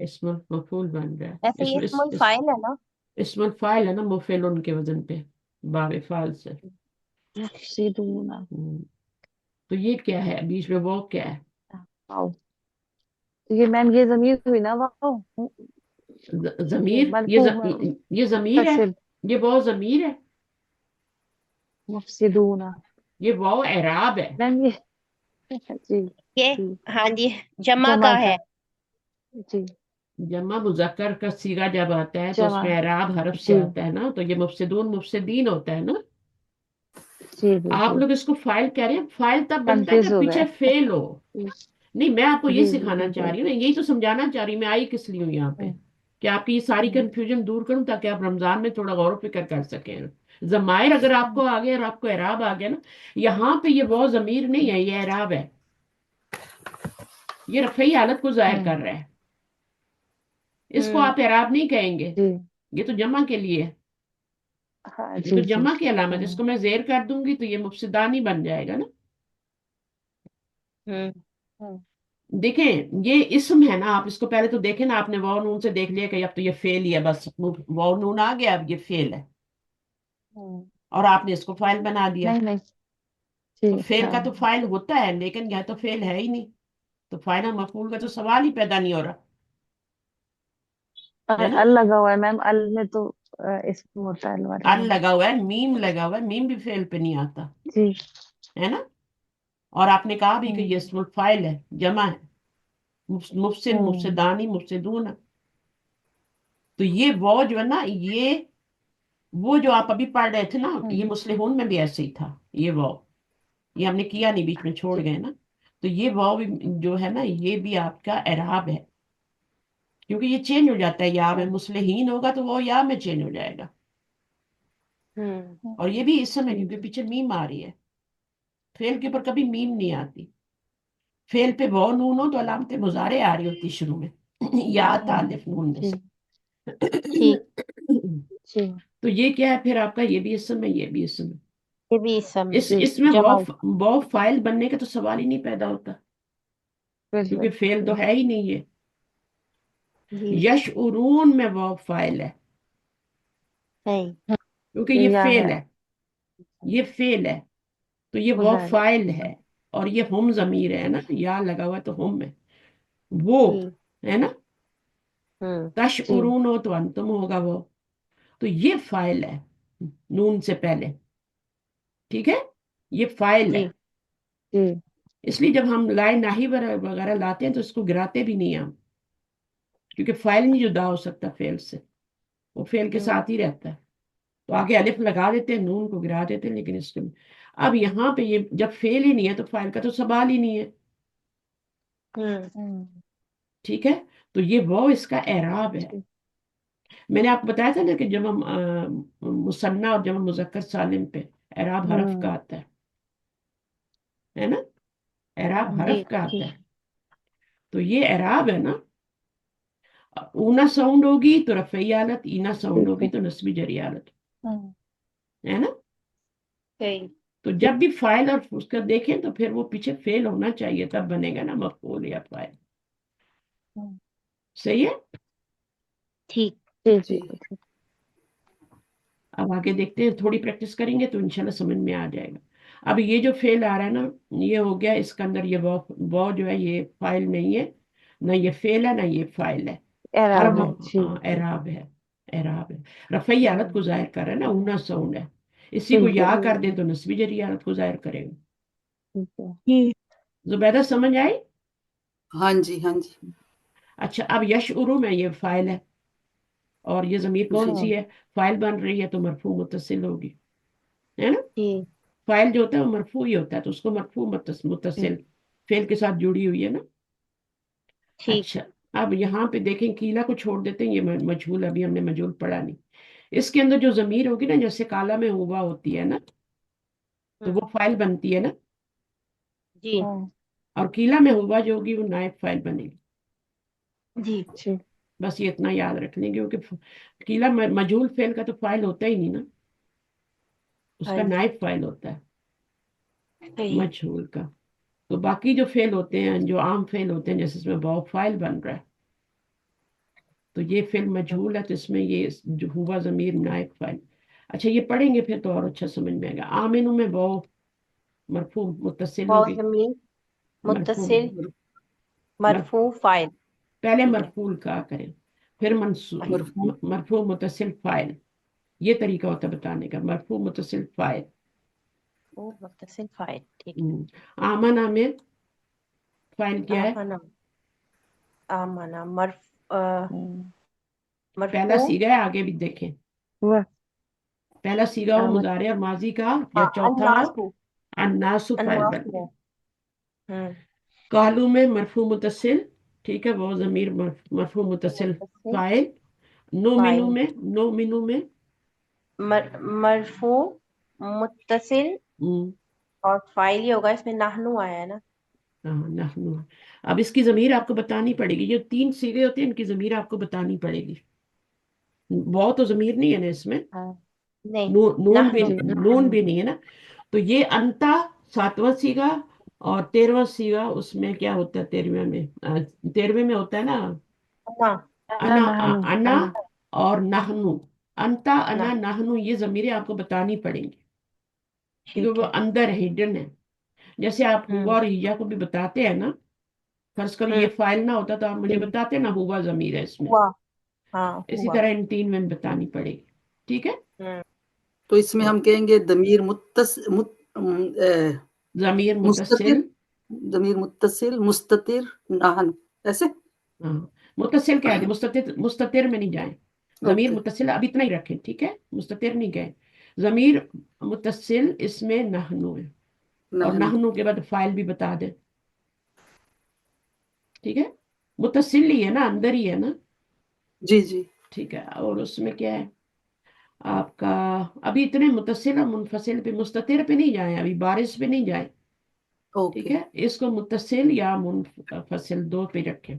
Speaker 1: इसमें मफूल बन रहा है,
Speaker 2: ऐसे ये इस्मुल फाइल है ना।
Speaker 1: इसमें फाइल है ना, मुफेल उनके वजन पे, बावे फाल से।
Speaker 3: सिगुना।
Speaker 1: हम्म, तो ये क्या है बीच में, वो क्या है?
Speaker 3: वाह। तो ये मैम, ये जमीर हुई ना, वाह। ये
Speaker 1: जमीर,
Speaker 3: मरफू
Speaker 1: ये जमीर है,
Speaker 3: मुत्तसिल।
Speaker 1: ये वो जमीर है,
Speaker 3: मुफसिदूना।
Speaker 1: ये वो एराब है।
Speaker 3: मैम ये। जी।
Speaker 2: ये,
Speaker 3: जी।
Speaker 2: हाँ जी, जमा का
Speaker 3: जमा
Speaker 2: है।
Speaker 3: का। जी।
Speaker 1: जमा मुजक्कर का सीगा जब आता है तो
Speaker 3: जमा।
Speaker 1: उसमें एराब हरफ से
Speaker 3: जी।
Speaker 1: आता है ना, तो ये मुफसिदून मुफसिदीन होता है ना।
Speaker 3: जी जी
Speaker 1: आप
Speaker 3: जी।
Speaker 1: लोग इसको फाइल कह रहे हैं, फाइल तब बनता है
Speaker 3: कंफ्यूज
Speaker 1: जब
Speaker 3: हो
Speaker 1: पीछे
Speaker 3: गए।
Speaker 1: फेल हो। नहीं, मैं आपको ये
Speaker 3: जी जी
Speaker 1: सिखाना चाह
Speaker 3: बिल्कुल।
Speaker 1: रही हूँ, यही तो समझाना चाह रही हूँ, मैं आई किस लिए हूँ यहाँ पे,
Speaker 3: हम्म,
Speaker 1: कि आपकी ये सारी
Speaker 3: हम्म,
Speaker 1: कंफ्यूजन दूर करूँ ताकि आप रमजान में थोड़ा गौर फिक्र कर सकें। जमायर अगर आपको आ गया और आपको एराब आ गया ना, यहाँ पे ये वो जमीर नहीं है, ये एराब है, ये रफ़ई हालत को जाहिर कर
Speaker 3: हम्म,
Speaker 1: रहा है। इसको
Speaker 2: हम्म
Speaker 1: आप एराब नहीं कहेंगे,
Speaker 3: जी
Speaker 1: ये तो जमा के लिए है,
Speaker 3: हाँ
Speaker 1: ये
Speaker 3: जी
Speaker 1: तो
Speaker 3: जी।
Speaker 1: जमा की अलामत है।
Speaker 3: हम्म,
Speaker 1: इसको मैं जेर कर दूंगी तो ये मुफसिदानी बन जाएगा ना।
Speaker 2: हम्म
Speaker 3: हम्म,
Speaker 1: देखें ये इस्म है ना, आप इसको पहले तो देखें ना, आपने वाव नून से देख लिया कि अब तो ये फेल ही है, बस वाव नून आ गया, अब ये फेल है,
Speaker 3: हम्म,
Speaker 1: और आपने इसको फाइल बना दिया।
Speaker 3: नहीं नहीं
Speaker 1: तो
Speaker 3: ठीक
Speaker 1: फेल
Speaker 3: हाँ।
Speaker 1: का तो फाइल होता है, लेकिन यह तो फेल है ही नहीं, तो फाइल और मफूल का तो सवाल ही पैदा नहीं हो रहा, है ना।
Speaker 3: अल लगा हुआ है मैम, अल में तो इसमें होता है अल वाले
Speaker 1: अल
Speaker 3: में।
Speaker 1: लगा हुआ है, मीम लगा हुआ है, मीम भी फेल पे नहीं आता,
Speaker 3: जी।
Speaker 1: है ना। और आपने कहा भी कि ये
Speaker 3: हम्म,
Speaker 1: इसमुल फाइल है, जमा है, मुफसिद
Speaker 3: हम्म,
Speaker 1: मुफसिदानी मुफसिदून। तो ये वो जो है ना, ये वो जो आप अभी पढ़ रहे थे ना, ये
Speaker 3: हम्म,
Speaker 1: मुस्लिहून में भी ऐसे ही था, ये हमने किया नहीं, बीच में छोड़
Speaker 3: जी।
Speaker 1: गए ना। तो ये वाव भी जो है ना, ये भी आपका एराब है, क्योंकि ये चेंज हो जाता है, या में
Speaker 3: हम्म,
Speaker 1: मुस्लिहीन होगा तो वो या में चेंज हो जाएगा।
Speaker 2: हम्म
Speaker 1: और ये भी इस समय,
Speaker 3: जी
Speaker 1: क्योंकि
Speaker 3: जी।
Speaker 1: पीछे मीम आ रही है, फेल के ऊपर कभी मीम नहीं आती। फेल पे वो नून हो तो अलामत मुजारे आ रही होती शुरू में, या तालिफ नून में
Speaker 3: जी
Speaker 1: से।
Speaker 2: ठीक।
Speaker 3: जी
Speaker 1: तो ये क्या है फिर आपका, ये भी इस समय, ये भी इस समय,
Speaker 2: ये भी इस समय
Speaker 1: इस
Speaker 3: जी
Speaker 1: इसमें
Speaker 2: जमा
Speaker 1: वो फाइल बनने का तो सवाल ही नहीं पैदा होता, क्योंकि
Speaker 3: बिल्कुल।
Speaker 1: फेल तो
Speaker 3: जी
Speaker 1: है ही नहीं है।
Speaker 2: जी
Speaker 1: यश उरून में वो फाइल है,
Speaker 2: नहीं।
Speaker 1: क्योंकि
Speaker 3: ये
Speaker 1: ये
Speaker 3: या
Speaker 1: फेल
Speaker 3: है।
Speaker 1: है, ये फेल है, तो ये वो
Speaker 3: उजैर।
Speaker 1: फाइल है। और ये हम जमीर है ना, या लगा हुआ है तो हम है, वो,
Speaker 2: ठीक।
Speaker 1: है ना।
Speaker 2: हम्म
Speaker 1: तश
Speaker 3: जी
Speaker 1: उरून हो तो अंतुम होगा वो, तो ये फाइल है नून से पहले, ठीक है, ये फाइल है।
Speaker 2: जी
Speaker 3: जी।
Speaker 1: इसलिए जब हम लाए नाही वगैरह लाते हैं तो इसको गिराते भी नहीं हम, क्योंकि फाइल नहीं जुदा हो सकता फेल से, वो फेल के
Speaker 2: हम्म
Speaker 1: साथ ही रहता है। तो आगे अलिफ लगा देते हैं, नून को गिरा देते हैं, लेकिन इसके अब यहाँ पे ये जब फेल ही नहीं है तो फाइल का तो सवाल ही नहीं है,
Speaker 2: हम्म
Speaker 3: हम्म,
Speaker 1: ठीक है। तो ये वो इसका एराब है।
Speaker 3: जी।
Speaker 1: मैंने आपको बताया था ना कि जब हम मुसन्ना और जब हम मुजक्कर सालिम पे एराब हरफ का
Speaker 3: हम्म,
Speaker 1: आता है ना, एराब
Speaker 2: जी
Speaker 1: हरफ का आता
Speaker 2: ठीक।
Speaker 1: है। तो ये एराब है ना, ऊना साउंड होगी तो रफ़ई हालत, ईना साउंड
Speaker 3: ठीक
Speaker 1: होगी
Speaker 3: है।
Speaker 1: तो नस्बी जरी हालत,
Speaker 3: हम्म,
Speaker 1: है ना।
Speaker 2: सही।
Speaker 1: तो जब भी फाइल और उसका देखें तो फिर वो पीछे फेल होना चाहिए, तब बनेगा ना मफूल या फाइल,
Speaker 3: हम्म,
Speaker 1: सही है।
Speaker 2: ठीक।
Speaker 3: जी जी
Speaker 4: जी
Speaker 3: ठीक।
Speaker 1: अब आगे देखते हैं, थोड़ी प्रैक्टिस करेंगे तो इंशाल्लाह समझ में आ जाएगा। अब ये जो फेल आ रहा है ना, ये हो गया, इसके अंदर ये वो जो है ये फाइल नहीं है, ना ये फेल है ना ये फाइल है, हर
Speaker 3: एराब
Speaker 1: वो,
Speaker 3: है जी
Speaker 1: हाँ
Speaker 3: जी।
Speaker 1: एराब है, एराब है, रफ़ई हालत
Speaker 3: हम्म,
Speaker 1: को जाहिर कर रहा है ना, ऊना साउंड है। इसी को
Speaker 3: ठीक है।
Speaker 1: या कर दें तो नस्बी जरी हालत को जाहिर करेगा।
Speaker 3: ठीक है।
Speaker 2: ठीक।
Speaker 1: जुबैदा समझ आई।
Speaker 4: हाँ जी हाँ जी
Speaker 1: अच्छा, अब यशउरु में ये फाइल है, और ये जमीर कौन
Speaker 4: जी
Speaker 1: सी
Speaker 3: हम्म,
Speaker 1: है, फाइल बन रही है तो मरफू मुत्तसिल होगी, है ना।
Speaker 2: ठीक।
Speaker 1: फाइल जो होता है वो मरफू ही होता है, तो उसको मरफू
Speaker 4: जी
Speaker 1: मुत्तसिल फेल के साथ जुड़ी हुई है ना।
Speaker 2: ठीक।
Speaker 1: अच्छा, अब यहाँ पे देखें, कीला को छोड़ देते हैं, ये मजहूल, अभी हमने मजहूल पढ़ा नहीं। इसके अंदर जो जमीर होगी ना, जैसे काला में हुआ होती है ना, तो वो
Speaker 2: हम्म
Speaker 1: फाइल बनती है ना,
Speaker 2: जी
Speaker 3: हाँ
Speaker 1: और कीला में हुआ जो होगी वो नायब फाइल बनेगी।
Speaker 2: जी
Speaker 3: जी।
Speaker 1: बस ये इतना याद रख लेंगे, क्योंकि कीला मजहूल फेल का तो फाइल होता ही नहीं ना,
Speaker 2: हाँ
Speaker 1: उसका
Speaker 2: जी
Speaker 1: नायब फाइल होता है
Speaker 2: सही।
Speaker 1: मजहूल का। तो बाकी जो फेल होते हैं, जो आम फेल होते हैं, जैसे इसमें बहु फाइल बन रहा है, तो ये फेल मजहूल है, तो इसमें ये जो हुआ जमीर नायब फाइल। अच्छा, ये पढ़ेंगे फिर तो और अच्छा समझ में आएगा। आमिनु में बहु मरफू मुत्तसिल
Speaker 2: बहुत
Speaker 1: होगी,
Speaker 2: जमीन
Speaker 1: मरफू,
Speaker 2: मुत्तसिल
Speaker 1: मर,
Speaker 2: मरफू फाइल।
Speaker 1: पहले
Speaker 2: ठीक है।
Speaker 1: मरफूल का करें, फिर
Speaker 4: मरफूम
Speaker 1: मरफू मुत्तसिल फाइल, ये तरीका होता है बताने का, मरफू मुत्तसिल फाइल।
Speaker 2: वो मुत्तसिल फाइल ठीक है।
Speaker 1: हम्म, आमना में फाइल क्या है,
Speaker 2: आमना आमना
Speaker 3: हम्म,
Speaker 1: पहला
Speaker 2: मरफू।
Speaker 1: सीगा है, आगे भी देखें,
Speaker 3: हुआ।
Speaker 1: पहला सीगा हो
Speaker 3: आमद।
Speaker 1: मुजारे और माजी का, या
Speaker 2: हाँ
Speaker 1: चौथा हो
Speaker 2: अन्नासु।
Speaker 1: अन्नासु फाइल बन
Speaker 2: अन्नासु
Speaker 1: गया।
Speaker 2: है। हम्म
Speaker 1: कालू में मरफू मुतसिल, ठीक है, वो जमीर मरफू मुतसिल
Speaker 2: मुत्तसिल
Speaker 1: फाइल। नो मिनू
Speaker 2: फाइल,
Speaker 1: में, नो मिनू में
Speaker 2: मरफू मुत्तसिल
Speaker 1: हम्म,
Speaker 2: और फाइल ही होगा, इसमें नाहनु आया है ना।
Speaker 1: हाँ नहनु है। अब इसकी जमीर आपको बतानी पड़ेगी, जो तीन सीगे होते हैं इनकी जमीर आपको बतानी पड़ेगी। वो तो जमीर नहीं है ना इसमें,
Speaker 2: हाँ, नहीं,
Speaker 1: नून भी,
Speaker 2: नाहनु।
Speaker 1: नून भी नहीं है ना। तो ये अंता सातवां सीगा, और तेरहवां सीगा उसमें क्या होता है, तेरहवें में, तेरहवें में होता है ना,
Speaker 2: ना,
Speaker 3: ना
Speaker 1: अना,
Speaker 3: नहनु
Speaker 1: अना
Speaker 3: अना।
Speaker 1: और नहनु। अंता
Speaker 2: ना,
Speaker 1: अना नहनु ये जमीरें आपको बतानी पड़ेंगी, क्योंकि
Speaker 2: ठीक
Speaker 1: वो
Speaker 2: है।
Speaker 1: अंदर हिडन है। जैसे आप हुआ
Speaker 2: हम्म,
Speaker 1: और हिया को भी बताते हैं ना, फर्ज करो ये
Speaker 2: हम्म,
Speaker 1: फाइल ना होता तो आप मुझे
Speaker 3: जी।
Speaker 1: बताते ना हुआ जमीर है इसमें।
Speaker 2: हुआ, हाँ
Speaker 1: इसी
Speaker 2: हुआ।
Speaker 1: तरह इन तीन में बतानी पड़ेगी, ठीक है।
Speaker 2: हम्म,
Speaker 4: तो इसमें हम
Speaker 1: और
Speaker 4: कहेंगे दमीर
Speaker 1: जमीर
Speaker 4: मुस्ततिर,
Speaker 1: मुतसिल,
Speaker 4: दमीर मुत्तसिल, मुस्ततिर, नाहन, ऐसे।
Speaker 1: हाँ मुतसिल कह दिया, मुस्ततिर, मुस्ततिर में नहीं जाए। जमीर
Speaker 4: ओके।
Speaker 1: मुतसिल अब इतना ही रखें, ठीक है, मुस्ततिर नहीं गए। जमीर मुतसिल इसमें नहनु है, और
Speaker 4: नाहन।
Speaker 1: नहनु के बाद फाइल भी बता दे, ठीक है। मुतसिल ही है ना, अंदर ही है ना,
Speaker 4: जी जी।
Speaker 1: ठीक है। और उसमें क्या है आपका, अभी इतने मुतसिल और मुनफसिल पे, मुस्ततिर पे नहीं जाए, अभी बारिश पे नहीं जाए, ठीक
Speaker 4: ओके।
Speaker 1: है। इसको मुतसिल या मुनफसिल दो पे रखें।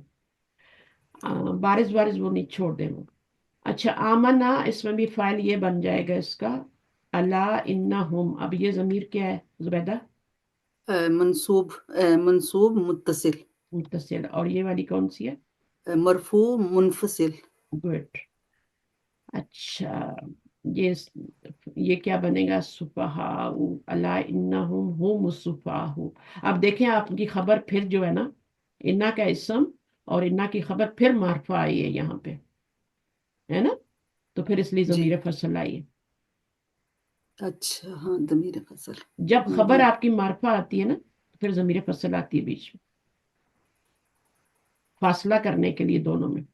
Speaker 1: बारिश बारिश वो नहीं छोड़ दें वो। अच्छा, आमना इसमें भी फाइल ये बन जाएगा इसका, अला इन्ना हम। अब ये जमीर क्या है जुबैदा,
Speaker 4: मंसूब, मंसूब मुत्तसिल,
Speaker 1: मुतसिल, और ये वाली कौन सी है,
Speaker 4: मरफू मुनफसिल।
Speaker 1: गुड। अच्छा, ये ये क्या बनेगा, सुफहाउ, अला इन्नहुम हुम सुफहाउ। अब देखें आपकी खबर फिर जो है ना, इन्ना का इसम और इन्ना की खबर फिर मार्फा आई है यहाँ पे, है ना, तो फिर इसलिए
Speaker 4: जी।
Speaker 1: जमीर फसल आई है।
Speaker 4: अच्छा, हाँ, दमीर फसल।
Speaker 1: जब खबर
Speaker 4: हम्म।
Speaker 1: आपकी मार्फा आती है ना, तो फिर जमीर फसल आती है बीच में, फासला करने के लिए दोनों में।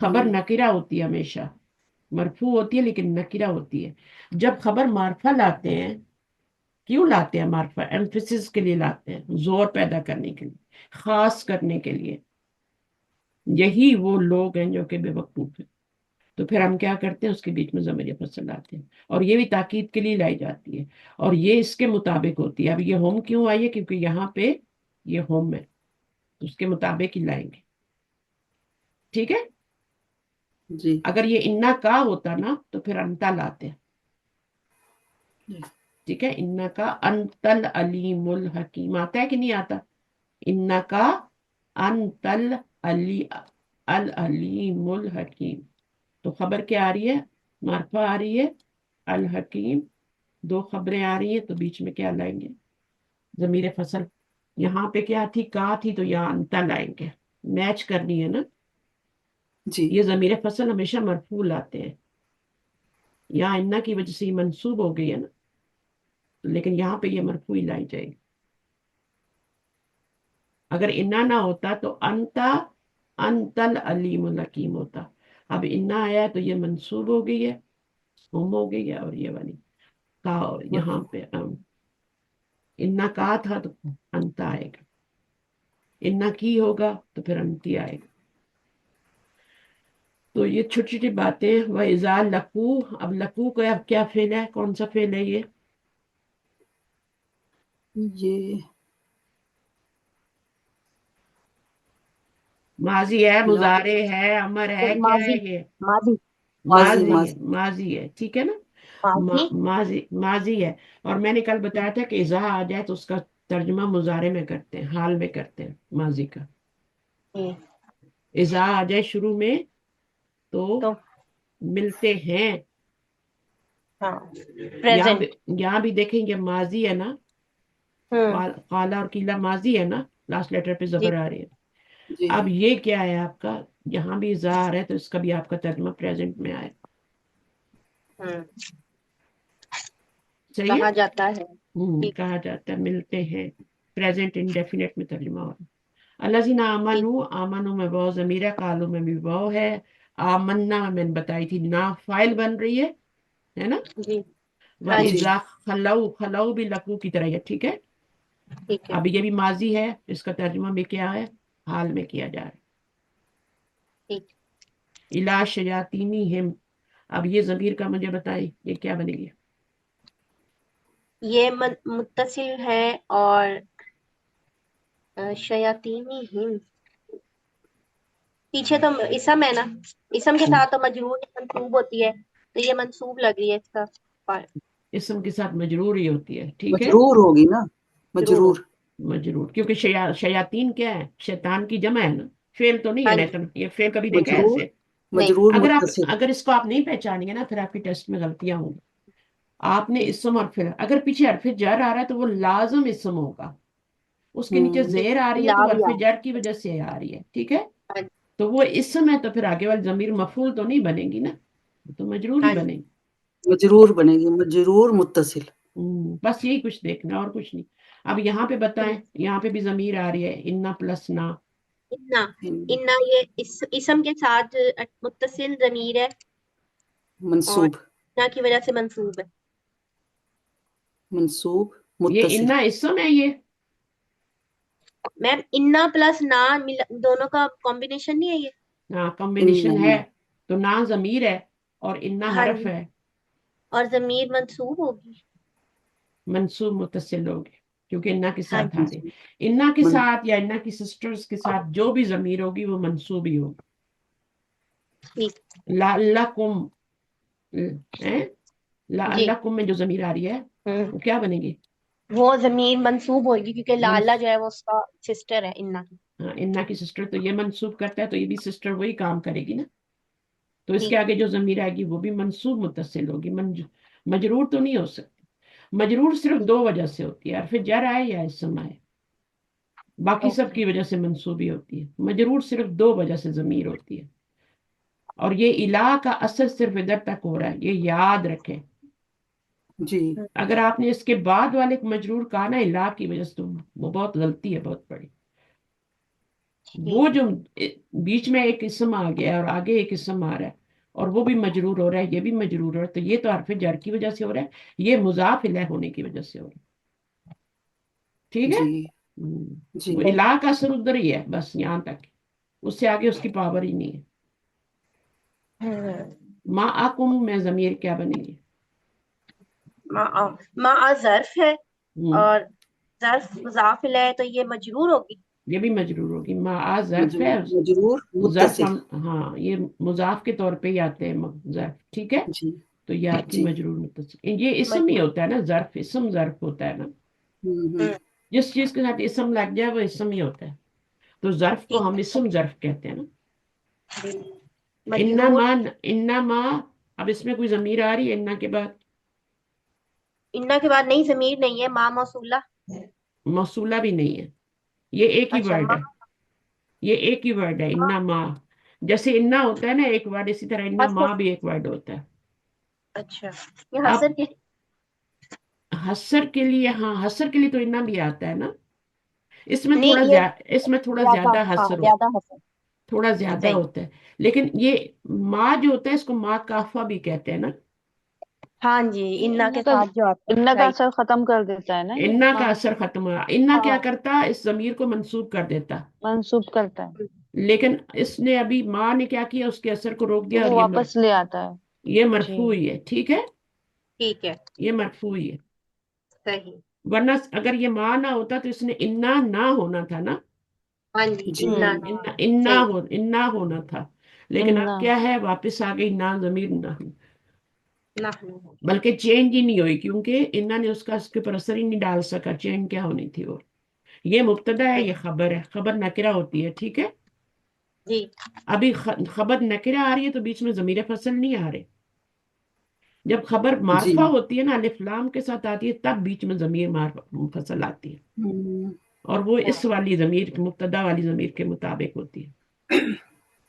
Speaker 1: खबर
Speaker 4: हम्म।
Speaker 1: नकीरा होती है हमेशा, मरफू होती है लेकिन नकीरा होती है। जब खबर मार्फा लाते हैं, क्यों लाते हैं मार्फा, एम्फेसिस के लिए लाते हैं, जोर पैदा करने के लिए, खास करने के लिए। यही वो लोग हैं जो कि बेवकूफ हैं। तो फिर हम क्या करते हैं, उसके बीच में ज़मीर फसल लाते हैं, और ये भी ताकीद के लिए लाई जाती है, और ये इसके मुताबिक होती है। अब ये होम क्यों आई है, क्योंकि यहाँ पे ये होम है, तो उसके मुताबिक ही लाएंगे, ठीक है।
Speaker 4: जी
Speaker 1: अगर ये इन्ना का होता ना तो फिर अंता लाते हैं,
Speaker 4: जी।
Speaker 1: ठीक है। इन्ना का अंतल अलीमुल हकीम आता है कि नहीं आता, इन्ना का अंतल अली अल अलीमुल हकीम। तो खबर क्या आ रही है, मार्फा आ रही है, अल हकीम, दो खबरें आ रही हैं, तो बीच में क्या लाएंगे, जमीर फसल। यहाँ पे क्या थी, का थी, तो यहाँ अंता लाएंगे, मैच करनी है ना।
Speaker 4: जी।
Speaker 1: ये जमीर फसल हमेशा मरफू लाते हैं, यहाँ इन्ना की वजह से ये मंसूब हो गई है ना, लेकिन यहाँ पे ये मरफू ही लाई जाएगी। अगर इन्ना ना होता तो अंता अंतल अलीमुल हकीम होता। अब इन्ना आया है तो ये मंसूब हो गई है, गुम हो गई है, और ये वाली का, और यहाँ
Speaker 4: मरफू।
Speaker 1: पे इन्ना का था तो अंता आएगा, इन्ना की होगा तो फिर अंती आएगा। तो ये छोटी छोटी बातें, वह इजा लकू। अब लकू का क्या फेल है, कौन सा फेल है ये,
Speaker 4: ये
Speaker 1: माजी है,
Speaker 4: ला,
Speaker 1: मुजारे है, अमर है, क्या है
Speaker 2: माजी,
Speaker 1: ये,
Speaker 2: माजी,
Speaker 4: माजी,
Speaker 1: माजी है,
Speaker 4: माजी।
Speaker 1: माजी है, ठीक है ना।
Speaker 2: माजी।
Speaker 1: माजी, माजी है। और मैंने कल बताया था कि इजा आ जाए तो उसका तर्जुमा मुजारे में करते हैं, हाल में करते हैं माजी का।
Speaker 2: हम्म,
Speaker 1: इजा आ जाए शुरू में तो
Speaker 2: तो
Speaker 1: मिलते हैं।
Speaker 2: हाँ,
Speaker 1: यहाँ
Speaker 2: प्रेजेंट।
Speaker 1: भी, यहाँ भी देखेंगे माजी है ना,
Speaker 2: हम्म,
Speaker 1: काला और कीला माजी है ना, लास्ट लेटर पे
Speaker 2: जी।
Speaker 1: जबर आ रही है।
Speaker 4: जी
Speaker 1: अब ये क्या है आपका, यहाँ भी जा आ रहा है तो इसका भी आपका तर्जुमा प्रेजेंट में आए,
Speaker 2: हम्म,
Speaker 1: सही है।
Speaker 2: कहा जाता है। ठीक,
Speaker 1: कहा जाता है मिलते हैं, प्रेजेंट इंडेफिनेट में तर्जुमा हो रहा है। अल्लाज़ीना
Speaker 2: ठीक।
Speaker 1: आमनू, आमनू में वाव ज़मीर है, कालू में भी वाव है। आमन्ना में मैंने बताई थी ना, फाइल बन रही है ना।
Speaker 2: जी।
Speaker 1: व
Speaker 2: हाँ
Speaker 4: जी।
Speaker 2: जी।
Speaker 1: इज़ा खलऊ, खलऊ भी लकू की तरह है, ठीक है।
Speaker 2: ٹھیک ہے
Speaker 1: اب یہ بھی ماضی ہے، اس کا ترجمہ بھی کیا ہے، حال میں کیا جا رہا ہے.
Speaker 2: ٹھیک
Speaker 1: الا شیاطینہم، اب یہ ضمیر کا مجھے بتائیں یہ کیا بنے گی.
Speaker 2: یہ متصل ہے اور شیاطینی ہم پیچھے تو اسم ہے نا، اسم کے ساتھ تو مجرور منصوب ہوتی ہے، تو یہ منصوب لگ رہی ہے اس کا
Speaker 1: اسم کے ساتھ مجرور ہی ہوتی ہے، ٹھیک ہے.
Speaker 4: مجرور ہوگی نا،
Speaker 2: ضرور ہو.
Speaker 4: مجرور.
Speaker 1: مجرور، کیونکہ شیاطین کیا ہے، شیطان کی جمع ہے نا، فعل تو نہیں ہے
Speaker 2: ہاں
Speaker 1: نا.
Speaker 2: جی
Speaker 1: یہ فعل کبھی دیکھا ہے
Speaker 4: مجرور،
Speaker 1: ایسے.
Speaker 2: نہیں
Speaker 4: مجرور
Speaker 1: اگر آپ
Speaker 4: متصل.
Speaker 1: اگر اس کو آپ نہیں پہچانیں گے نا، پھر آپ کی ٹیسٹ میں غلطیاں ہوں گی. آپ نے اسم اور فعل، اگر پیچھے حرف جر آ رہا ہے تو وہ لازم اسم ہوگا. اس کے نیچے
Speaker 4: ہوں
Speaker 1: زیر آ رہی ہے
Speaker 2: لا
Speaker 1: تو وہ
Speaker 2: بھی
Speaker 1: حرف
Speaker 2: آ
Speaker 1: جر کی وجہ سے آ رہی ہے، ٹھیک ہے.
Speaker 2: ہاں جی
Speaker 1: تو وہ اسم ہے تو پھر آگے والی ضمیر مفعول تو نہیں بنے گی نا، تو مجرور ہی
Speaker 2: ہاں جی
Speaker 1: بنے گی.
Speaker 4: مجرور بنے گی، مجرور متصل.
Speaker 1: بس یہی کچھ دیکھنا اور کچھ نہیں. اب یہاں پہ بتائیں، یہاں پہ بھی ضمیر آ رہی ہے انا پلس نا.
Speaker 2: انا انا یہ اسم کے ساتھ متصل ضمیر ہے اور
Speaker 4: منصوب،
Speaker 2: انا کی وجہ سے منصوب ہے.
Speaker 4: منصوب
Speaker 1: یہ
Speaker 4: متصل.
Speaker 1: انا اسم ہے یہ.
Speaker 2: میم انا پلس نا دونوں کا کمبینیشن نہیں ہے یہ؟
Speaker 1: ہاں کمبینیشن ہے،
Speaker 4: نہیں،
Speaker 1: تو نا ضمیر ہے اور انا
Speaker 2: ہاں
Speaker 1: حرف
Speaker 2: جی
Speaker 1: ہے.
Speaker 2: اور ضمیر منصوب ہوگی.
Speaker 1: منصوب متصل ہوگی کیونکہ انا کے
Speaker 2: ہاں
Speaker 1: ساتھ
Speaker 2: جی
Speaker 1: آ رہے. انا کے
Speaker 4: من
Speaker 1: ساتھ یا انا کی سسٹرز کے ساتھ جو بھی ضمیر ہوگی وہ منصوب ہی ہوگی.
Speaker 2: ٹھیک
Speaker 1: لعلکم،
Speaker 2: جی
Speaker 1: لعلکم میں جو ضمیر آ رہی ہے
Speaker 2: ہوں
Speaker 1: وہ کیا بنے گی.
Speaker 2: وہ ضمیر منصوب ہوگی کیونکہ لالا
Speaker 1: منص
Speaker 2: جو ہے وہ اس کا سسٹر ہے انا کی.
Speaker 1: ہاں انا کی سسٹر، تو یہ منصوب کرتا ہے تو یہ بھی سسٹر وہی کام کرے گی نا. تو اس کے
Speaker 2: ٹھیک
Speaker 1: آگے جو ضمیر آئے گی وہ بھی منصوب متصل ہوگی. مجرور تو نہیں ہو سکتی. مجرور صرف
Speaker 2: ٹھیک
Speaker 1: دو وجہ سے ہوتی ہے، حرف جر آئے یا اسم آئے. باقی سب
Speaker 2: اوکے
Speaker 1: کی وجہ سے منصوبی ہوتی ہے. مجرور صرف دو وجہ سے ضمیر ہوتی ہے. اور یہ الہ کا اثر صرف ادھر تک ہو رہا ہے، یہ یاد رکھیں.
Speaker 4: جی
Speaker 1: اگر آپ نے اس کے بعد والے کو مجرور کہا نا الہ کی وجہ سے، تو وہ بہت غلطی ہے، بہت بڑی. وہ
Speaker 2: ٹھیک
Speaker 1: جو بیچ میں ایک اسم آ گیا اور آگے ایک اسم آ رہا ہے اور وہ بھی مجرور ہو رہا ہے، یہ بھی مجرور ہو رہا ہے، تو یہ تو حرف جر کی وجہ سے ہو رہا ہے، یہ مضاف الیہ ہونے کی وجہ سے ہو رہا ہے. ٹھیک ہے.
Speaker 4: جی جی
Speaker 1: وہ الہ کا اثر ادھر ہی ہے، بس یہاں تک، اس سے آگے اس کی پاور ہی نہیں ہے. معکم میں ضمیر کیا بنے گی.
Speaker 2: ما ظرف ہے
Speaker 1: ہم،
Speaker 2: اور ظرف مضاف الیہ ہے تو یہ مجرور ہوگی.
Speaker 1: یہ بھی مجرور ہوگی. ما ظرف ہے.
Speaker 4: مجرور
Speaker 1: ظرف
Speaker 4: متصل.
Speaker 1: ہاں یہ مضاف کے طور پہ ہی آتے ہیں ظرف، ٹھیک ہے.
Speaker 4: جی
Speaker 1: تو یہ آپ کی
Speaker 4: جی
Speaker 1: مجرور متصل، یہ اسم ہی
Speaker 2: مجرور
Speaker 1: ہوتا ہے نا، ظرف اسم ظرف ہوتا ہے نا.
Speaker 4: ہوں.
Speaker 1: جس چیز کے ساتھ اسم لگ جائے وہ اسم ہی ہوتا ہے. تو ظرف کو
Speaker 2: ٹھیک
Speaker 1: ہم اسم ظرف کہتے ہیں نا.
Speaker 2: ہے مجرور.
Speaker 1: انما انما، اب اس میں کوئی ضمیر آ رہی ہے انا کے بعد.
Speaker 2: انا کے بعد نہیں ضمیر نہیں ہے، ما موصولہ.
Speaker 1: موصولہ بھی نہیں ہے، یہ ایک ہی
Speaker 2: اچھا
Speaker 1: ورڈ
Speaker 2: ما
Speaker 1: ہے. یہ ایک ہی ورڈ ہے انما. جیسے انا ہوتا ہے نا ایک ورڈ، اسی طرح
Speaker 2: حسر.
Speaker 1: انما بھی ایک ورڈ ہوتا ہے.
Speaker 2: اچھا یہ
Speaker 1: اب
Speaker 2: حسر کے
Speaker 1: حسر کے لیے، ہاں حسر کے لیے تو انا بھی آتا ہے نا. اس میں تھوڑا
Speaker 2: نہیں یہ
Speaker 1: اس میں تھوڑا
Speaker 2: زیادہ،
Speaker 1: زیادہ
Speaker 2: ہاں
Speaker 1: حسر ہو،
Speaker 2: زیادہ حسر.
Speaker 1: تھوڑا زیادہ
Speaker 2: صحیح.
Speaker 1: ہوتا ہے. لیکن یہ ماں جو ہوتا ہے اس کو ماں کافہ بھی کہتے ہیں نا.
Speaker 2: ہاں جی
Speaker 3: یہ
Speaker 2: انا کے ساتھ جو آتا
Speaker 3: انا
Speaker 2: ہے
Speaker 3: کا
Speaker 2: رائٹ.
Speaker 3: اثر ختم کر دیتا ہے نا، یہ
Speaker 1: انا کا
Speaker 3: ماں
Speaker 1: اثر ختم ہوا. انا کیا
Speaker 2: ہاں
Speaker 1: کرتا، اس ضمیر کو منسوب کر دیتا.
Speaker 3: منسوب کرتا ہے،
Speaker 1: لیکن اس نے ابھی ماں نے کیا کیا، اس کے اثر کو روک دیا اور
Speaker 3: وہ واپس لے آتا ہے.
Speaker 1: یہ
Speaker 3: جی
Speaker 1: مرفوع ہی ہے، ٹھیک ہے.
Speaker 2: ٹھیک ہے
Speaker 1: یہ مرفوع ہی ہے.
Speaker 2: صحیح.
Speaker 1: ورنہ اگر یہ ماں نہ ہوتا تو اس نے انا نہ ہونا تھا نا.
Speaker 2: ہاں جی
Speaker 4: جی
Speaker 2: انا صحیح.
Speaker 1: انا ہونا تھا. لیکن اب
Speaker 3: انا
Speaker 1: کیا ہے، واپس آ گئی نا ضمیر نہ.
Speaker 2: نحن.
Speaker 1: بلکہ چینج ہی نہیں ہوئی، کیونکہ انہوں نے اس کے اوپر اثر ہی نہیں ڈال سکا. چینج کیا ہونی تھی. اور یہ مبتدا ہے، یہ خبر ہے. خبر نکرہ ہوتی ہے، ٹھیک ہے.
Speaker 2: جی
Speaker 1: ابھی خبر نکرہ آ رہی ہے تو بیچ میں ضمیر فصل نہیں آ رہے. جب خبر
Speaker 4: جی
Speaker 1: معرفہ ہوتی ہے نا، الف لام کے ساتھ آتی ہے، تب بیچ میں ضمیر فصل آتی ہے.
Speaker 4: ہوں.
Speaker 1: اور وہ اس والی ضمیر، مبتدا والی ضمیر کے مطابق ہوتی ہے.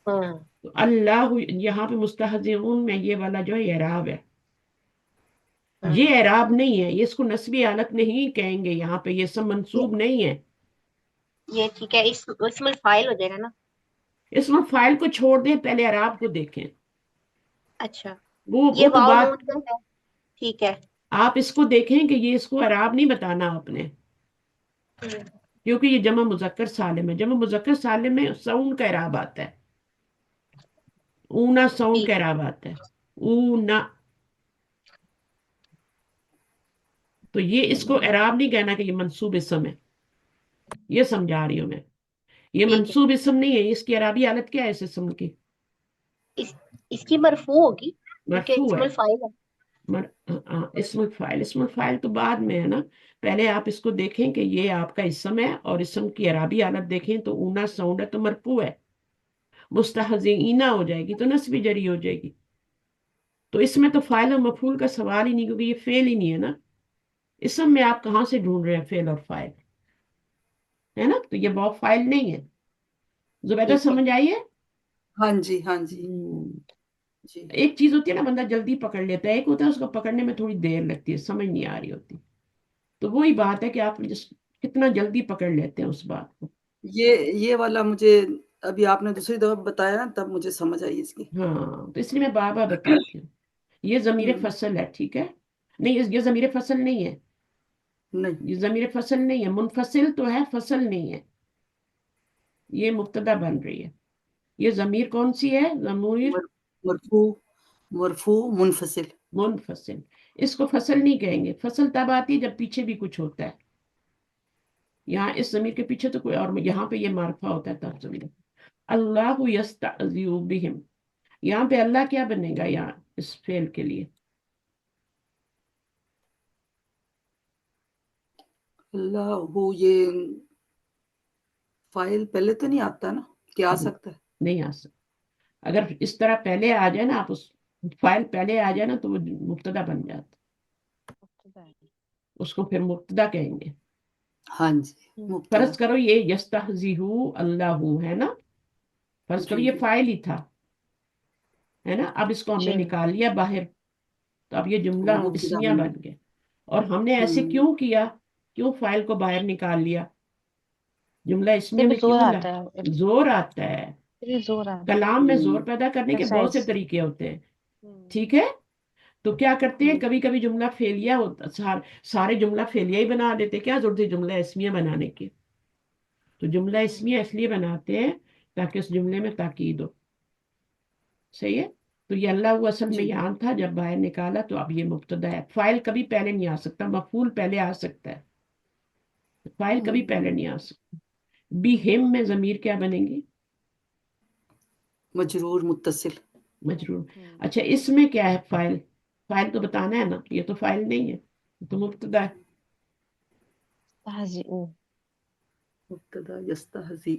Speaker 2: ہاں
Speaker 1: تو اللہ یہاں پہ مستہزئون میں یہ والا جو ہے اعراب ہے. یہ اعراب نہیں ہے، یہ اس کو نسبی حالت نہیں کہیں گے. یہاں پہ یہ سب منصوب نہیں ہے.
Speaker 2: یہ ٹھیک ہے، اسم الفاعل ہو جائے گا نا.
Speaker 1: اس میں فائل کو چھوڑ دیں، پہلے اعراب کو دیکھیں.
Speaker 2: اچھا یہ
Speaker 1: وہ تو
Speaker 2: واؤ
Speaker 1: بات،
Speaker 2: نون جو ہے. ٹھیک ہے
Speaker 1: آپ اس کو دیکھیں کہ یہ اس کو اعراب نہیں بتانا آپ نے. کیونکہ یہ جمع مذکر سالم ہے. جمع مذکر سالم میں ساؤنڈ کا اعراب آتا ہے. اونا ساؤنڈ کا اعراب آتا ہے. اونا. تو یہ اس کو اعراب نہیں کہنا کہ یہ منصوب اسم ہے. یہ سمجھا رہی ہوں میں. یہ
Speaker 2: ٹھیک ہے.
Speaker 1: منصوب اسم نہیں ہے. اس کی اعرابی حالت کیا ہے اس اسم کی؟
Speaker 2: اس کی مرفوع ہوگی کیونکہ
Speaker 1: مرفوع
Speaker 2: اسم
Speaker 1: ہے.
Speaker 2: الفاعل ہے.
Speaker 1: اسم الفاعل. اسم الفاعل تو بعد میں ہے نا. پہلے آپ اس کو دیکھیں کہ یہ آپ کا اسم ہے اور اسم کی اعرابی حالت دیکھیں تو اونا ساؤنڈ ہے تو مرفوع ہے. مستحزئینہ ہو جائے گی تو نصب جری ہو جائے گی. تو اس میں تو فاعل اور مفعول کا سوال ہی نہیں کیونکہ یہ فعل ہی نہیں ہے نا. اسم میں آپ کہاں سے ڈھونڈ رہے ہیں فعل اور فاعل؟ ہے نا. تو یہ واو فاعل نہیں ہے. زبیدہ
Speaker 2: ٹھیک ہے.
Speaker 1: سمجھ آئیے؟
Speaker 4: ہاں جی ہاں جی جی.
Speaker 1: ایک چیز ہوتی ہے نا بندہ جلدی پکڑ لیتا ہے. ایک ہوتا ہے اس کو پکڑنے میں تھوڑی دیر لگتی ہے سمجھ نہیں آ رہی ہوتی. تو وہی بات ہے کہ آپ کتنا جلدی پکڑ لیتے ہیں اس بات کو.
Speaker 4: یہ والا مجھے ابھی آپ نے دوسری دفعہ بتایا نا تب مجھے سمجھ آئی اس کی.
Speaker 1: ہاں تو اس لیے میں بار بار بتاتی ہوں. یہ ضمیر فصل ہے. ٹھیک ہے. نہیں یہ ضمیر فصل نہیں ہے.
Speaker 4: نہیں
Speaker 1: یہ ضمیر فصل نہیں ہے. منفصل تو ہے فصل نہیں ہے. یہ مبتدا بن رہی ہے. یہ ضمیر کون سی ہے؟ ضمیر
Speaker 4: مرفوع مرفوع منفصل.
Speaker 1: منفصل. اس کو فصل نہیں کہیں گے. فصل تب آتی ہے جب پیچھے بھی کچھ ہوتا ہے. یہاں اس ضمیر کے پیچھے تو کوئی اور. یہاں پہ یہ معرفہ ہوتا ہے تب ضمیر. اللہ یستعذی بہم. یہاں پہ اللہ کیا بنے گا یہاں اس فعل کے لیے؟
Speaker 4: اللہ ہو یہ فائل پہلے تو نہیں آتا نا. کیا آ سکتا ہے؟
Speaker 1: نہیں آ سکتا. اگر اس طرح پہلے آ جائے نا آپ اس فائل پہلے آ جائے نا تو وہ مبتدا بن جاتا. اس کو پھر مبتدا کہیں گے.
Speaker 4: ہاں جی مبتدا.
Speaker 1: فرض کرو یہ یستہزئ اللہ ہے نا. فرض کرو
Speaker 4: جی
Speaker 1: یہ فاعل ہی تھا ہے نا. اب اس کو ہم نے
Speaker 3: جی
Speaker 1: نکال لیا باہر تو اب یہ جملہ
Speaker 4: وہ مبتدا
Speaker 1: اسمیہ
Speaker 4: بن
Speaker 1: بن گئے. اور ہم نے ایسے کیوں کیا؟ کیوں فاعل کو باہر نکال لیا؟ جملہ اسمیہ
Speaker 3: پھر
Speaker 1: میں
Speaker 3: زور
Speaker 1: کیوں
Speaker 3: آتا ہے.
Speaker 1: زور آتا ہے.
Speaker 3: پھر زور آتا
Speaker 1: کلام میں زور پیدا کرنے کے بہت سے
Speaker 3: ایکسرسائز.
Speaker 1: طریقے ہوتے ہیں. ٹھیک ہے. تو کیا کرتے ہیں کبھی کبھی جملہ فعلیہ ہوتا. سارے جملہ فعلیہ ہی بنا دیتے. کیا ضرورت ہے جملہ اسمیہ بنانے کی؟ تو جملہ اسمیہ اس لیے بناتے ہیں تاکہ اس جملے میں تاکید ہو. صحیح ہے. تو یہ اللہ وہ اصل میں
Speaker 4: جی
Speaker 1: یہاں تھا جب باہر نکالا تو اب یہ مبتدا ہے. فاعل کبھی پہلے نہیں آ سکتا. مفعول پہلے آ سکتا ہے. فاعل کبھی پہلے نہیں آ سکتا. بی ہم میں ضمیر کیا بنے گی؟
Speaker 4: مجرور متصل.
Speaker 1: مجرور. اچھا اس میں کیا ہے فاعل؟ فاعل تو بتانا ہے نا. یہ تو فاعل نہیں ہے. یہ تو مبتدا ہے.
Speaker 3: تہزئ.
Speaker 4: مبتدا یستہزئ.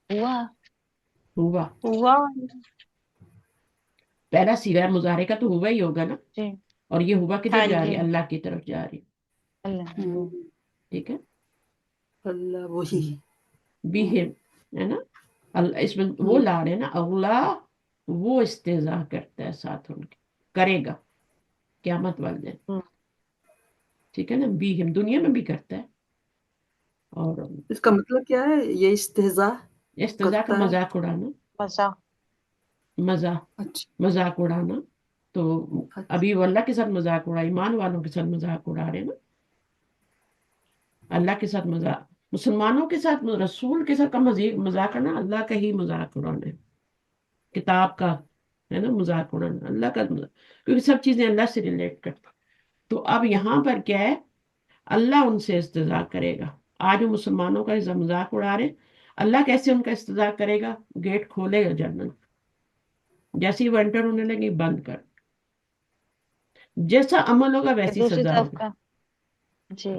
Speaker 3: ہوا.
Speaker 1: ہوا.
Speaker 3: ہوا.
Speaker 1: پہلا صیغہ مضارع کا تو ہوا ہی ہوگا نا.
Speaker 3: جی.
Speaker 1: اور یہ ہوا کدھر
Speaker 2: ہاں
Speaker 1: جا
Speaker 2: جی.
Speaker 1: رہی ہے؟ اللہ کی طرف جا رہی ہے.
Speaker 3: اللہ.
Speaker 1: ٹھیک ہے.
Speaker 4: اللہ وہی.
Speaker 1: بہم ہے نا. اس میں وہ لا رہے ہیں نا. اللہ وہ استہزاء کرتا ہے ساتھ ان کے. کرے گا قیامت والے دن. ٹھیک ہے نا. بہم دنیا میں بھی کرتا ہے. اور
Speaker 4: اس کا مطلب کیا ہے؟ یہ استہزاء
Speaker 1: استہزاء کا
Speaker 4: کرتا ہے.
Speaker 1: مذاق اڑانا.
Speaker 3: بسا.
Speaker 1: مزاح
Speaker 4: اچھا
Speaker 1: مذاق اڑانا. تو ابھی وہ اللہ کے ساتھ مذاق اڑا. ایمان والوں کے ساتھ مذاق اڑا رہے ہیں نا. اللہ کے ساتھ مذاق. مسلمانوں کے ساتھ رسول کے ساتھ کا مذاق کرنا اللہ کا ہی مذاق اڑانا ہے. کتاب کا ہے نا مذاق اڑانا اللہ کا مذاق. کیونکہ سب چیزیں اللہ سے ریلیٹ کرتی. تو اب یہاں پر کیا ہے؟ اللہ ان سے استہزاء کرے گا. آج وہ مسلمانوں کا مذاق اڑا رہے. اللہ کیسے ان کا استہزاء کرے گا؟ گیٹ کھولے گا جنت. جیسے ہی وہ انٹر ہونے لگے بند کر. جیسا عمل ہوگا ویسی
Speaker 3: دوسری
Speaker 1: سزا
Speaker 3: طرف
Speaker 1: ہوگی.
Speaker 3: کا. جی.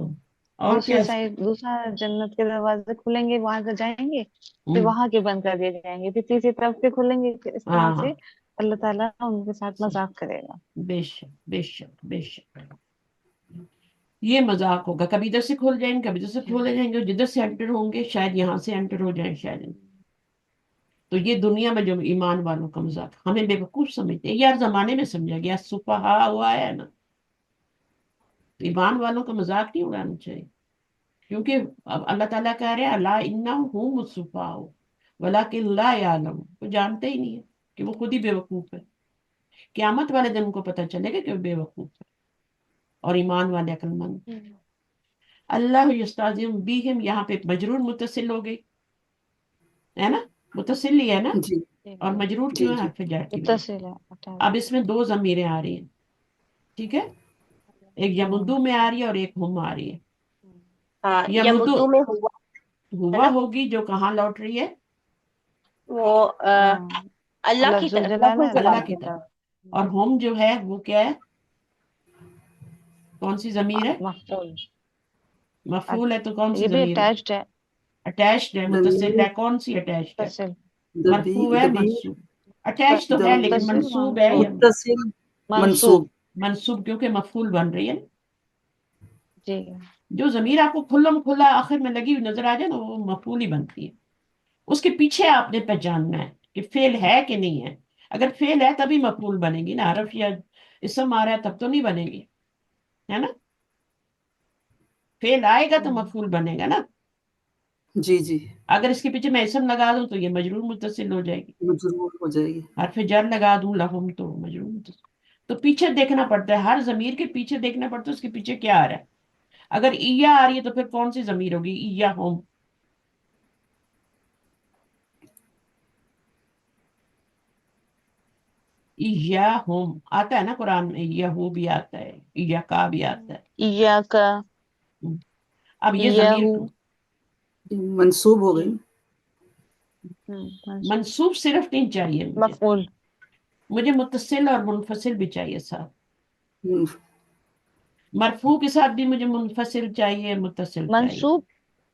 Speaker 1: اور کیا
Speaker 3: دوسری سائڈ دوسرا جنت کے دروازے کھلیں گے وہاں سے جائیں گے. پھر وہاں کے بند کر دیے جائیں گے. پھر تیسری طرف کے کھلیں گے. اس طرح
Speaker 1: ہاں
Speaker 3: سے اللہ تعالیٰ ان کے ساتھ مذاق کرے گا.
Speaker 1: بے شک بے شک بے شک. یہ مذاق ہوگا. کبھی ادھر سے کھول جائیں گے کبھی ادھر سے کھولے جائیں گے. جدھر سے انٹر ہوں گے شاید یہاں سے انٹر ہو جائیں شاید. تو یہ دنیا میں جو ایمان والوں کا مذاق ہمیں بے وقوف سمجھتے ہیں. یار زمانے میں سمجھا گیا. سفہا ہوا ہے نا. ایمان والوں کا مذاق نہیں اڑانا چاہیے. کیونکہ اب اللہ تعالیٰ کہہ رہے ہیں الا انہم السفہاء ولکن لا یعلمون. وہ جانتے ہی نہیں ہے کہ وہ خود ہی بے وقوف ہے. قیامت والے دن کو پتہ چلے گا کہ وہ بے وقوف ہے اور ایمان والے عقل مند. अल्लाह यस्ताज़िम बीहिम, यहाँ पे मजरूर मुत्तसिल हो गई, है ना, मुत्तसिल ही है ना,
Speaker 4: जी
Speaker 1: और
Speaker 3: जी
Speaker 1: मजरूर
Speaker 4: जी
Speaker 1: क्यों है,
Speaker 4: जी
Speaker 1: हर्फ जार की वजह से।
Speaker 3: मुत्तसिल है
Speaker 1: अब इसमें दो ज़मीरें आ रही हैं, ठीक है, एक यमुदू में आ रही है और एक हुम आ रही है।
Speaker 2: हाँ,
Speaker 1: यमुदू
Speaker 2: यमुद्दू में हुआ है
Speaker 1: हुआ
Speaker 2: ना,
Speaker 1: होगी, जो कहाँ लौट रही है,
Speaker 2: वो
Speaker 3: हाँ
Speaker 2: अल्लाह
Speaker 3: अल्लाह
Speaker 2: की
Speaker 3: जुल
Speaker 2: तरफ,
Speaker 3: जलाल
Speaker 2: लफ्ज़
Speaker 3: है,
Speaker 1: अल्लाह
Speaker 3: अल्लाह
Speaker 1: की
Speaker 3: की
Speaker 1: तरफ।
Speaker 3: तरफ।
Speaker 1: और हुम जो है वो क्या है, कौन सी ज़मीर है,
Speaker 3: मफूल।
Speaker 1: मफूल है, तो कौन सी
Speaker 3: ये भी
Speaker 1: ज़मीर है,
Speaker 3: अटैच्ड है।
Speaker 1: अटैच्ड है, मुत्तसिल है,
Speaker 4: दमीर
Speaker 1: कौन सी अटैच्ड है,
Speaker 3: मुत्तसिल।
Speaker 1: मरफू है,
Speaker 4: दबीर
Speaker 1: मंसूब, अटैच तो है लेकिन
Speaker 3: मुत्तसिल
Speaker 1: मंसूब है या
Speaker 3: मंसूब।
Speaker 4: मुत्तसिल
Speaker 3: मंसूब।
Speaker 4: मंसूब।
Speaker 1: मंसूब, क्योंकि मफूल बन रही है।
Speaker 3: जी।
Speaker 1: जो जमीर आपको खुल्लम खुल्ला आखिर में लगी हुई नजर आ जाए ना, वो मफूल ही बनती है। उसके पीछे आपने पहचानना है कि फेल है कि नहीं है। अगर फेल है तभी मफूल बनेगी ना, हरफ या इसम आ रहा है तब तो नहीं बनेगी, है ना, फेल आएगा तो मफूल बनेगा ना।
Speaker 4: जी जी
Speaker 1: अगर इसके पीछे मैं इसम लगा दूं तो ये मजरूर मुत्तसिल हो जाएगी,
Speaker 4: मजरूर हो जाएगी।
Speaker 1: हरफ जर लगा दूं लहुम तो मजरूर मुत्तसिल। तो पीछे देखना पड़ता है, हर जमीर के पीछे देखना पड़ता है उसके पीछे क्या आ रहा है। अगर ईया आ रही है तो फिर कौन सी जमीर होगी, ईया होम, ईया होम आता है ना कुरान में, ईया हो भी आता है, ईया का भी आता है।
Speaker 3: इय्याका।
Speaker 1: हम्म। अब ये जमीर
Speaker 3: इय्याहू।
Speaker 4: मंसूब हो गई।
Speaker 1: हम्म,
Speaker 3: मंसूब।
Speaker 1: मंसूब सिर्फ नहीं चाहिए मुझे,
Speaker 3: मफूल।
Speaker 1: मुझे मुत्तसिल और मुनफसिल भी चाहिए साथ।
Speaker 4: हम्म,
Speaker 1: मरफू के साथ भी मुझे मुनफसिल चाहिए, मुत्तसिल चाहिए।
Speaker 3: मंसूब।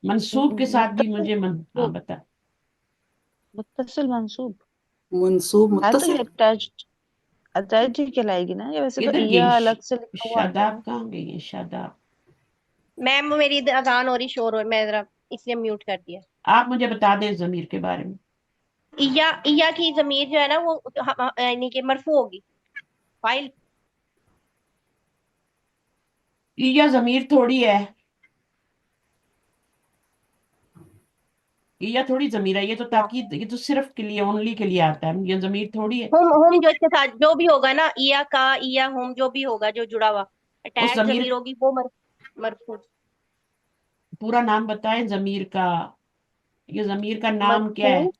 Speaker 1: मंसूब के साथ भी
Speaker 3: मुत्तसिल
Speaker 1: मुझे हाँ
Speaker 3: मंसूब।
Speaker 1: बता।
Speaker 3: मुत्तसिल मंसूब।
Speaker 4: मंसूब
Speaker 3: है तो ये
Speaker 4: मुत्तसिल।
Speaker 3: अटैच्ड, अटैच्ड ही कहलाएगी ना, ये वैसे तो
Speaker 1: किधर गई
Speaker 3: इया अलग से लिखा हुआ आता है
Speaker 1: शादाब,
Speaker 3: ना।
Speaker 1: कहाँ गई है शादाब।
Speaker 2: मैम मेरी अजान हो रही, शोर हो, मैं जरा इसलिए म्यूट कर दिया।
Speaker 1: आप मुझे बता दें जमीर के बारे में।
Speaker 2: इया की जमीर जो है ना वो यानी कि मरफू होगी, फाइल।
Speaker 1: ईया जमीर थोड़ी है, ये थोड़ी जमीर है, ये तो ताकीद, ये तो सिर्फ के लिए, ओनली के लिए आता है, ये जमीर थोड़ी है।
Speaker 2: हम जो इसके साथ जो भी होगा ना, इया का, इया हम, जो भी होगा जो जुड़ा हुआ
Speaker 1: उस
Speaker 2: अटैच
Speaker 1: जमीर,
Speaker 2: जमीर होगी वो मरफू।
Speaker 1: पूरा नाम बताएं जमीर का, ये जमीर का नाम क्या
Speaker 2: मरफू
Speaker 1: है।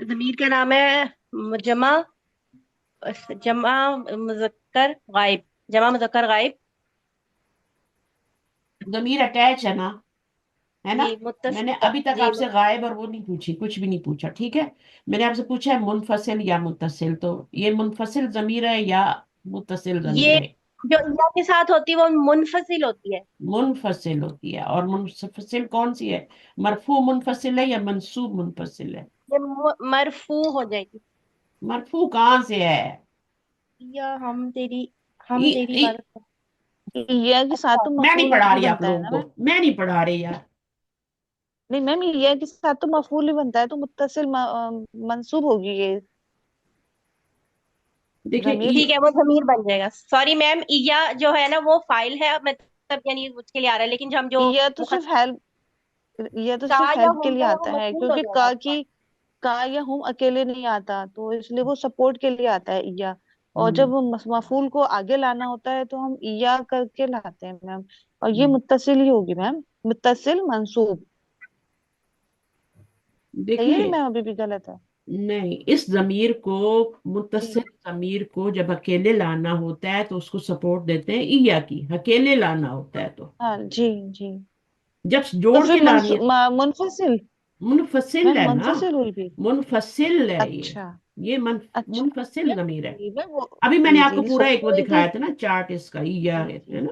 Speaker 2: जमीर का नाम है जमा, जमा मुजक्कर गायब, जमा मुजक्कर गायब।
Speaker 1: जमीर अटैच है ना।
Speaker 2: जी
Speaker 1: मैंने
Speaker 2: मुत्तसिल,
Speaker 1: अभी तक
Speaker 2: जी
Speaker 1: आपसे गायब और वो नहीं पूछी, कुछ भी नहीं पूछा, ठीक है। मैंने आपसे पूछा है मुनफसिल या मुत्तसिल, तो ये मुनफसिल जमीर है या मुत्तसिल जमीर
Speaker 2: ये
Speaker 1: है।
Speaker 2: जो इया के साथ होती है वो मुनफसिल होती है।
Speaker 1: मुनफसिल होती है, और मुनफसिल कौन सी है, मरफू मुनफसिल है या मंसूब मुनफसिल है।
Speaker 2: ये मरफू हो जाएगी।
Speaker 1: मरफू कहाँ से है,
Speaker 2: या
Speaker 1: ई,
Speaker 2: हम तेरी
Speaker 1: ई,
Speaker 2: इबादत करते
Speaker 3: इया के साथ
Speaker 2: हैं।
Speaker 3: तो
Speaker 1: मैं नहीं
Speaker 3: मफूल
Speaker 1: पढ़ा
Speaker 3: ही
Speaker 1: रही आप
Speaker 3: बनता है
Speaker 1: लोगों
Speaker 3: ना मैम।
Speaker 1: को, मैं नहीं पढ़ा रही यार।
Speaker 3: नहीं मैम, इया के साथ तो मफूल ही बनता है, तो मुत्तसिल मंसूब होगी ये
Speaker 1: देखिए
Speaker 3: जमीर।
Speaker 2: ठीक है, वो जमीर बन जाएगा। सॉरी मैम, इया जो है ना वो फाइल है, मतलब यानी उसके लिए आ रहा है, लेकिन जो हम जो
Speaker 3: इया तो सिर्फ
Speaker 2: मुकद्दर
Speaker 3: हेल्प, ये तो
Speaker 2: का
Speaker 3: सिर्फ
Speaker 2: या
Speaker 3: हेल्प के
Speaker 2: हम
Speaker 3: लिए
Speaker 2: जो है वो
Speaker 3: आता है,
Speaker 2: मफूल हो
Speaker 3: क्योंकि
Speaker 2: जाएगा।
Speaker 3: का या हम अकेले नहीं आता, तो इसलिए वो सपोर्ट के लिए आता है इया। और जब
Speaker 1: हम्म,
Speaker 3: वो मफूल को आगे लाना होता है तो हम इया करके लाते हैं मैम। और ये
Speaker 1: हम्म।
Speaker 3: मुत्तसिल ही होगी मैम, मुत्तसिल मंसूब। सही है
Speaker 1: देखिए,
Speaker 3: मैम, अभी भी गलत है?
Speaker 1: नहीं, इस जमीर को, मुत्तसिल
Speaker 3: जी।
Speaker 1: जमीर को जब अकेले लाना होता है तो उसको सपोर्ट देते हैं ईया की, अकेले लाना होता है तो।
Speaker 3: हाँ जी जी।
Speaker 1: जब
Speaker 3: तो
Speaker 1: जोड़ के
Speaker 3: फिर
Speaker 1: लानी है,
Speaker 3: मुनफसिल।
Speaker 1: मुनफसिल
Speaker 3: मैम
Speaker 1: है ना,
Speaker 3: मुनफसिल हुई भी।
Speaker 1: मुनफसिल है ये
Speaker 3: अच्छा।
Speaker 1: ये
Speaker 3: अच्छा।
Speaker 1: मुनफसिल जमीर है।
Speaker 3: जी मैम वो।
Speaker 1: अभी मैंने
Speaker 3: जी
Speaker 1: आपको
Speaker 3: जी
Speaker 1: पूरा
Speaker 3: सोच
Speaker 1: एक वो
Speaker 3: रही थी।
Speaker 1: दिखाया था ना, चार्ट इसका, ईया
Speaker 3: जी
Speaker 1: है
Speaker 3: जी।
Speaker 1: ना।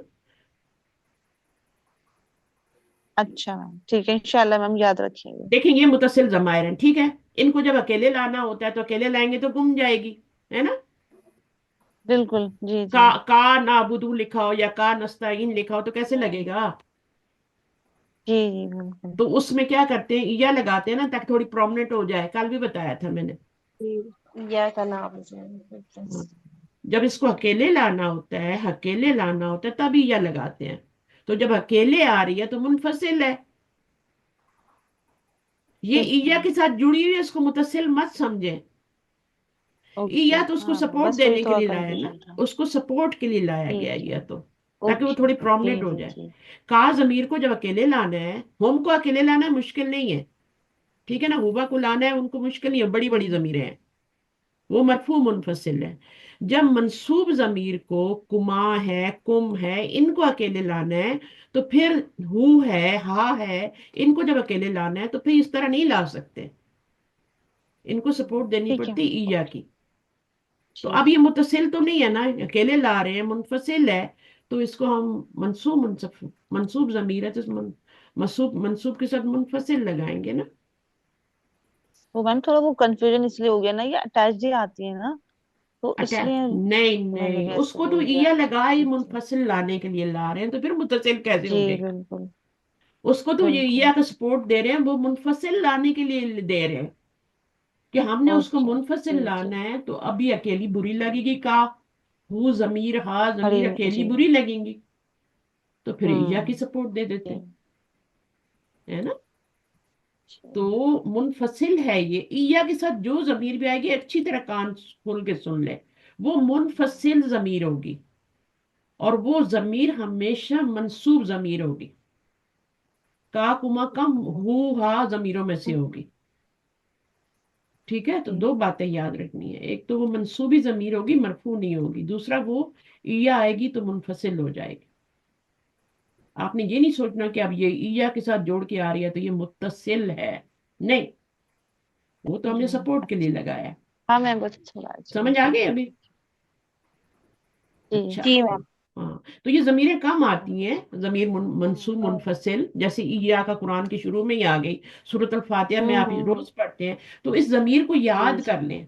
Speaker 3: अच्छा मैम, ठीक है, इंशाल्लाह मैम याद रखेंगे।
Speaker 1: देखेंगे, ये मुत्तसिल जमायर हैं, ठीक है। इनको जब अकेले लाना होता है तो अकेले लाएंगे तो गुम जाएगी, है ना।
Speaker 3: बिल्कुल जी जी।
Speaker 1: का नाबुदू लिखा हो या का नस्ताइन लिखा हो तो कैसे लगेगा।
Speaker 3: जी जी बिल्कुल।
Speaker 1: तो उसमें क्या करते हैं, ईया लगाते हैं ना, ताकि थोड़ी प्रोमिनेंट हो जाए, कल भी बताया था मैंने।
Speaker 2: या का नाम हो जाएगा।
Speaker 1: हाँ। जब इसको अकेले लाना होता है, अकेले लाना होता है तब ईया लगाते हैं। तो जब अकेले आ रही है तो मुनफसिल है। ये
Speaker 3: ठीक
Speaker 1: ईया
Speaker 3: है।
Speaker 1: के साथ जुड़ी हुई है, इसको मुतसिल मत समझे।
Speaker 3: ओके।
Speaker 1: ईया तो उसको
Speaker 3: हाँ
Speaker 1: सपोर्ट
Speaker 3: बस वही
Speaker 1: देने के
Speaker 3: थोड़ा
Speaker 1: लिए लाया है ना,
Speaker 3: कंफ्यूजन था।
Speaker 1: उसको सपोर्ट के लिए लाया
Speaker 3: जी
Speaker 1: गया है
Speaker 3: जी।
Speaker 1: ईया तो। ताकि वो
Speaker 3: ओके।
Speaker 1: थोड़ी
Speaker 3: जी
Speaker 1: प्रोमिनेंट हो
Speaker 3: जी
Speaker 1: जाए।
Speaker 3: जी।
Speaker 1: का जमीर को जब अकेले लाना है, हम को अकेले लाना है मुश्किल नहीं है, ठीक है ना, हुबा को लाना है उनको मुश्किल नहीं है, बड़ी बड़ी
Speaker 3: हम्म।
Speaker 1: जमीरें हैं, वो मरफू मुनफसिल है। जब मंसूब जमीर को कुमा है, कुम है, इनको अकेले लाना है, तो फिर हु है, हा है, इनको जब अकेले लाना है तो फिर इस तरह नहीं ला सकते, इनको सपोर्ट देनी
Speaker 3: ठीक है।
Speaker 1: पड़ती ईया की। तो
Speaker 3: जी
Speaker 1: अब ये मुतसिल तो नहीं है ना, अकेले ला रहे हैं, मुनफसिल है, तो इसको हम मंसूब जमीर है तो मंसूब मंसूब के साथ मुनफसिल लगाएंगे ना।
Speaker 3: वो मैम थोड़ा वो कंफ्यूजन इसलिए हो गया ना, ये अटैच ही आती है ना, तो
Speaker 1: अटैच
Speaker 3: इसलिए
Speaker 1: नहीं
Speaker 3: मैंने
Speaker 1: नहीं,
Speaker 3: भी ऐसे
Speaker 1: उसको तो
Speaker 3: बोल दिया।
Speaker 1: ईया लगा ही
Speaker 3: जी जी।
Speaker 1: मुनफसिल लाने के लिए ला रहे हैं, तो फिर मुतसिल कैसे
Speaker 3: जी
Speaker 1: हो गए?
Speaker 3: बिल्कुल।
Speaker 1: उसको तो ये
Speaker 3: बिल्कुल।
Speaker 1: ईया का सपोर्ट दे रहे हैं, वो मुनफसिल लाने के लिए दे रहे हैं कि हमने उसको
Speaker 3: ओके।
Speaker 1: मुनफसिल
Speaker 3: जी जी।
Speaker 1: लाना है, तो अभी अकेली बुरी लगेगी का, वो जमीर हा
Speaker 3: खड़ी
Speaker 1: जमीर अकेली
Speaker 3: जी।
Speaker 1: बुरी लगेंगी, तो फिर ईया की
Speaker 3: हम्म।
Speaker 1: सपोर्ट दे देते
Speaker 3: जी।
Speaker 1: हैं, है ना। तो
Speaker 3: जी।
Speaker 1: मुनफसिल है ये, ईया के साथ जो जमीर भी आएगी अच्छी तरह कान खोल के सुन ले, वो मुनफसिल जमीर होगी, और वो जमीर हमेशा मंसूब जमीर होगी, का कुमा कम हु हा जमीरों में से होगी, ठीक है। तो
Speaker 3: जी।
Speaker 1: दो बातें याद रखनी है, एक तो वो मंसूबी जमीर होगी, मरफू नहीं होगी, दूसरा वो ईया आएगी तो मुनफसिल हो जाएगी। आपने ये नहीं सोचना कि अब ये ईया के साथ जोड़ के आ रही है तो ये मुत्तसिल है, नहीं, वो तो हमने
Speaker 3: जी।
Speaker 1: सपोर्ट के लिए
Speaker 3: अच्छा।
Speaker 1: लगाया।
Speaker 3: हाँ मैम बहुत अच्छा लगा जी
Speaker 1: समझ आ
Speaker 3: जी।
Speaker 1: गई अभी?
Speaker 3: जी।
Speaker 1: अच्छा।
Speaker 2: जी मैम।
Speaker 1: हाँ, तो ये जमीरें कम आती हैं, जमीर मंसूब मुनफसिल, जैसे ईया का कुरान के शुरू में ही आ गई, सूरत अल फातिहा में आप
Speaker 3: हम्म।
Speaker 1: रोज पढ़ते हैं, तो इस जमीर को
Speaker 3: जी
Speaker 1: याद
Speaker 3: जी।
Speaker 1: कर लें,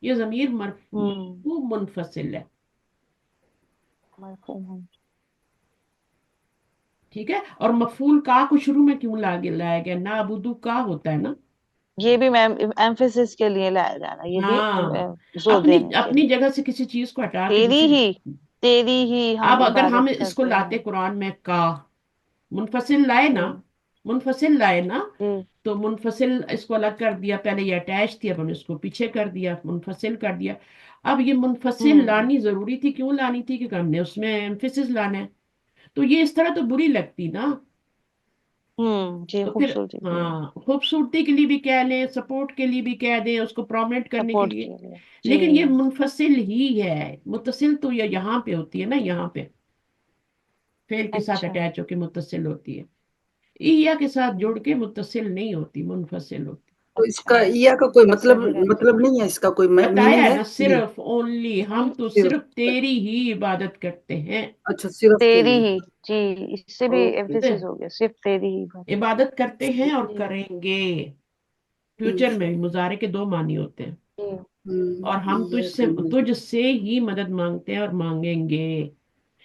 Speaker 1: ये जमीर
Speaker 3: हम्म।
Speaker 1: मरफू मुनफसिल है,
Speaker 3: मरहूम हम।
Speaker 1: ठीक है। और मफूल का को शुरू में क्यों लाया गया, ना अबुदू का होता है ना।
Speaker 3: ये भी मैम एम्फेसिस के लिए लाया जाना, ये भी
Speaker 1: हाँ,
Speaker 3: जोर
Speaker 1: अपनी
Speaker 3: देने के
Speaker 1: अपनी
Speaker 3: लिए।
Speaker 1: जगह से किसी चीज को हटा के
Speaker 3: तेरी
Speaker 1: दूसरी।
Speaker 3: ही, तेरी ही हम
Speaker 1: अब अगर हम
Speaker 3: इबादत
Speaker 1: इसको
Speaker 3: करते
Speaker 1: लाते
Speaker 3: हैं।
Speaker 1: कुरान में का, मुनफसिल लाए ना,
Speaker 3: जी
Speaker 1: मुनफसिल लाए ना,
Speaker 3: जी।
Speaker 1: तो मुनफसिल इसको अलग कर दिया, पहले ये अटैच थी, अब हमने इसको पीछे कर दिया, मुनफसिल कर दिया। अब ये मुनफसिल
Speaker 3: हम्म।
Speaker 1: लानी जरूरी थी, क्यों लानी थी, क्योंकि हमने उसमें एम्फेसिस लाना है, तो ये इस तरह तो बुरी लगती ना।
Speaker 3: जी
Speaker 1: तो फिर
Speaker 3: खूबसूरती के लिए।
Speaker 1: हाँ, खूबसूरती के लिए भी कह लें, सपोर्ट के लिए भी कह दें, उसको प्रोमिनेंट करने के
Speaker 3: सपोर्ट
Speaker 1: लिए,
Speaker 3: के लिए। जी।
Speaker 1: लेकिन ये मुनफसिल ही है। मुत्तसिल तो ये यहाँ पे होती है ना, यहाँ पे फेल के साथ
Speaker 3: अच्छा।
Speaker 1: अटैच होके मुत्तसिल होती है, ईया के साथ
Speaker 3: हम्म,
Speaker 1: जोड़ के मुत्तसिल नहीं होती, मुनफसिल होती।
Speaker 4: तो
Speaker 3: अच्छा।
Speaker 4: इसका ईया का कोई
Speaker 3: ऐसा
Speaker 4: मतलब
Speaker 3: भी रहता है।
Speaker 4: मतलब नहीं है, इसका कोई
Speaker 1: बताया
Speaker 4: मीनिंग
Speaker 1: है
Speaker 4: है?
Speaker 1: ना,
Speaker 4: नहीं,
Speaker 1: सिर्फ ओनली, हम तो
Speaker 4: सिर्फ
Speaker 1: सिर्फ तेरी ही इबादत करते हैं।
Speaker 4: अच्छा सिर्फ
Speaker 3: तेरी
Speaker 4: तेरी।
Speaker 3: ही। जी। इससे भी
Speaker 4: ओके।
Speaker 3: एम्फेसिस हो गया, सिर्फ तेरी ही बात।
Speaker 1: इबादत करते हैं और
Speaker 3: जी
Speaker 1: करेंगे, फ्यूचर
Speaker 4: ठीक
Speaker 1: में
Speaker 4: है।
Speaker 1: भी मुजारे के दो मानी होते हैं।
Speaker 3: जी।
Speaker 1: और हम
Speaker 4: ईया करना।
Speaker 1: तुझसे ही मदद मांगते हैं और मांगेंगे,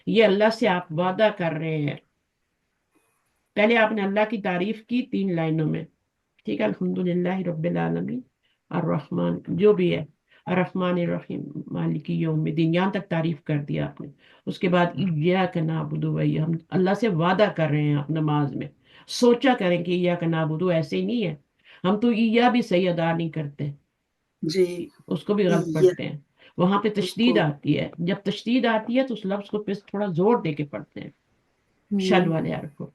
Speaker 1: ये अल्लाह से आप वादा कर रहे हैं। पहले आपने अल्लाह की तारीफ की 3 लाइनों में, ठीक है, अल्हम्दुलिल्लाह रब्बिल आलमीन, अर्रहमान जो भी है, अर्रहमान रहीम मालिकी यौमिद्दीन, यहाँ तक तारीफ कर दिया आपने। उसके बाद इय्याक नअबुदु व इय्याक, हम अल्लाह से वादा कर रहे हैं, आप नमाज में सोचा करें कि इय्याक नअबुदु ऐसे ही नहीं है, हम तो इय्या भी सही अदा नहीं करते,
Speaker 4: जी।
Speaker 1: उसको भी गलत
Speaker 4: ईया
Speaker 1: पढ़ते हैं। वहां पे तशदीद
Speaker 4: उसको।
Speaker 1: आती है, जब तशदीद आती है तो उस लफ्ज को पे थोड़ा जोर दे के पढ़ते हैं, शद
Speaker 4: हम्म,
Speaker 1: वाले हर्फ को,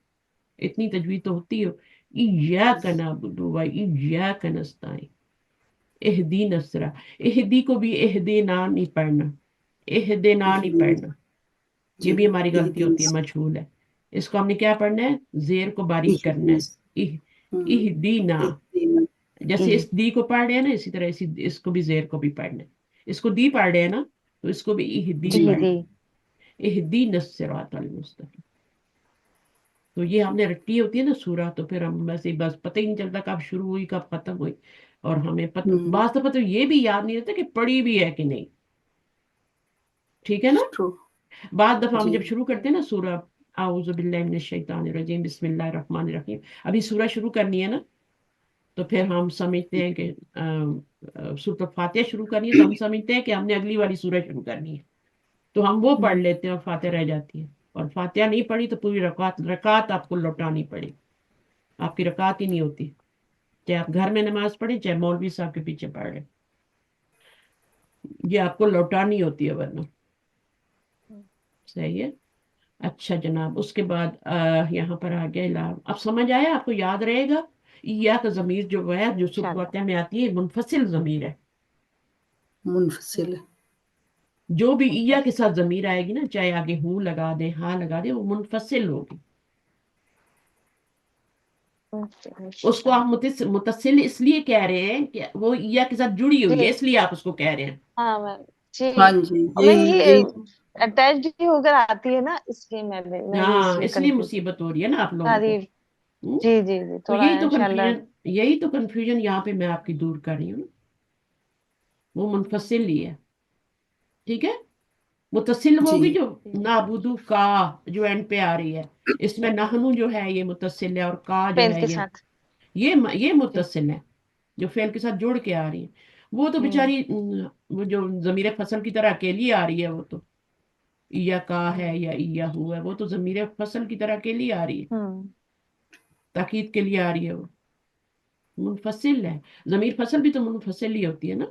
Speaker 1: इतनी तजवीद तो होती है। इय्याक नअबुदु व इय्याक नस्तईन, एहदी नसरा, एहदी को भी एहदेना नहीं पढ़ना, एहदेना नहीं
Speaker 4: जी।
Speaker 1: पढ़ना, ये
Speaker 4: जी
Speaker 1: भी हमारी
Speaker 4: यही
Speaker 1: गलती
Speaker 4: दिन
Speaker 1: होती है, मजहूल है। इसको हमने क्या पढ़ना है, जेर को बारीक
Speaker 4: यही
Speaker 1: करना
Speaker 4: दिन।
Speaker 1: है, इह, इहदीना,
Speaker 4: एक दिन।
Speaker 1: जैसे इस दी को पढ़ रहे हैं ना, इसी तरह इसको भी जेर को भी पढ़ना है, इसको दी पढ़ रहे हैं ना, तो इसको भी इहदी
Speaker 3: जी
Speaker 1: पढ़ना
Speaker 3: जी।
Speaker 1: है, इहदीन सिरातल मुस्तकीम। तो ये हमने रट्टी होती है ना सूरा, तो फिर हम वैसे ही बस पता ही नहीं चलता कब शुरू हुई कब खत्म हुई, और हमें
Speaker 4: हम्म।
Speaker 1: बात तो पता ये भी याद नहीं रहता कि पढ़ी भी है कि नहीं, ठीक है ना।
Speaker 4: ट्रू।
Speaker 1: बाद दफा हम
Speaker 4: जी।
Speaker 1: जब शुरू करते हैं ना सूरा, आऊज़ु बिल्लाहि मिनश शैतानिर रजीम, बिस्मिल्लाहिर रहमानिर रहीम, अभी सूरा शुरू करनी है ना, तो फिर हम समझते हैं कि सूरत फातिहा शुरू करनी है, तो हम समझते हैं कि हमने अगली वाली सूरह शुरू करनी है, तो हम वो पढ़
Speaker 4: हम्म,
Speaker 1: लेते हैं और फातिहा रह जाती है, और फातिहा नहीं पढ़ी तो पूरी रकात रकात आपको लौटानी पड़ेगी, आपकी रकात ही नहीं होती, चाहे आप घर में नमाज पढ़े चाहे मौलवी साहब के पीछे पढ़ रहे, ये आपको लौटानी होती है, वरना। सही है। अच्छा जनाब, उसके बाद यहाँ पर आ गया ला। अब समझ आया, आपको याद रहेगा। या का जमीर जो है, जो
Speaker 3: चलो।
Speaker 1: सुबह में आती है, मुनफसिल जमीर है।
Speaker 4: मुनफसिल है।
Speaker 1: जो भी ईया के साथ जमीर आएगी ना, चाहे आगे हूँ लगा दे, हाँ लगा दे, वो मुनफसिल होगी। उसको आप मुतसिल इसलिए कह रहे हैं कि वो ईया के साथ जुड़ी हुई है,
Speaker 3: जी।
Speaker 1: इसलिए आप उसको कह रहे हैं।
Speaker 3: हाँ मैम जी।
Speaker 4: हाँ जी,
Speaker 3: और मैम
Speaker 4: यही
Speaker 3: ये
Speaker 4: यही।
Speaker 3: अटैच्ड ही होकर आती है ना, इसलिए मैं भी
Speaker 1: हाँ,
Speaker 3: इसलिए
Speaker 1: इसलिए
Speaker 3: कंफ्यूज।
Speaker 1: मुसीबत हो रही है ना आप लोगों को।
Speaker 3: सारी।
Speaker 1: हम्म?
Speaker 3: जी जी जी,
Speaker 1: तो
Speaker 3: थोड़ा इंशाल्लाह।
Speaker 1: यही तो कंफ्यूजन यहाँ पे मैं आपकी दूर कर रही हूँ ना। वो मुनफसिल ही है, ठीक है। मुतसिल
Speaker 4: जी
Speaker 1: होगी जो नाबुदू का, जो एंड पे आ रही है। इसमें नहनु जो है ये मुतसिल है, और का जो
Speaker 3: पेन
Speaker 1: है
Speaker 3: के
Speaker 1: ये
Speaker 3: साथ।
Speaker 1: ये
Speaker 3: जी।
Speaker 1: मुतसिल है, जो फेल के साथ जुड़ के आ रही है। वो तो
Speaker 3: हम्म
Speaker 1: बेचारी वो जो जमीर फसल की तरह अकेली आ रही है, वो तो या का है
Speaker 3: हम्म
Speaker 1: या या हुआ है, वो तो जमीर फसल की तरह अकेली आ रही है,
Speaker 3: हम्म
Speaker 1: ताकीद के लिए आ रही है वो। मुनफसिल है। जमीर फसल भी तो मुनफसिल ही होती है ना।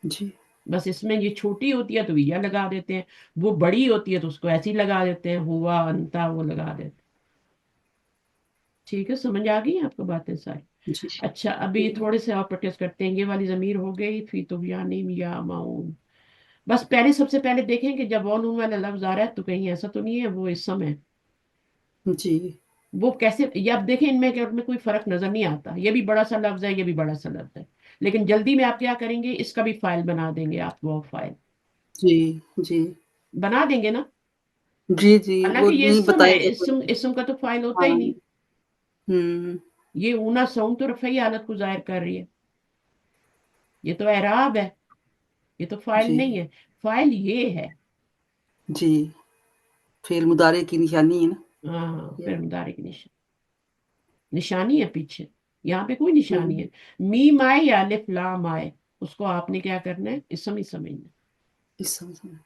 Speaker 4: जी
Speaker 1: बस इसमें ये छोटी होती है तो या लगा देते हैं, वो बड़ी होती है तो उसको ऐसे ही लगा देते हैं, हुआ अंता वो लगा देते हैं। ठीक है, समझ आ गई आपको बातें सारी।
Speaker 4: जी।
Speaker 1: अच्छा, अभी थोड़े से और प्रैक्टिस करते हैं। ये वाली जमीर हो गई, फी तो या माऊन। बस पहले, सबसे पहले देखें कि जब वॉन वाला लफ्ज आ रहा है तो कहीं ऐसा तो नहीं है वो इस समय।
Speaker 4: जी
Speaker 1: वो कैसे, ये आप देखें, इनमें कोई फर्क नजर नहीं आता। ये भी बड़ा सा लफ्ज है, ये भी बड़ा सा लफ्ज है, लेकिन जल्दी में आप क्या करेंगे, इसका भी फाइल बना देंगे आप, वो फाइल
Speaker 4: जी जी
Speaker 1: बना देंगे ना।
Speaker 4: जी जी, वो
Speaker 1: हालांकि ये
Speaker 4: नहीं
Speaker 1: इसम है,
Speaker 4: बताएगा
Speaker 1: इसम
Speaker 4: कोई।
Speaker 1: इसम का तो फाइल होता ही
Speaker 4: हाँ।
Speaker 1: नहीं।
Speaker 4: हम्म।
Speaker 1: ये ऊना साउंड तो रफई हालत को जाहिर कर रही है, ये तो एराब है, ये तो फाइल
Speaker 4: जी
Speaker 1: नहीं है। फाइल ये है।
Speaker 4: जी, फेल मुदारे की निशानी है ना
Speaker 1: हाँ,
Speaker 4: ये।
Speaker 1: फिर मुदारिक निशानी है पीछे, यहाँ पे कोई निशानी
Speaker 4: हम्म।
Speaker 1: है। मीम आए या अलिफ लाम आए, उसको आपने क्या करना है, इसम ही समझना है।
Speaker 4: इस समय।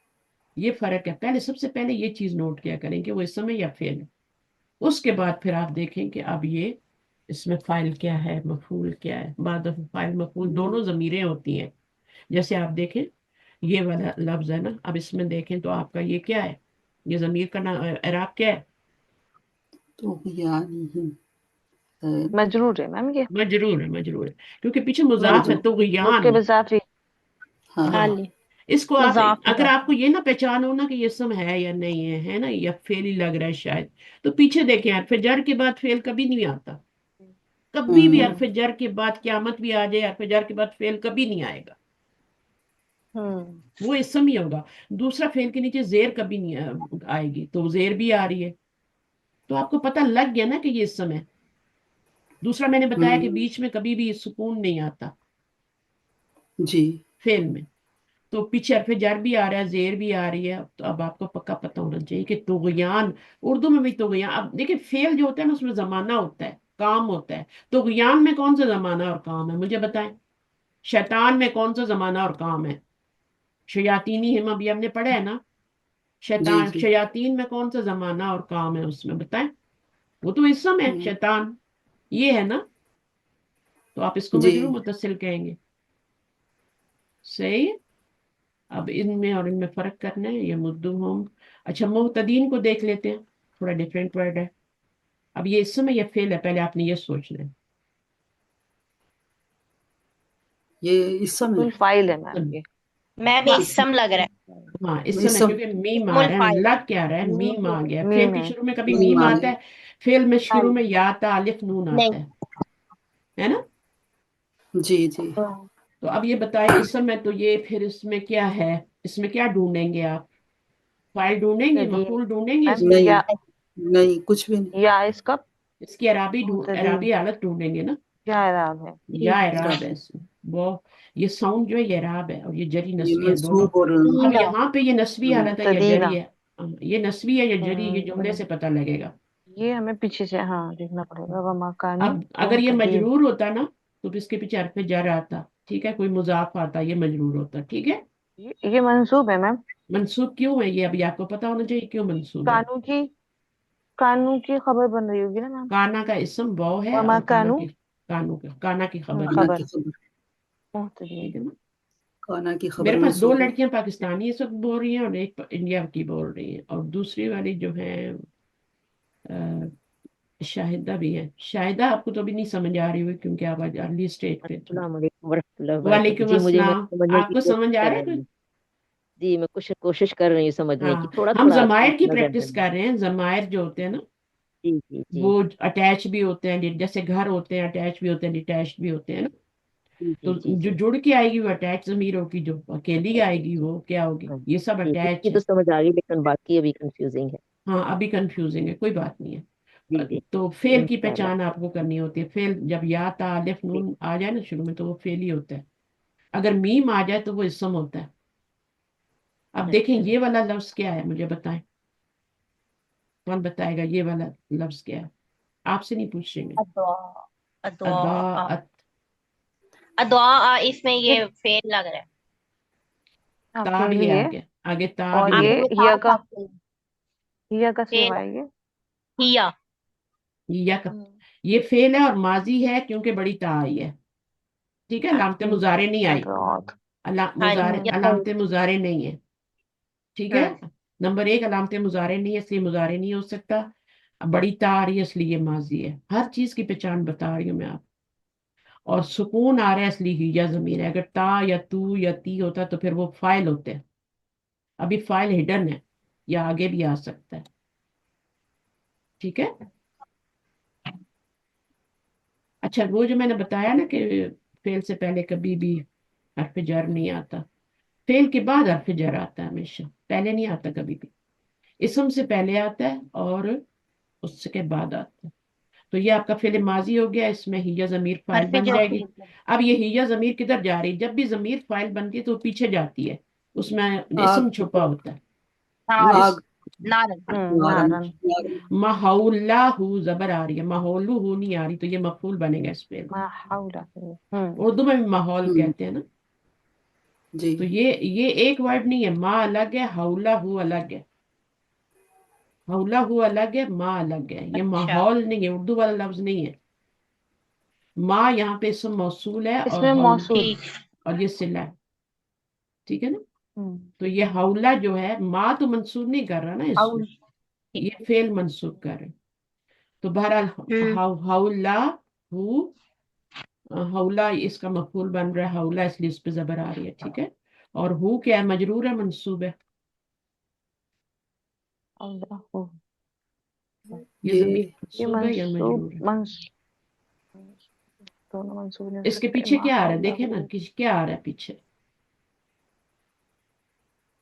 Speaker 1: ये फर्क है। पहले, सबसे पहले ये चीज नोट किया करें कि वो इसम है या फेल है। उसके बाद फिर आप देखें कि अब ये, इसमें फाइल क्या है, मफूल क्या है। बाद फाइल मफूल दोनों जमीरें होती हैं। जैसे आप देखें, ये वाला लफ्ज है ना, अब इसमें देखें तो आपका ये क्या है, ये जमीर का नाम एराब क्या है।
Speaker 4: तो यानी है।
Speaker 3: मजरूर है मैम ये।
Speaker 1: मजरूर है, मजरूर है, क्योंकि पीछे
Speaker 3: मज
Speaker 1: मुजाफ है तो
Speaker 3: मुझके
Speaker 1: गुयान।
Speaker 3: बिजाफी।
Speaker 4: हाँ
Speaker 1: हाँ,
Speaker 2: हाली
Speaker 1: इसको आप,
Speaker 3: मजाफ
Speaker 1: अगर
Speaker 3: मजाफ।
Speaker 1: आपको ये ना पहचान हो ना कि ये सम है या नहीं है, है ना, या फेल ही लग रहा है शायद, तो पीछे देखें, हरफ जर के बाद फेल कभी नहीं आता। कभी भी
Speaker 4: हम्म
Speaker 1: हरफ जर के बाद क्यामत भी आ जाए, हरफ जर के बाद फेल कभी नहीं आएगा।
Speaker 3: हम्म
Speaker 1: वो इसम ही होगा। दूसरा, फेल के नीचे जेर कभी नहीं आएगी, तो जेर भी आ रही है, तो आपको पता लग गया ना कि ये इसम है। दूसरा, मैंने बताया कि
Speaker 4: हम्म।
Speaker 1: बीच में कभी भी सुकून नहीं आता
Speaker 4: जी
Speaker 1: फेल में। तो पीछे हरफ जर भी आ रहा है, जेर भी आ रही है, तो अब आपको पक्का पता होना चाहिए कि तुगयान, उर्दू में भी तुगयान। अब देखिए, फेल जो होता है ना, उसमें जमाना होता है, काम होता है। तुगयान में कौन सा जमाना और काम है, मुझे बताएं। शैतान में कौन सा जमाना और काम है। शयातीनी हिम अभी हमने पढ़ा है ना।
Speaker 4: जी
Speaker 1: शैतान,
Speaker 4: जी।
Speaker 1: शयातीन में कौन सा जमाना और काम है, उसमें बताएं। वो तो इसम है
Speaker 4: हम्म।
Speaker 1: शैतान, ये है ना। तो आप इसको
Speaker 4: जी
Speaker 1: मजरूर मुत्तसिल कहेंगे। सही है। अब इनमें और इनमें फर्क करना है, ये मुद्दू हम। अच्छा, मुहतदीन को देख लेते हैं, थोड़ा डिफरेंट वर्ड है। अब ये इसम है या फेल है, पहले आपने ये सोचना है।
Speaker 4: ये इस समय।
Speaker 3: फुल फाइल है मैम
Speaker 1: इसम।
Speaker 3: ये।
Speaker 2: मैम
Speaker 1: हाँ,
Speaker 2: इसम लग रहा
Speaker 1: हाँ, इस
Speaker 4: इस
Speaker 1: समय,
Speaker 4: समय
Speaker 1: क्योंकि मीम आ
Speaker 2: है।
Speaker 1: रहा है,
Speaker 2: फाइल।
Speaker 1: लग क्या रहा है,
Speaker 3: मीम
Speaker 1: मीम आ गया। फेल
Speaker 3: मीम
Speaker 1: के
Speaker 3: है।
Speaker 1: शुरू में कभी
Speaker 4: मीम
Speaker 1: मीम
Speaker 4: आ
Speaker 1: आता
Speaker 4: गया।
Speaker 1: है, फेल में शुरू
Speaker 3: हाँ।
Speaker 1: में या ता अलिफ नून
Speaker 2: नहीं।
Speaker 1: आता है ना।
Speaker 4: जी जी
Speaker 1: तो अब ये बताएं, इस समय तो ये, फिर इसमें क्या है, इसमें क्या ढूंढेंगे आप। फाइल ढूंढेंगे,
Speaker 3: मुतदीन
Speaker 1: मफूल ढूंढेंगे
Speaker 3: मैम
Speaker 1: इसमें।
Speaker 4: नहीं,
Speaker 3: या
Speaker 4: नहीं कुछ भी नहीं।
Speaker 3: या इसका
Speaker 1: इसकी
Speaker 3: मुतदीन
Speaker 1: अराबी हालत ढूंढेंगे ना।
Speaker 3: या इराब है।
Speaker 1: या
Speaker 2: ठीक है।
Speaker 1: एराब है इसमें वो। ये साउंड जो है ये एराब है, और ये जरी
Speaker 4: ये
Speaker 1: नस्वी है दोनों।
Speaker 4: मंसूब और
Speaker 1: अब
Speaker 2: मीना।
Speaker 1: यहाँ पे ये नस्वी हालत है या जरी
Speaker 3: मुतदीना।
Speaker 1: है। ये नस्वी है या जरी, ये जुमले
Speaker 3: हम्म,
Speaker 1: से पता लगेगा।
Speaker 3: ये हमें पीछे से हाँ देखना पड़ेगा। वमा कानू
Speaker 1: अब अगर ये
Speaker 3: मुहतदीन।
Speaker 1: मजरूर होता ना, तो फिर इसके पीछे हरफ जर आता, ठीक है, कोई मुजाफ आता, ये मजरूर होता, ठीक है।
Speaker 3: ये मंसूब है मैम।
Speaker 1: मंसूब क्यों है, ये अभी आपको पता होना चाहिए क्यों मंसूब है।
Speaker 3: कानू की कानू की खबर बन रही होगी ना मैम।
Speaker 1: काना का इसम वाव है,
Speaker 3: वमा
Speaker 1: और
Speaker 3: कानू
Speaker 1: काना की खबर है।
Speaker 4: काना
Speaker 3: खबर
Speaker 4: की खबर।
Speaker 1: ठीक
Speaker 3: मुहतदीन।
Speaker 1: है ना।
Speaker 4: खाना की खबर
Speaker 1: मेरे पास 2
Speaker 4: मंसूब है।
Speaker 1: लड़कियां पाकिस्तानी इस वक्त बोल रही हैं और एक इंडिया की बोल रही हैं, और दूसरी वाली जो है शाहिदा भी है। शाहिदा आपको तो अभी नहीं समझ आ रही हुई क्योंकि आप आज अर्ली स्टेज पे थी।
Speaker 5: अस्सलाम वालेकुम वरहमतुल्लाहि वबरकातुहू।
Speaker 1: वालेकुम
Speaker 5: जी मुझे, मैं
Speaker 1: अस्सलाम।
Speaker 5: समझने की
Speaker 1: आपको समझ
Speaker 5: कोशिश
Speaker 1: आ
Speaker 5: कर
Speaker 1: रहा है
Speaker 5: रही
Speaker 1: कुछ?
Speaker 5: हूँ। जी मैं कुछ कोशिश कर रही हूँ समझने की,
Speaker 1: हाँ,
Speaker 5: थोड़ा
Speaker 1: हम
Speaker 5: थोड़ा आपकी
Speaker 1: जमायर की
Speaker 5: नजर
Speaker 1: प्रैक्टिस
Speaker 5: में।
Speaker 1: कर रहे हैं। जमायर जो होते हैं ना,
Speaker 5: जी जी जी
Speaker 1: वो अटैच भी होते हैं, जैसे घर होते हैं अटैच भी होते हैं, डिटैच भी होते हैं ना।
Speaker 5: जी
Speaker 1: तो
Speaker 5: जी जी
Speaker 1: जो
Speaker 5: जी।
Speaker 1: जुड़ के आएगी वो अटैच जमीर होगी, जो अकेली आएगी वो क्या होगी,
Speaker 5: हाँ
Speaker 1: ये सब
Speaker 5: जी,
Speaker 1: अटैच
Speaker 5: इतनी तो
Speaker 1: है।
Speaker 5: समझ आ गई लेकिन बाकी अभी कंफ्यूजिंग है।
Speaker 1: हाँ, अभी कंफ्यूजिंग है, कोई बात नहीं
Speaker 5: जी
Speaker 1: है।
Speaker 5: जी।
Speaker 1: तो फेल की
Speaker 5: इंशाल्लाह।
Speaker 1: पहचान आपको करनी होती है। फेल जब या ता अलिफ
Speaker 5: जी
Speaker 1: नून आ जाए ना शुरू में, तो वो फेल ही होता है। अगर मीम आ जाए तो वो इसम होता है। अब देखें
Speaker 5: अच्छा।
Speaker 1: ये वाला लफ्ज क्या है, मुझे बताएं। कौन बताएगा ये वाला लफ्ज क्या है? आपसे नहीं पूछ रही मैं।
Speaker 2: अदवा, अदवा,
Speaker 1: अदाअत।
Speaker 2: अदवा, इसमें ये फेल लग रहा है।
Speaker 3: हाँ
Speaker 1: ता भी
Speaker 3: फेल
Speaker 1: है
Speaker 3: ही है।
Speaker 1: आगे, आगे ता
Speaker 3: और
Speaker 1: भी
Speaker 3: ये
Speaker 1: है।
Speaker 2: आपने
Speaker 3: हिया
Speaker 2: कहा
Speaker 3: का,
Speaker 2: था फेल।
Speaker 3: हिया का
Speaker 2: फेल
Speaker 3: सिवा ये।
Speaker 2: हिया।
Speaker 1: या का,
Speaker 3: हम्म,
Speaker 1: ये फेल है और माजी है क्योंकि बड़ी ता आई है। ठीक है, अलामत
Speaker 3: ठीक है।
Speaker 1: मुजारे नहीं आई।
Speaker 3: अदवात।
Speaker 2: हाँ जी,
Speaker 1: मुजारे,
Speaker 2: ये
Speaker 3: हम्म
Speaker 2: सही।
Speaker 1: अलामत मुजारे नहीं है। ठीक है।
Speaker 3: हम्म
Speaker 1: नंबर 1, अलामत मुजारे नहीं है, इसलिए मुजारे नहीं हो सकता। अब बड़ी ता आ रही है इसलिए ये माजी है। हर चीज की पहचान बता रही हूँ मैं आप। और सुकून आ रहा है इसलिए ही या जमीर है। अगर ता या तू या ती होता तो फिर वो फाइल होते हैं। अभी फाइल हिडन है, या आगे भी आ सकता है। ठीक है। अच्छा, वो जो मैंने बताया ना कि फेल से पहले कभी भी हर्फ जर नहीं आता, फेल के बाद हर्फ जर आता है, हमेशा पहले नहीं आता कभी भी। इसम से पहले आता है और उसके बाद आता है। तो ये आपका फेल माजी हो गया, इसमें हिया जमीर फाइल
Speaker 2: हर्फ
Speaker 1: बन
Speaker 2: जो
Speaker 1: जाएगी। अब ये हिया जमीर किधर जा रही है? जब भी जमीर फाइल बनती है तो वो पीछे जाती है, उसमें
Speaker 4: आग
Speaker 1: इसम छुपा होता है।
Speaker 2: नारन,
Speaker 1: इस
Speaker 4: आग
Speaker 2: नारन।
Speaker 4: नारन
Speaker 3: नारन।
Speaker 4: नारन।
Speaker 1: माहौल्लाहू जबर आ रही है, माहौलू नहीं आ रही, तो ये मफूल बनेगा इस फेल
Speaker 3: मा
Speaker 1: का।
Speaker 3: हौला।
Speaker 1: उर्दू में भी माहौल
Speaker 4: हम्म,
Speaker 1: कहते हैं ना।
Speaker 4: जी
Speaker 1: तो ये एक वर्ड नहीं है। माँ अलग है, हौला हु अलग है। हौला हु अलग है, माँ अलग है। ये
Speaker 2: अच्छा।
Speaker 1: माहौल नहीं है, उर्दू वाला लफ्ज नहीं है। माँ यहाँ पे इसम मौसूल है, और
Speaker 3: इसमें
Speaker 1: हौल,
Speaker 3: मौसूल।
Speaker 2: ठीक।
Speaker 1: और ये सिला है। ठीक है ना।
Speaker 3: हम्म
Speaker 1: तो ये हौला जो है, माँ तो मंसूब नहीं कर रहा ना इसमें,
Speaker 2: हाउल। ठीक।
Speaker 1: ये फेल मंसूब कर रहे हैं। तो बहरहाल
Speaker 2: हम्म।
Speaker 1: हौला हु, हौला इसका मफूल बन रहा है हौला, इसलिए इस पे जबर आ रही है। ठीक है। और हु क्या है? मजरूर है, मंसूब है।
Speaker 3: अल्लाह।
Speaker 1: ये जमीर
Speaker 3: ये
Speaker 1: मंसूब है या
Speaker 3: मंसूब
Speaker 1: मजरूर है?
Speaker 3: दोनों मंसूब नहीं हो
Speaker 1: इसके
Speaker 3: सकते।
Speaker 1: पीछे
Speaker 3: मा
Speaker 1: क्या आ रहा है?
Speaker 3: हौला
Speaker 1: देखे ना कि क्या आ रहा है पीछे।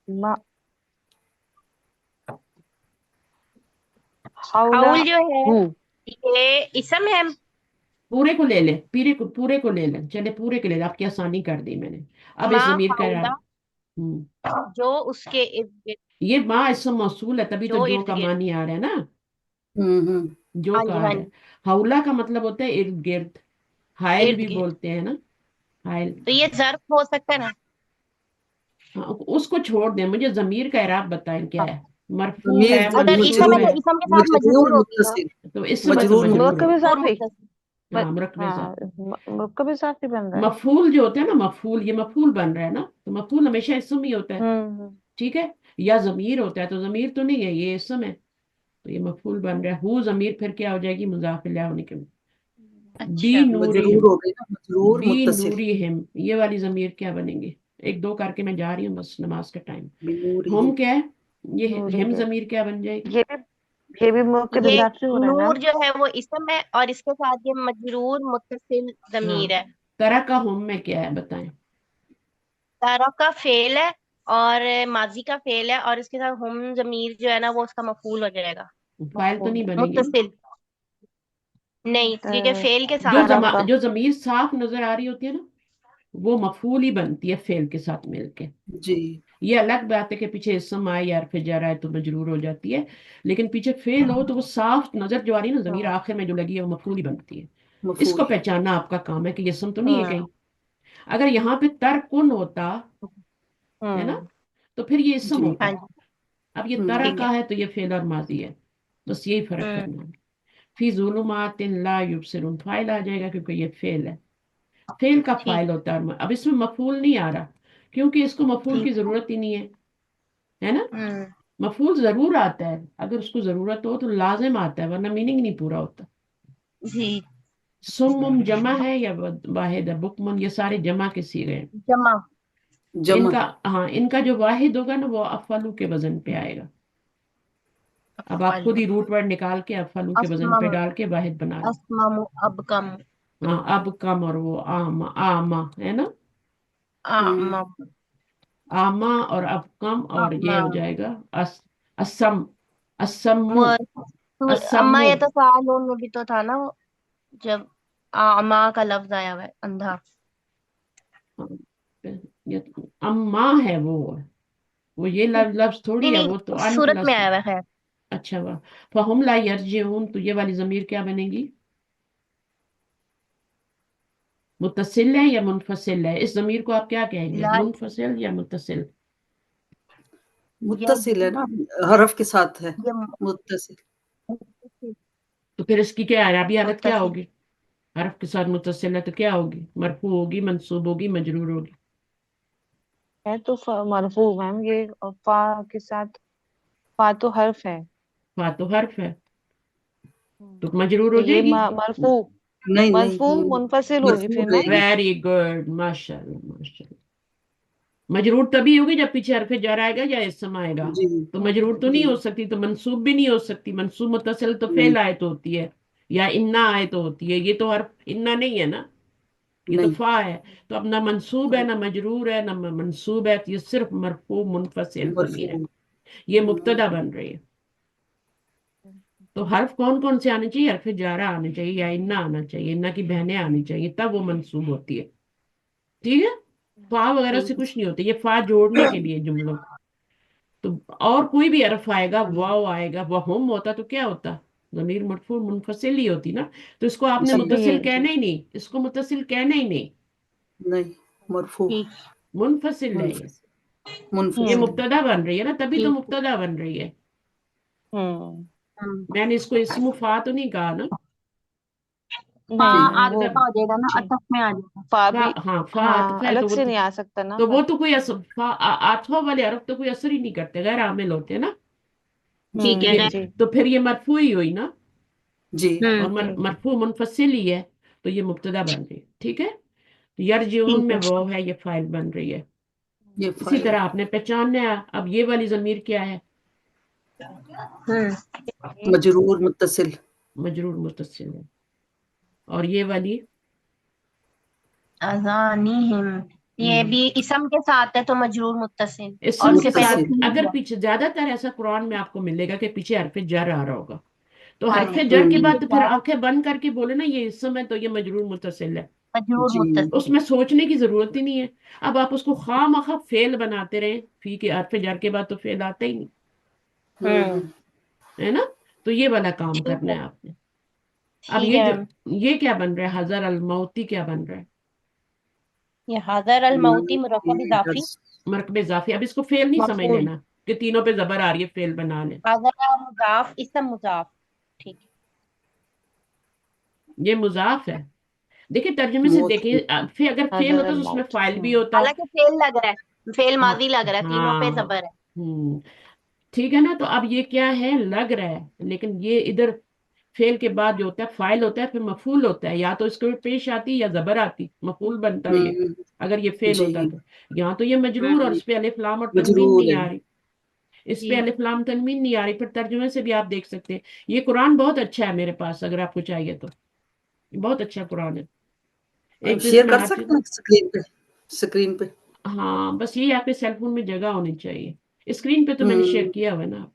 Speaker 3: मा हौला
Speaker 2: हाउल जो है
Speaker 3: हु।
Speaker 2: ये इसम है।
Speaker 1: पूरे को ले ले, पूरे को ले ले, चले पूरे के ले ले, आपकी आसानी कर दी मैंने। अब
Speaker 2: मा
Speaker 1: इस जमीर का
Speaker 2: हौला,
Speaker 1: हम्म,
Speaker 2: जो उसके इर्द गिर्द।
Speaker 1: ये माँ इसम मौसूल है, तभी तो
Speaker 2: जो
Speaker 1: जो
Speaker 2: इर्द
Speaker 1: का
Speaker 2: गिर्द।
Speaker 1: मानी आ रहा है ना।
Speaker 4: हम्म।
Speaker 1: जो
Speaker 2: हाँ
Speaker 1: का
Speaker 2: जी,
Speaker 1: आ
Speaker 2: हाँ
Speaker 1: रहा है।
Speaker 2: जी।
Speaker 1: हौला का मतलब होता है इर्द गिर्द। हायल
Speaker 2: इर्द
Speaker 1: भी
Speaker 2: गिर्द।
Speaker 1: बोलते हैं ना, हायल।
Speaker 2: तो ये जर्फ हो सकता है ना।
Speaker 1: हाँ, उसको छोड़ दें, मुझे जमीर का इराब बताएं क्या है। मरफू
Speaker 4: ज़मीर
Speaker 1: है,
Speaker 2: अगर इसम
Speaker 1: मंसूब
Speaker 2: है
Speaker 1: है।
Speaker 2: तो
Speaker 4: मजरूर,
Speaker 2: इसम के साथ
Speaker 4: मजरूर
Speaker 2: मजरूर होगी ना।
Speaker 4: मुत्तसिल,
Speaker 1: तो इससे तो
Speaker 4: मजरूर
Speaker 1: मजरूर
Speaker 3: मुरक्कब
Speaker 1: है।
Speaker 4: मुत्तसिल।
Speaker 2: मजरूर
Speaker 3: इजाफी।
Speaker 1: हाँ, मुरक्कब
Speaker 3: हाँ,
Speaker 1: इजाफी।
Speaker 3: मुरक्कब इजाफी बन रहा है।
Speaker 1: मफूल जो होता है ना, मफूल, ये मफूल बन रहा है ना, तो मफूल हमेशा इसम ही होता है।
Speaker 3: हम्म।
Speaker 1: ठीक है। या जमीर होता है, तो जमीर तो नहीं है, ये इसम है। तो ये मफूल बन रहा है। हु जमीर फिर क्या हो जाएगी? मुजाफ इलैह होने के। बी
Speaker 2: अच्छा।
Speaker 1: नूरी
Speaker 4: मजरूर
Speaker 1: हिम,
Speaker 4: हो गई ना, मजरूर
Speaker 1: बी
Speaker 4: मुत्तसिल।
Speaker 1: नूरी हिम, ये वाली जमीर क्या बनेंगे? एक दो करके मैं जा रही हूँ, बस नमाज का टाइम।
Speaker 4: बिनूरिहिम।
Speaker 1: हम क्या है? ये
Speaker 3: नूरी
Speaker 1: हिम
Speaker 3: है।
Speaker 1: जमीर क्या बन जाएगी?
Speaker 3: ये भी, ये भी मुरक्कब
Speaker 2: ये
Speaker 3: इजाफी हो रहा है
Speaker 2: नूर
Speaker 3: मैम।
Speaker 2: जो है वो इसम है और इसके साथ ये मजरूर मुत्तसिल
Speaker 1: हाँ,
Speaker 2: जमीर है।
Speaker 1: तरह का हम में क्या है बताएं।
Speaker 2: तारा का फेल है और माजी का फेल है और इसके साथ हम जमीर जो है ना वो उसका मफूल हो जाएगा।
Speaker 1: फाइल तो नहीं बनेगी ना।
Speaker 2: मुत्तसिल नहीं, क्योंकि
Speaker 3: तर,
Speaker 2: फेल के
Speaker 1: जो
Speaker 2: साथ है।
Speaker 3: तरह का।
Speaker 1: जो जमीर साफ नजर आ रही होती है ना, वो मफूल ही बनती है फेल के साथ मिलके।
Speaker 4: जी
Speaker 1: ये अलग बात है कि पीछे इसम आए या फिर जरा है तो मजरूर हो जाती है। लेकिन पीछे फेल हो तो वो साफ नजर जो आ रही है ना, जमीर
Speaker 3: हाँ,
Speaker 1: आखिर में जो लगी है, वो मफूल ही बनती है। इसको
Speaker 4: मफूल।
Speaker 1: पहचानना आपका काम है कि ये इसम तो नहीं है
Speaker 3: हम्म
Speaker 1: कहीं। अगर यहाँ पे तरकुन होता है ना,
Speaker 3: हम्म
Speaker 1: तो फिर ये इसम
Speaker 4: जी
Speaker 1: होता।
Speaker 2: हाँ जी।
Speaker 1: अब ये तरह
Speaker 2: ठीक
Speaker 4: हम्म।
Speaker 1: का
Speaker 2: है।
Speaker 1: है तो ये फेल और माजी है। बस यही फर्क
Speaker 2: हम्म।
Speaker 1: करना है। फी जुलुमातिन ला युबसिरून फाइल आ जाएगा क्योंकि ये फेल है। फेल का
Speaker 2: ठीक।
Speaker 1: फाइल होता है। अब इसमें मफूल नहीं आ रहा क्योंकि इसको मफूल
Speaker 2: ठीक।
Speaker 1: की जरूरत ही नहीं है ना।
Speaker 2: हम्म।
Speaker 1: मफूल जरूर आता है, अगर उसको जरूरत हो तो लाजिम आता है, वरना मीनिंग नहीं पूरा होता।
Speaker 2: जी।
Speaker 1: सुम्मुम जमा है या वाहिद है, बुकमुन ये सारे जमा के सीगे हैं।
Speaker 2: जमा।
Speaker 4: जमा।
Speaker 1: इनका, हाँ, इनका जो वाहिद होगा ना वो अफलू के वजन पे आएगा। अब आप खुद ही रूट वर्ड निकाल के अफलू के वजन पे
Speaker 2: असमम।
Speaker 1: डाल के वाहिद बना लो।
Speaker 2: असमम अबकम।
Speaker 1: हाँ, अब कम, और वो आमा, आमा है ना,
Speaker 2: आमम।
Speaker 1: आमा और अब कम, और ये
Speaker 2: आमा।
Speaker 1: हो जाएगा असम, असम्मु,
Speaker 2: वो अम्मा,
Speaker 1: असम्मु।
Speaker 2: ये तो सालून में भी तो था ना वो, जब आमा का लफ्ज आया हुआ है, अंधा।
Speaker 1: हाँ, ये अम्मा है वो ये लफ्ज थोड़ी
Speaker 2: नहीं
Speaker 1: है,
Speaker 2: नहीं,
Speaker 1: वो तो अन
Speaker 2: सूरत में
Speaker 1: प्लस।
Speaker 2: आया हुआ है।
Speaker 1: अच्छा, वाह। फहुम ला यरजिऊन, तो ये वाली जमीर क्या बनेगी? मुत्तसिल है या मुनफसिल है? इस जमीर को आप क्या कहेंगे,
Speaker 2: ला।
Speaker 1: मुनफसिल या मुत्तसिल?
Speaker 2: ये
Speaker 4: मुत्तसिल है ना, हरफ के साथ है।
Speaker 2: ये
Speaker 4: मुत्तसिल।
Speaker 1: तो फिर इसकी क्या अरबी हालत क्या
Speaker 2: मुत्तसिल।
Speaker 1: होगी? हरफ के साथ मुत्तसिल है तो क्या होगी? मरफू होगी, मंसूब होगी, मजरूर होगी?
Speaker 3: है तो मरफू मैम, ये और फा के साथ, फा तो हर्फ है।
Speaker 1: फा तो हर्फ है, तो
Speaker 3: हम्म।
Speaker 1: मजरूर
Speaker 3: तो
Speaker 1: हो
Speaker 3: ये
Speaker 1: जाएगी।
Speaker 3: मरफू,
Speaker 4: नहीं नहीं,
Speaker 3: मरफू
Speaker 4: ये
Speaker 3: मुनफसिल होगी
Speaker 4: मरफू
Speaker 3: फिर मैम।
Speaker 4: रहेगी।
Speaker 1: वेरी गुड, माशाल्लाह माशाल्लाह। मजरूर तभी होगी जब पीछे हरफ जर आएगा या इसम आएगा।
Speaker 4: जी
Speaker 1: तो मजरूर तो
Speaker 4: जी।
Speaker 1: नहीं हो सकती, तो मंसूब भी नहीं हो सकती। मंसूब मुत्तसिल तो
Speaker 4: नहीं
Speaker 1: फेल आए तो होती है, या इन्ना आए तो होती है। ये तो हर्फ इन्ना नहीं है ना, ये तो
Speaker 4: नहीं।
Speaker 1: फा है। तो अब ना मंसूब है, ना मजरूर है, ना मंसूब है, तो ये सिर्फ मरफू मुनफसिल
Speaker 4: मरफू।
Speaker 1: जमीर है। ये मुब्तदा बन रही है। तो हर्फ कौन कौन से आने चाहिए? हर्फ जारा आने चाहिए, या इन्ना आना चाहिए, इन्ना की बहनें आनी चाहिए, तब वो मंसूब होती है। ठीक है, फा वगैरह से
Speaker 2: ठीक।
Speaker 1: कुछ नहीं होता, ये फा जोड़ने के लिए जुमलों। तो और कोई भी हर्फ आएगा, वाव आएगा, वहुम होता तो क्या होता? जमीर मरफू मुनफसिल ही होती ना। तो इसको आपने
Speaker 3: तब भी
Speaker 1: मुत्तसिल
Speaker 3: ये
Speaker 1: कहना ही नहीं, इसको मुत्तसिल कहना ही नहीं,
Speaker 4: नहीं, मरफू।
Speaker 2: ठीक।
Speaker 1: मुनफसिल है ये।
Speaker 4: मुनफसिल।
Speaker 1: ये
Speaker 4: मुनफसिल।
Speaker 2: हम्म।
Speaker 1: मुब्तदा बन रही है ना, तभी तो
Speaker 2: ठीक।
Speaker 1: मुब्तदा बन रही है।
Speaker 3: हम्म।
Speaker 1: मैंने इसको इसमु फा तो नहीं कहा ना।
Speaker 3: नहीं
Speaker 2: हाँ,
Speaker 4: ठीक।
Speaker 3: मैम वो,
Speaker 2: आधा हो जाएगा ना,
Speaker 3: जी,
Speaker 2: अतफ में आ जाएगा।
Speaker 3: फा
Speaker 1: फा,
Speaker 3: भी,
Speaker 1: हाँ, फा
Speaker 3: हाँ
Speaker 1: आतफ है,
Speaker 3: अलग से नहीं आ सकता ना
Speaker 1: तो वो
Speaker 3: फा।
Speaker 1: तो कोई असर, आठवां वाले हरफ तो कोई असर ही नहीं करते, गैर आमिल होते हैं ना।
Speaker 2: ठीक है,
Speaker 1: ये
Speaker 3: जी
Speaker 1: तो फिर ये मरफू ही हुई ना,
Speaker 4: जी
Speaker 1: और
Speaker 3: जी।
Speaker 1: मरफू मुनफसिल ही है, तो ये मुब्तदा बन रही है। ठीक है, तो यरजिऊन
Speaker 2: ठीक
Speaker 1: में
Speaker 2: है।
Speaker 1: वो है, ये फाइल बन रही है।
Speaker 4: ये
Speaker 1: इसी
Speaker 4: फाइल।
Speaker 1: तरह आपने पहचानना है। अब ये वाली जमीर क्या है?
Speaker 2: हम्म।
Speaker 3: ये
Speaker 4: मजरूर मुत्तसिल।
Speaker 1: मजरूर मुत्तसिल है। और ये वाली,
Speaker 2: अज़ानीहिम, ये
Speaker 1: हम्म,
Speaker 2: भी इसम के साथ है तो मजरूर मुत्तसिल, और
Speaker 1: इसम
Speaker 2: उसके
Speaker 1: के
Speaker 2: पहले
Speaker 1: साथ,
Speaker 4: मुत्तसिल।
Speaker 1: अगर
Speaker 2: फील है।
Speaker 1: पीछे ज्यादातर ऐसा कुरान में आपको मिलेगा कि पीछे हरफ जर आ रहा होगा, तो
Speaker 2: हाँ
Speaker 1: हरफ
Speaker 2: जी,
Speaker 1: जर के
Speaker 2: इसके
Speaker 1: बाद तो फिर
Speaker 2: बाद
Speaker 1: आंखें बंद करके बोले ना ये इसम है, तो ये मजरूर मुत्तसिल है।
Speaker 2: मजरूर
Speaker 4: जी
Speaker 2: मुत्तसिल।
Speaker 1: उसमें सोचने की जरूरत ही नहीं है। अब आप उसको खामखा फेल बनाते रहे, फी के हरफ जर के बाद तो फेल आता ही नहीं,
Speaker 2: हम्म।
Speaker 1: है ना। तो ये वाला काम
Speaker 2: ठीक
Speaker 1: करना
Speaker 2: है।
Speaker 1: है आपने। अब
Speaker 2: ठीक है मैम।
Speaker 1: ये क्या बन रहा है? हजर अल मौती क्या बन रहा है?
Speaker 2: ये हज़र अल मौती मुरक्कब
Speaker 4: इधर
Speaker 2: इजाफी
Speaker 1: मरकब इजाफी। अब इसको फेल नहीं समझ
Speaker 2: मफूल।
Speaker 1: लेना कि तीनों पे जबर आ रही है, फेल बना ले।
Speaker 2: हज़र मुजाफ इसम मुजाफ। ठीक है।
Speaker 1: ये मुजाफ है। देखिए तर्जुमे से
Speaker 4: मौत
Speaker 1: देखिए,
Speaker 4: की।
Speaker 1: फिर अगर फेल
Speaker 3: हजर
Speaker 1: होता
Speaker 3: अल
Speaker 1: तो उसमें
Speaker 3: मौत।
Speaker 1: फाइल भी होता।
Speaker 2: हालांकि फेल लग रहा है, फेल
Speaker 1: हाँ,
Speaker 2: माजी लग रहा है, तीनों पे
Speaker 1: हाँ,
Speaker 2: जबर है।
Speaker 1: ठीक है ना। तो अब ये क्या है, लग रहा है, लेकिन ये इधर फेल के बाद जो होता है फाइल होता है, फिर मफूल होता है, या तो इसको पेश आती या जबर आती, मफूल बनता ये, अगर ये फेल
Speaker 4: जी।
Speaker 1: होता तो। यहाँ तो ये मजरूर, और
Speaker 2: हम्म।
Speaker 1: इस पे अलिफ लाम और तनवीन
Speaker 4: मजरूर
Speaker 1: नहीं
Speaker 4: है।
Speaker 1: आ रही, इस पे
Speaker 2: जी।
Speaker 1: अलिफ लाम तनवीन नहीं आ रही। फिर तर्जुमे से भी आप देख सकते हैं। ये कुरान बहुत अच्छा है मेरे पास, अगर आपको चाहिए तो, बहुत अच्छा कुरान है।
Speaker 4: आप
Speaker 1: एक तो
Speaker 4: शेयर
Speaker 1: इसमें
Speaker 4: कर
Speaker 1: हर चीज,
Speaker 4: सकते हैं स्क्रीन पे, स्क्रीन पे।
Speaker 1: हाँ, बस ये आपके सेलफोन में जगह होनी चाहिए। स्क्रीन पे तो मैंने शेयर
Speaker 4: हम्म।
Speaker 1: किया हुआ है ना।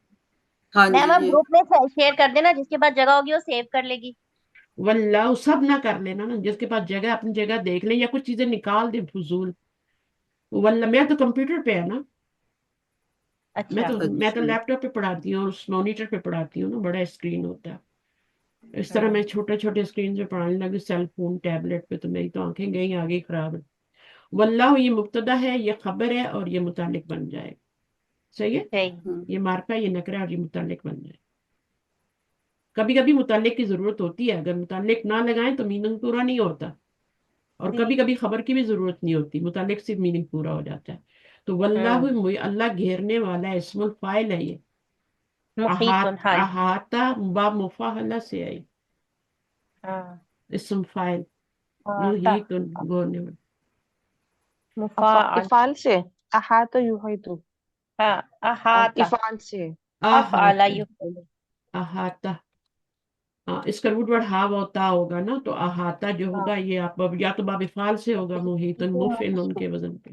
Speaker 4: हाँ जी,
Speaker 2: मैम आप
Speaker 4: ये
Speaker 2: ग्रुप में शेयर कर देना, जिसके पास जगह होगी वो सेव कर लेगी।
Speaker 1: वल्लाह सब ना कर लेना ना, जिसके पास जगह अपनी जगह देख ले, या कुछ चीजें निकाल दे फजूल। वल्लाह मेरा तो कंप्यूटर पे है ना,
Speaker 2: अच्छा।
Speaker 1: मैं तो
Speaker 4: अच्छा।
Speaker 1: लैपटॉप पे पढ़ाती हूँ और उस मॉनिटर पे पढ़ाती हूँ ना, बड़ा स्क्रीन होता है। इस तरह मैं
Speaker 2: हम्म।
Speaker 1: छोटे छोटे स्क्रीन पे पढ़ाने लगी, सेल फोन टैबलेट पे, तो मेरी तो आंखें गई आगे खराब है। वल्लाह ये मुब्तदा है, ये खबर है, और ये मुतालिक बन जाए। सही है,
Speaker 2: सही।
Speaker 1: ये मार्का, ये नकरा, और ये मुतालिक बन जाए। कभी कभी मुतालिक की जरूरत होती है, अगर मुतालिक ना लगाएं तो मीनिंग पूरा नहीं होता। اور کبھی کبھی خبر کی بھی ضرورت نہیں ہوتی، متعلق سے میننگ پورا ہو جاتا ہے. تو واللہ اللہ گھیرنے والا ہے، اسم الفاعل ہے یہ.
Speaker 2: محیط حال.
Speaker 1: احاطہ باب مفاعلہ سے ہے،
Speaker 2: ہاں
Speaker 1: اسم فاعل
Speaker 2: احاطہ
Speaker 1: محیط گھیرنے والا.
Speaker 2: مفاعل.
Speaker 3: افعال سے احاطہ یحیط.
Speaker 2: ہاں احاطہ
Speaker 3: افعال سے
Speaker 2: افعل
Speaker 1: احاطہ
Speaker 2: یفعل.
Speaker 1: احاطہ اس کا روٹ ورڈ ہا ہوتا ہوگا نا، تو احاطہ جو
Speaker 2: ہاں
Speaker 1: ہوگا یہ آپ یا تو باب افعال سے ہوگا، محیط مفعل ان کے وزن پہ.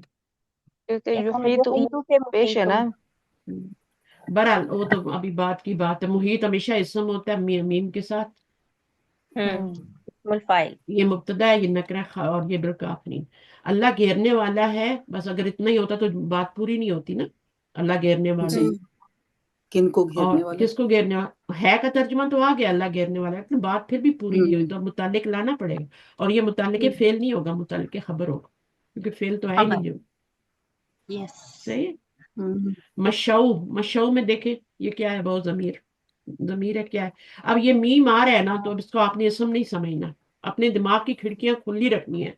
Speaker 3: کیونکہ یحیط
Speaker 2: یحیط سے
Speaker 3: پیش ہے
Speaker 2: محیط.
Speaker 3: نا.
Speaker 1: بہرحال وہ تو ابھی بات کی بات ہے. محیط ہمیشہ اسم ہوتا ہے میم کے ساتھ،
Speaker 2: اسم الفاعل.
Speaker 1: یہ مبتدا ہے، یہ نکرہ اور یہ بالکافرین. اللہ گھیرنے والا ہے، بس اگر اتنا ہی ہوتا تو بات پوری نہیں ہوتی نا. اللہ گھیرنے والا
Speaker 4: جی
Speaker 1: ہے.
Speaker 4: کن کو
Speaker 1: اور
Speaker 4: گھیرنے والا
Speaker 1: کس کو گھیرنے والا ہے کا ترجمہ تو آ گیا، اللہ گھیرنے والا ہے، لیکن بات پھر بھی پوری نہیں ہوئی، تو متعلق لانا پڑے گا. اور یہ متعلق فعل نہیں ہوگا، متعلق خبر ہوگا، کیونکہ فعل تو ہے ہی
Speaker 2: خبر.
Speaker 1: نہیں جو.
Speaker 2: یس.
Speaker 1: صحیح ہے.
Speaker 4: ہوں،
Speaker 1: مشو مشو میں دیکھیں یہ کیا ہے، بہت ضمیر ضمیر ہے کیا ہے. اب یہ میم آ رہا ہے نا، تو اب اس کو آپ نے اسم نہیں سمجھنا، اپنے دماغ کی کھڑکیاں کھلی رکھنی ہے.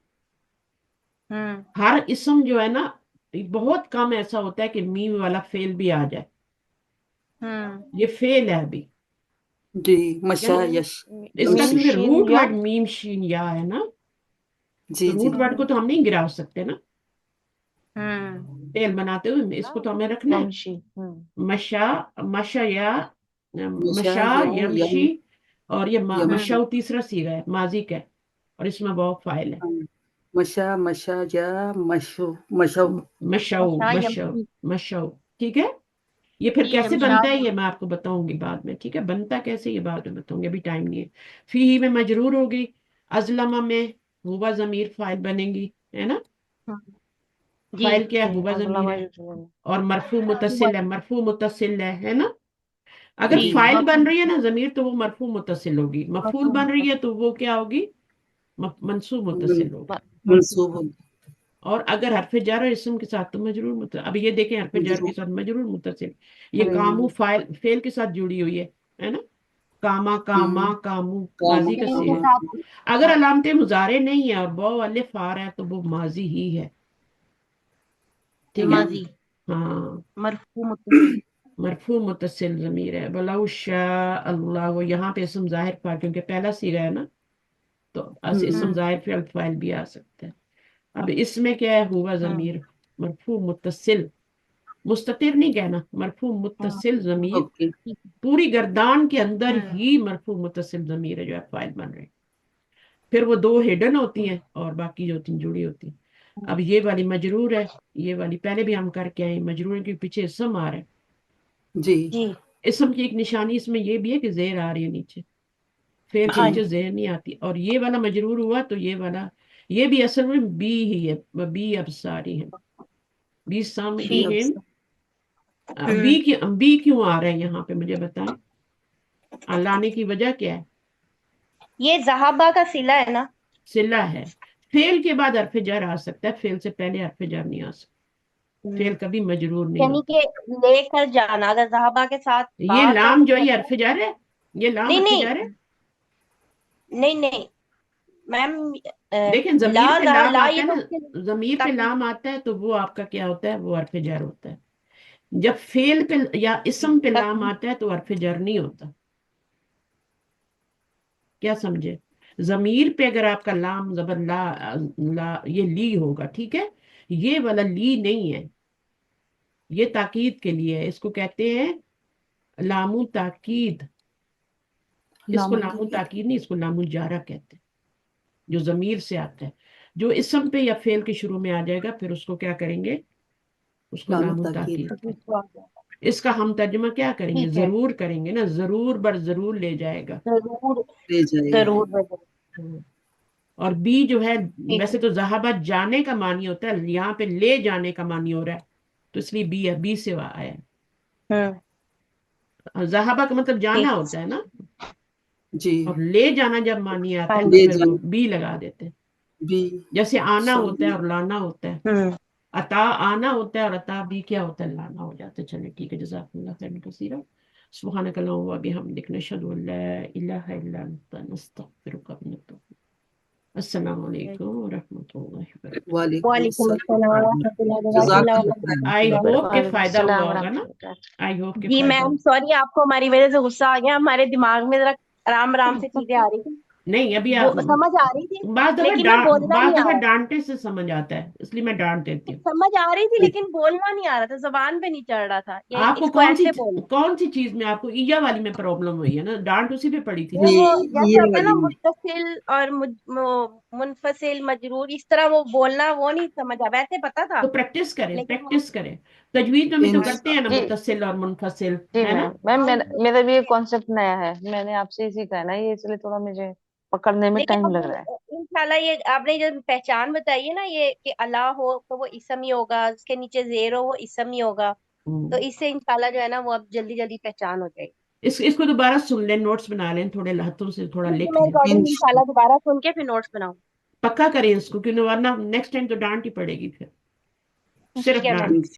Speaker 1: ہر اسم جو ہے نا، بہت کم ایسا ہوتا ہے کہ میم والا فعل بھی آ جائے. یہ فعل ہے ابھی.
Speaker 4: جی مشا یش
Speaker 1: اس کا
Speaker 3: میم
Speaker 1: کیونکہ
Speaker 3: شین
Speaker 1: روٹ
Speaker 3: یا
Speaker 1: ورڈ میم شین یا ہے نا،
Speaker 4: جی
Speaker 1: تو
Speaker 4: جی
Speaker 1: روٹ ورڈ کو تو ہم نہیں گرا سکتے نا فعل بناتے ہوئے، اس کو تو ہمیں رکھنا ہے.
Speaker 3: یمشی.
Speaker 1: مشا مشا یا
Speaker 4: مشا
Speaker 1: مشا
Speaker 4: یم
Speaker 1: یمشی، اور یہ
Speaker 4: یمشی
Speaker 1: مشاو تیسرا سیغہ ہے ماضی کا ہے، اور اس میں واو فاعل ہے.
Speaker 4: مشا مشا یا مشو مشو
Speaker 1: مشاو مشاو مشاو. ٹھیک ہے. یہ پھر کیسے بنتا ہے یہ میں آپ کو بتاؤں گی بعد میں. ٹھیک ہے، بنتا کیسے یہ بعد میں بتاؤں گی، ابھی ٹائم نہیں ہے. فی ہی میں مجرور ہوگی، ازلم میں ہوا ضمیر فاعل بنے گی، ہے نا.
Speaker 2: جی
Speaker 1: فاعل کیا ہے، ہوا
Speaker 3: اگلا
Speaker 1: ضمیر ہے.
Speaker 3: مجرور.
Speaker 1: اور مرفوع متصل ہے، مرفوع متصل ہے نا. اگر
Speaker 2: جی
Speaker 1: فاعل بن رہی ہے نا ضمیر، تو وہ مرفوع متصل ہوگی. مفعول بن رہی ہے تو وہ کیا ہوگی، منصوب متصل ہوگی.
Speaker 4: منصوب
Speaker 1: اور اگر حرف جر اور اسم کے ساتھ تو مجرور متصل. اب یہ دیکھیں حرف جر کے ساتھ مجرور متصل، یہ کامو فعل کے ساتھ جڑی ہوئی ہے نا. کاما کاما کامو ماضی کا
Speaker 2: فعل کے
Speaker 1: صیغہ.
Speaker 2: ساتھ.
Speaker 1: اگر علامت مضارع نہیں ہے اور واو الف آ رہا ہے تو وہ ماضی ہی ہے. ٹھیک ہے.
Speaker 2: ماضی
Speaker 1: ہاں
Speaker 2: مرفوع متصل.
Speaker 1: مرفوع متصل ضمیر ہے. وَلَوْ شَاءَ اللہ، وہ یہاں پہ اسم ظاہر پا کیونکہ پہلا صیغہ ہے نا، تو اسم ظاہر فعل فاعل بھی آ سکتا ہے. اب اس میں کیا ہے، ہوا ضمیر مرفوع متصل، مستتر نہیں کہنا، مرفوع متصل ضمیر.
Speaker 4: اوکے
Speaker 1: پوری گردان کے اندر ہی مرفوع متصل ضمیر ہے جو ہے فاعل بن رہے ہیں. پھر وہ دو ہڈن ہوتی ہیں اور باقی جو ہوتی ہیں جڑی ہوتی ہیں. اب یہ والی مجرور ہے، یہ والی پہلے بھی ہم کر کے آئے. مجرور کے پیچھے اسم آ رہا ہے.
Speaker 4: جی
Speaker 1: اسم کی ایک نشانی اس میں یہ بھی ہے کہ زیر آ رہی ہے نیچے، فعل کے
Speaker 2: ہاں
Speaker 1: نیچے زیر نہیں آتی. اور یہ والا مجرور ہوا تو یہ والا، یہ بھی اصل میں بی ہی ہے، بی ابصاری ہے، بی سامعی ہے. بی کیوں آ رہا ہے یہاں پہ مجھے بتائیں، لانے کی وجہ کیا ہے.
Speaker 2: یہ ذہابہ کا صلہ ہے نا.
Speaker 1: صلہ ہے. فعل کے بعد حرف جر آ سکتا ہے، فعل سے پہلے حرف جر نہیں آ سکتا. فعل کبھی مجرور نہیں
Speaker 2: یعنی
Speaker 1: ہوتا.
Speaker 2: کہ لے کر جانا، اگر ذہابہ کے ساتھ
Speaker 1: یہ
Speaker 2: با کا
Speaker 1: لام جو ہے یہ
Speaker 2: مطلب.
Speaker 1: حرف جر ہے، یہ لام
Speaker 2: نہیں
Speaker 1: حرف
Speaker 2: نہیں
Speaker 1: جر ہے.
Speaker 2: نہیں میم،
Speaker 1: دیکھیں
Speaker 2: لا
Speaker 1: ضمیر پہ
Speaker 2: لا
Speaker 1: لام
Speaker 2: لا
Speaker 1: آتا
Speaker 2: یہ
Speaker 1: ہے
Speaker 2: تو
Speaker 1: نا، ضمیر پہ لام آتا ہے تو وہ آپ کا کیا ہوتا ہے، وہ حرف جر ہوتا ہے. جب فعل پہ یا اسم پہ لام آتا ہے تو حرف جر نہیں ہوتا. کیا سمجھے، ضمیر پہ اگر آپ کا لام زبر لا یہ لی ہوگا، ٹھیک ہے. یہ والا لی نہیں ہے، یہ تاکید کے لیے ہے. اس کو کہتے ہیں لام تاکید. اس کو لام تاکید نہیں، اس کو لام الجارہ کہتے ہیں، جو ضمیر سے آتا ہے. جو اسم پہ یا فعل کے شروع میں آ جائے گا پھر اس کو کیا کریں گے، اس کو
Speaker 4: لام
Speaker 1: لام
Speaker 4: تاکید
Speaker 1: تاکید کہتے ہیں. اس کا ہم ترجمہ کیا کریں گے،
Speaker 2: ٹھیک ہے.
Speaker 1: ضرور کریں گے نا، ضرور بر ضرور لے جائے گا.
Speaker 2: ضرور
Speaker 4: لے جائے گا.
Speaker 2: ضرور.
Speaker 1: اور بی جو ہے،
Speaker 2: ٹھیک
Speaker 1: ویسے تو ذہابہ جانے کا معنی ہوتا ہے، یہاں پہ لے جانے کا معنی ہو رہا ہے، تو اس لیے بی ہے، بی سے آیا
Speaker 2: ہے.
Speaker 1: ہے. ذہابہ کا مطلب جانا
Speaker 2: ٹھیک.
Speaker 1: ہوتا ہے نا،
Speaker 4: جی
Speaker 1: اور لے جانا جب معنی آتا ہے تو
Speaker 4: لے
Speaker 1: پھر وہ
Speaker 4: جانا
Speaker 1: بی لگا دیتے ہیں.
Speaker 4: بھی
Speaker 1: جیسے آنا ہوتا ہے
Speaker 4: صحیح.
Speaker 1: اور لانا ہوتا ہے. عطا آنا ہوتا ہے اور عطا بھی کیا ہوتا ہے، لانا ہو جاتا ہے. چلے ٹھیک ہے، جزاک اللہ خیر کثیرا. سبحانک اللہم و بحمدک، نشہد ان لا الہ الا انت، نستغفرک و نتوب السلام علیکم ورحمۃ اللہ وبرکاتہ.
Speaker 4: وعلیکم
Speaker 2: وعلیکم
Speaker 4: السلام
Speaker 2: السلام ورحمۃ اللہ
Speaker 4: جزاک
Speaker 2: وبرکاتہ.
Speaker 4: اللہ
Speaker 1: آئی
Speaker 4: خیر.
Speaker 1: ہوپ کہ
Speaker 3: وعلیکم
Speaker 1: فائدہ ہوا
Speaker 3: السلام
Speaker 1: ہوگا نا.
Speaker 3: ورحمۃ اللہ.
Speaker 1: آئی ہوپ کہ
Speaker 2: جی
Speaker 1: فائدہ
Speaker 2: میم
Speaker 1: ہوا.
Speaker 2: سوری آپ کو ہماری وجہ سے غصہ آ گیا. ہمارے دماغ میں ذرا آرام آرام سے چیزیں آ رہی تھی,
Speaker 1: نہیں ابھی آپ
Speaker 2: سمجھ آ رہی تھی,
Speaker 1: بعض
Speaker 2: لیکن نا بولنا نہیں آ رہا.
Speaker 1: ڈانٹنے سے سمجھ آتا ہے, اس لیے میں ڈانٹ دیتی ہوں.
Speaker 2: سمجھ آ رہی تھی لیکن بولنا نہیں آ رہا تھا, زبان پہ نہیں چڑھ رہا تھا. یہ
Speaker 1: آپ کو
Speaker 2: اس کو ایسے بولنا.
Speaker 1: کون سی چیز میں آپ کو ایجا والی میں پرابلم ہوئی ہے نا, ڈانٹ اسی پہ پڑی تھی نا.
Speaker 2: وہ
Speaker 4: جی
Speaker 2: جیسے
Speaker 4: یہ
Speaker 2: ہوتا ہے نا
Speaker 4: والی
Speaker 2: متصل اور منفصل مجرور, اس طرح وہ بولنا وہ نہیں سمجھ آ. ویسے پتا تھا
Speaker 1: تو پریکٹس کریں,
Speaker 2: لیکن وہ
Speaker 1: پریکٹس کریں. تجوید میں بھی تو کرتے ہیں نا
Speaker 3: جی
Speaker 1: متصل اور منفصل,
Speaker 3: جی
Speaker 1: ہے نا.
Speaker 3: میم میرا بھی یہ کانسیپٹ نیا ہے, میں نے آپ سے ہی سیکھا ہے نا یہ, اس لیے تھوڑا مجھے پکڑنے میں
Speaker 2: لیکن
Speaker 3: ٹائم
Speaker 2: اب
Speaker 3: لگ رہا ہے.
Speaker 2: انشاءاللہ یہ آپ نے جو پہچان بتائی ہے نا, یہ کہ اللہ ہو تو وہ اسم ہی ہوگا, اس کے نیچے زیر ہو وہ اسم ہی ہوگا, تو اس سے انشاءاللہ جو ہے نا وہ اب جلدی جلدی پہچان ہو جائے گی.
Speaker 1: اس کو دوبارہ سن لیں, نوٹس بنا لیں, تھوڑے ہاتھوں سے تھوڑا
Speaker 2: ٹھیک ہے,
Speaker 1: لکھ
Speaker 2: میں
Speaker 1: لیں.
Speaker 2: ریکارڈنگ انشاءاللہ دوبارہ سن کے پھر نوٹس بناؤں.
Speaker 1: پکا کریں اس کو, کیونکہ ورنہ نیکسٹ ٹائم تو ڈانٹ ہی پڑے گی پھر,
Speaker 2: ٹھیک
Speaker 1: صرف
Speaker 2: ہے میم.
Speaker 1: ڈانٹ.